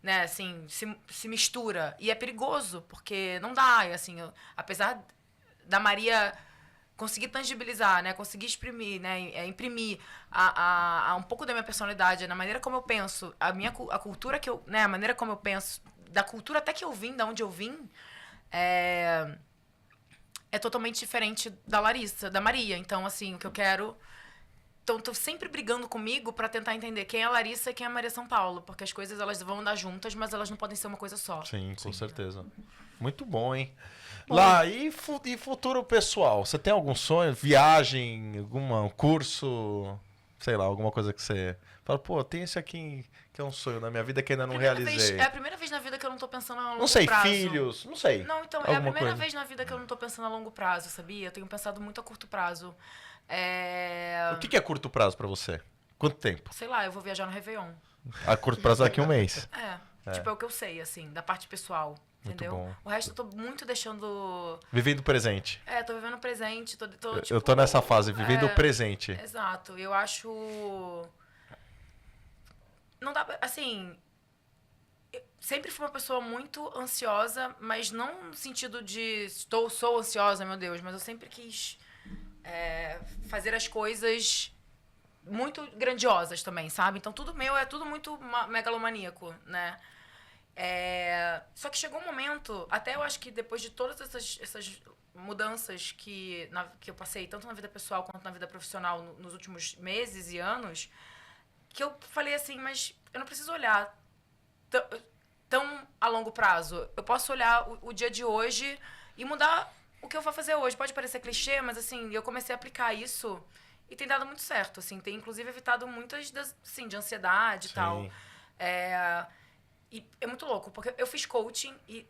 né, assim, se mistura. E é perigoso, porque não dá, assim, apesar da Maria conseguir tangibilizar, né, conseguir exprimir, né, imprimir um pouco da minha personalidade, na maneira como eu penso, a cultura que eu, né, a maneira como eu penso, da cultura até que eu vim, da onde eu vim, é totalmente diferente da Larissa, da Maria. Então, assim, o que eu quero... Então, tô sempre brigando comigo pra tentar entender quem é a Larissa e quem é a Maria São Paulo. Porque as coisas, elas vão andar juntas, mas elas não podem ser uma coisa só. Sim, com certeza. Muito bom, hein? Lá, e futuro pessoal? Você tem algum sonho? Viagem, algum curso? Sei lá, alguma coisa que você... Fala, pô, tem esse aqui que é um sonho da minha vida que ainda não realizei. É a primeira vez na vida que eu não tô pensando a longo Não sei, prazo. filhos, não sei. Não, então, é a primeira vez na vida que eu não tô pensando a longo prazo, sabia? Eu tenho pensado muito a curto prazo. O que é curto prazo pra você? Quanto tempo? Sei lá, eu vou viajar no Réveillon. A curto prazo daqui a um mês. Tipo, é o que eu sei, assim, da parte pessoal, entendeu? bom. O resto eu tô muito deixando... Vivendo o presente. Tô vivendo o presente, tipo, Eu tô nessa fase, vivendo o presente. Exato, eu acho... Não dá pra, assim... Eu sempre fui uma pessoa muito ansiosa, mas não no sentido de sou ansiosa, meu Deus, mas eu sempre quis fazer as coisas muito grandiosas também, sabe? Então tudo meu é tudo muito megalomaníaco, né? Só que chegou um momento, até eu acho que depois de todas essas mudanças que eu passei, tanto na vida pessoal quanto na vida profissional nos últimos meses e anos, que eu falei assim, mas eu não preciso olhar tão a longo prazo. Eu posso olhar o dia de hoje e mudar o que eu vou fazer hoje. Pode parecer clichê, mas assim, eu comecei a aplicar isso e tem dado muito certo, assim. Tem, inclusive, evitado muitas de ansiedade e tal. E é muito louco, porque eu fiz coaching e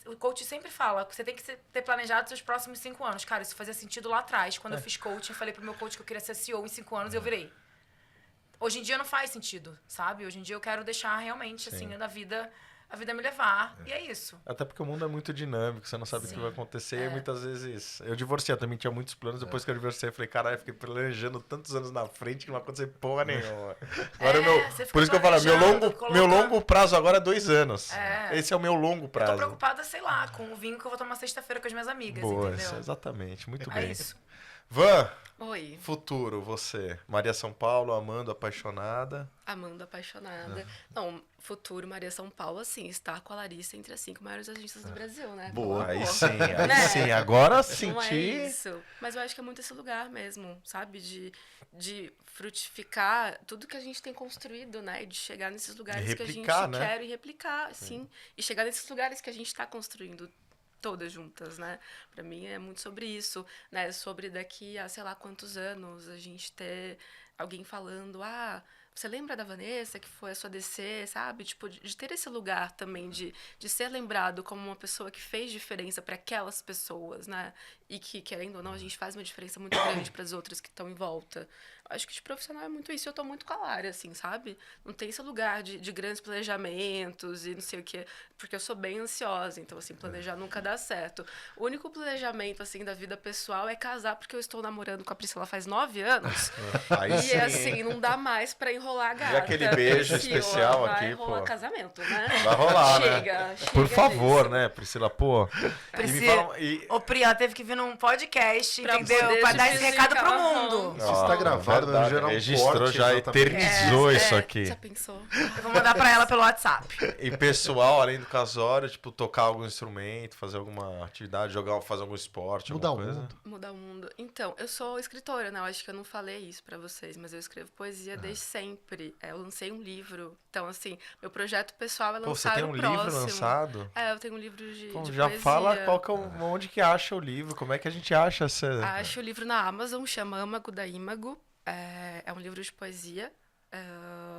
o coach sempre fala que você tem que ter planejado seus próximos 5 anos. Cara, isso fazia sentido lá atrás. Quando eu fiz coaching, eu falei pro meu coach que eu queria ser CEO em 5 anos e eu virei. Hoje em dia não faz sentido, sabe? Hoje em dia eu quero deixar realmente, assim, a vida me levar. E é isso. Até porque o mundo é muito dinâmico, você não sabe o que vai acontecer. E muitas vezes... Eu divorciei, eu também tinha muitos planos. Depois que eu divorciei, eu falei, caralho, eu fiquei planejando tantos anos na frente que não vai acontecer porra nenhuma. Agora, por isso que eu falo, meu longo prazo agora é 2 anos. Esse é o meu longo prazo. Eu tô preocupada, sei lá, com o vinho que eu vou tomar sexta-feira com as minhas amigas, entendeu? Exatamente, muito É bem. isso. Van, Oi. futuro, você. Maria São Paulo, amando, apaixonada. Amando, apaixonada. Não, futuro Maria São Paulo, assim, estar com a Larissa entre as 5 maiores agências do Brasil, né? Boa, aí Pô. sim, aí Né? sim. Agora Não é senti... isso. Mas eu acho que é muito esse lugar mesmo, sabe? De frutificar tudo que a gente tem construído, né? E de chegar nesses lugares que a gente quer e replicar, sim. E chegar nesses lugares que a gente está construindo todas juntas, né? Pra mim é muito sobre isso, né? Sobre daqui a sei lá quantos anos a gente ter alguém falando, você lembra da Vanessa, que foi a sua DC, sabe? Tipo, de ter esse lugar também, de ser lembrado como uma pessoa que fez diferença para aquelas pessoas, né? E que, querendo ou não, a gente faz uma diferença muito grande para as outras que estão em volta. Acho que de profissional é muito isso. Eu tô muito com a Lara, assim, sabe? Não tem esse lugar de grandes planejamentos e não sei o quê. Porque eu sou bem ansiosa, então, assim, planejar nunca dá certo. O único planejamento, assim, da vida pessoal é casar, porque eu estou namorando com a Priscila faz 9 anos. Aí sim. Assim, não dá mais pra enrolar a gata. E aquele beijo especial aqui, pô. Vai rolar casamento, né? Vai rolar, chega, né? Chega Por favor, disso. né, Priscila? Pô. Ô, Pri, ela teve que vir num podcast, Pra entendeu? poder Pra dar esse justificar recado pro o mundo. Isso está gravado, vai gerar um registrou, corte, já exatamente. eternizou isso aqui. Já pensou? Eu vou mandar pra ela pelo WhatsApp. E pessoal, além do casório, tipo, tocar algum instrumento, fazer alguma atividade, fazer algum esporte, Mudar alguma o coisa? mundo. Mudar o mundo. Então, eu sou escritora, né? Eu acho que eu não falei isso pra vocês, mas eu escrevo poesia desde sempre. Eu lancei um livro. Então, assim, meu projeto pessoal é Pô, você lançar tem o um próximo. livro lançado? Eu tenho um livro de Já poesia. fala onde que acha o livro, como é que a gente acha essa... Acho o livro na Amazon, chama Âmago da Imago. É um livro de poesia.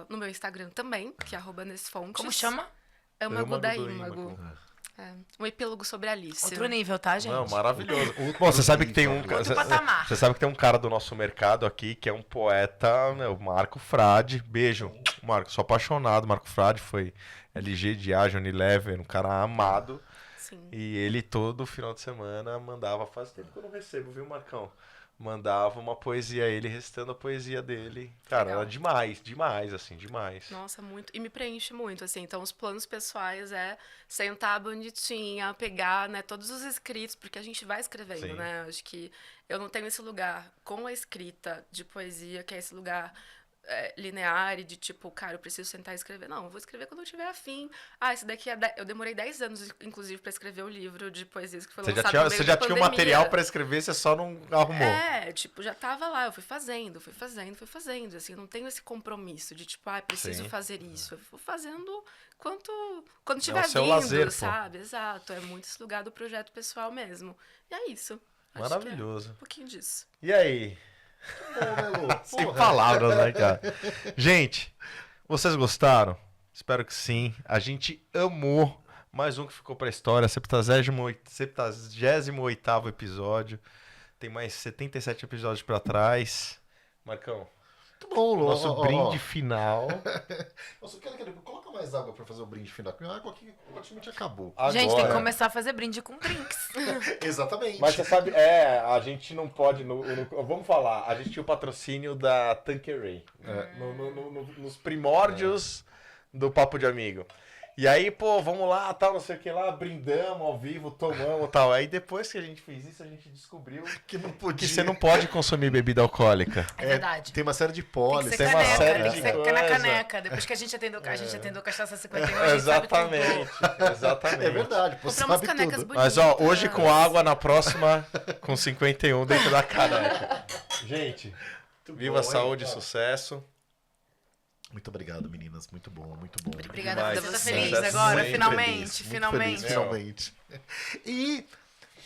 No meu Instagram também, que é @nesfontes. Como chama? Âmago da do Imago. Um epílogo sobre Alice. Outro nível, tá, gente? Não, maravilhoso. Outro Bom, você sabe que tem um. nível, Outro patamar. Você sabe que tem um cara do nosso mercado aqui que é um poeta, né, o Marco Frade. Beijo, Marco. Sou apaixonado. Marco Frade foi LG de Agile, Unilever, um cara amado. Sim. E ele todo final de semana mandava. Faz tempo que eu não recebo, viu, Marcão? Mandava uma poesia a ele, restando a poesia dele. Cara, Legal. era demais, demais, assim, demais. Nossa, muito. E me preenche muito, assim. Então, os planos pessoais é sentar bonitinha, pegar, né, todos os escritos, porque a gente vai escrevendo, Sim. né? Acho que eu não tenho esse lugar com a escrita de poesia, que é esse lugar linear e de tipo, cara, eu preciso sentar e escrever. Não, eu vou escrever quando eu tiver afim. Esse daqui eu demorei 10 anos, inclusive, pra escrever o livro de poesias que foi Você lançado já no tinha, meio você já da tinha o pandemia. material pra escrever, você só não arrumou. Tipo, já tava lá, eu fui fazendo. Assim, eu não tenho esse compromisso de, tipo, preciso Sim. fazer isso. Eu vou fazendo quando tiver o seu vindo, lazer, pô. sabe? Exato, é muito esse lugar do projeto pessoal mesmo. E é isso. Acho Maravilhoso. que é um pouquinho disso. E aí? Sem Porra. palavras, né, cara? Gente, vocês gostaram? Espero que sim. A gente amou. Mais um que ficou pra história. 78º episódio. Tem mais 77 episódios pra trás. Marcão, Muito bom, Lu. nosso Ó, ó, brinde ó. final. Nossa, coloca mais água pra fazer o brinde final, porque a água aqui praticamente acabou. Gente, tem que Agora. começar a fazer brinde com drinks. Exatamente. Mas você sabe, a gente não pode. Vamos falar, a gente tinha o patrocínio da Tanqueray. Nos primórdios do Papo de Amigo. E aí, pô, vamos lá, tal, não sei o que lá, brindamos ao vivo, tomamos tal. Aí depois que a gente fez isso, a gente descobriu que não que podia. você não pode consumir bebida alcoólica. É verdade. Tem uma série de Tem que pólices. ser tem uma caneca, série tem de que ser coisa. na caneca. Depois que a gente atendeu cachaça 51, a gente sabe tudo. Exatamente. É verdade, pô, Compramos sabe canecas tudo. bonitas. Mas ó, hoje com água, na próxima com 51 dentro da caneca. Gente, viva a bom, hein? saúde e sucesso. Muito obrigado, meninas. Muito bom, muito bom. Obrigada Demais. por você tá Sim, feliz sempre agora, feliz, finalmente, Muito finalmente. feliz, finalmente. E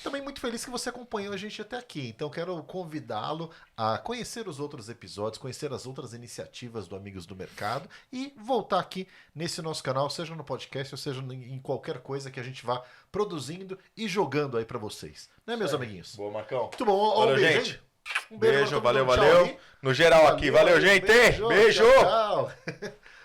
também muito feliz que você acompanhou a gente até aqui. Então quero convidá-lo a conhecer os outros episódios, conhecer as outras iniciativas do Amigos do Mercado e voltar aqui nesse nosso canal, seja no podcast ou seja em qualquer coisa que a gente vá produzindo e jogando aí pra vocês. Né, meus amiguinhos? Boa, Marcão. Muito bom. Valeu, Um beijo, gente. hein? Um Beijo, pra todo valeu, mundo. Tchau valeu. aí. No geral aqui, valeu, gente. Beijo. Tchau, tchau.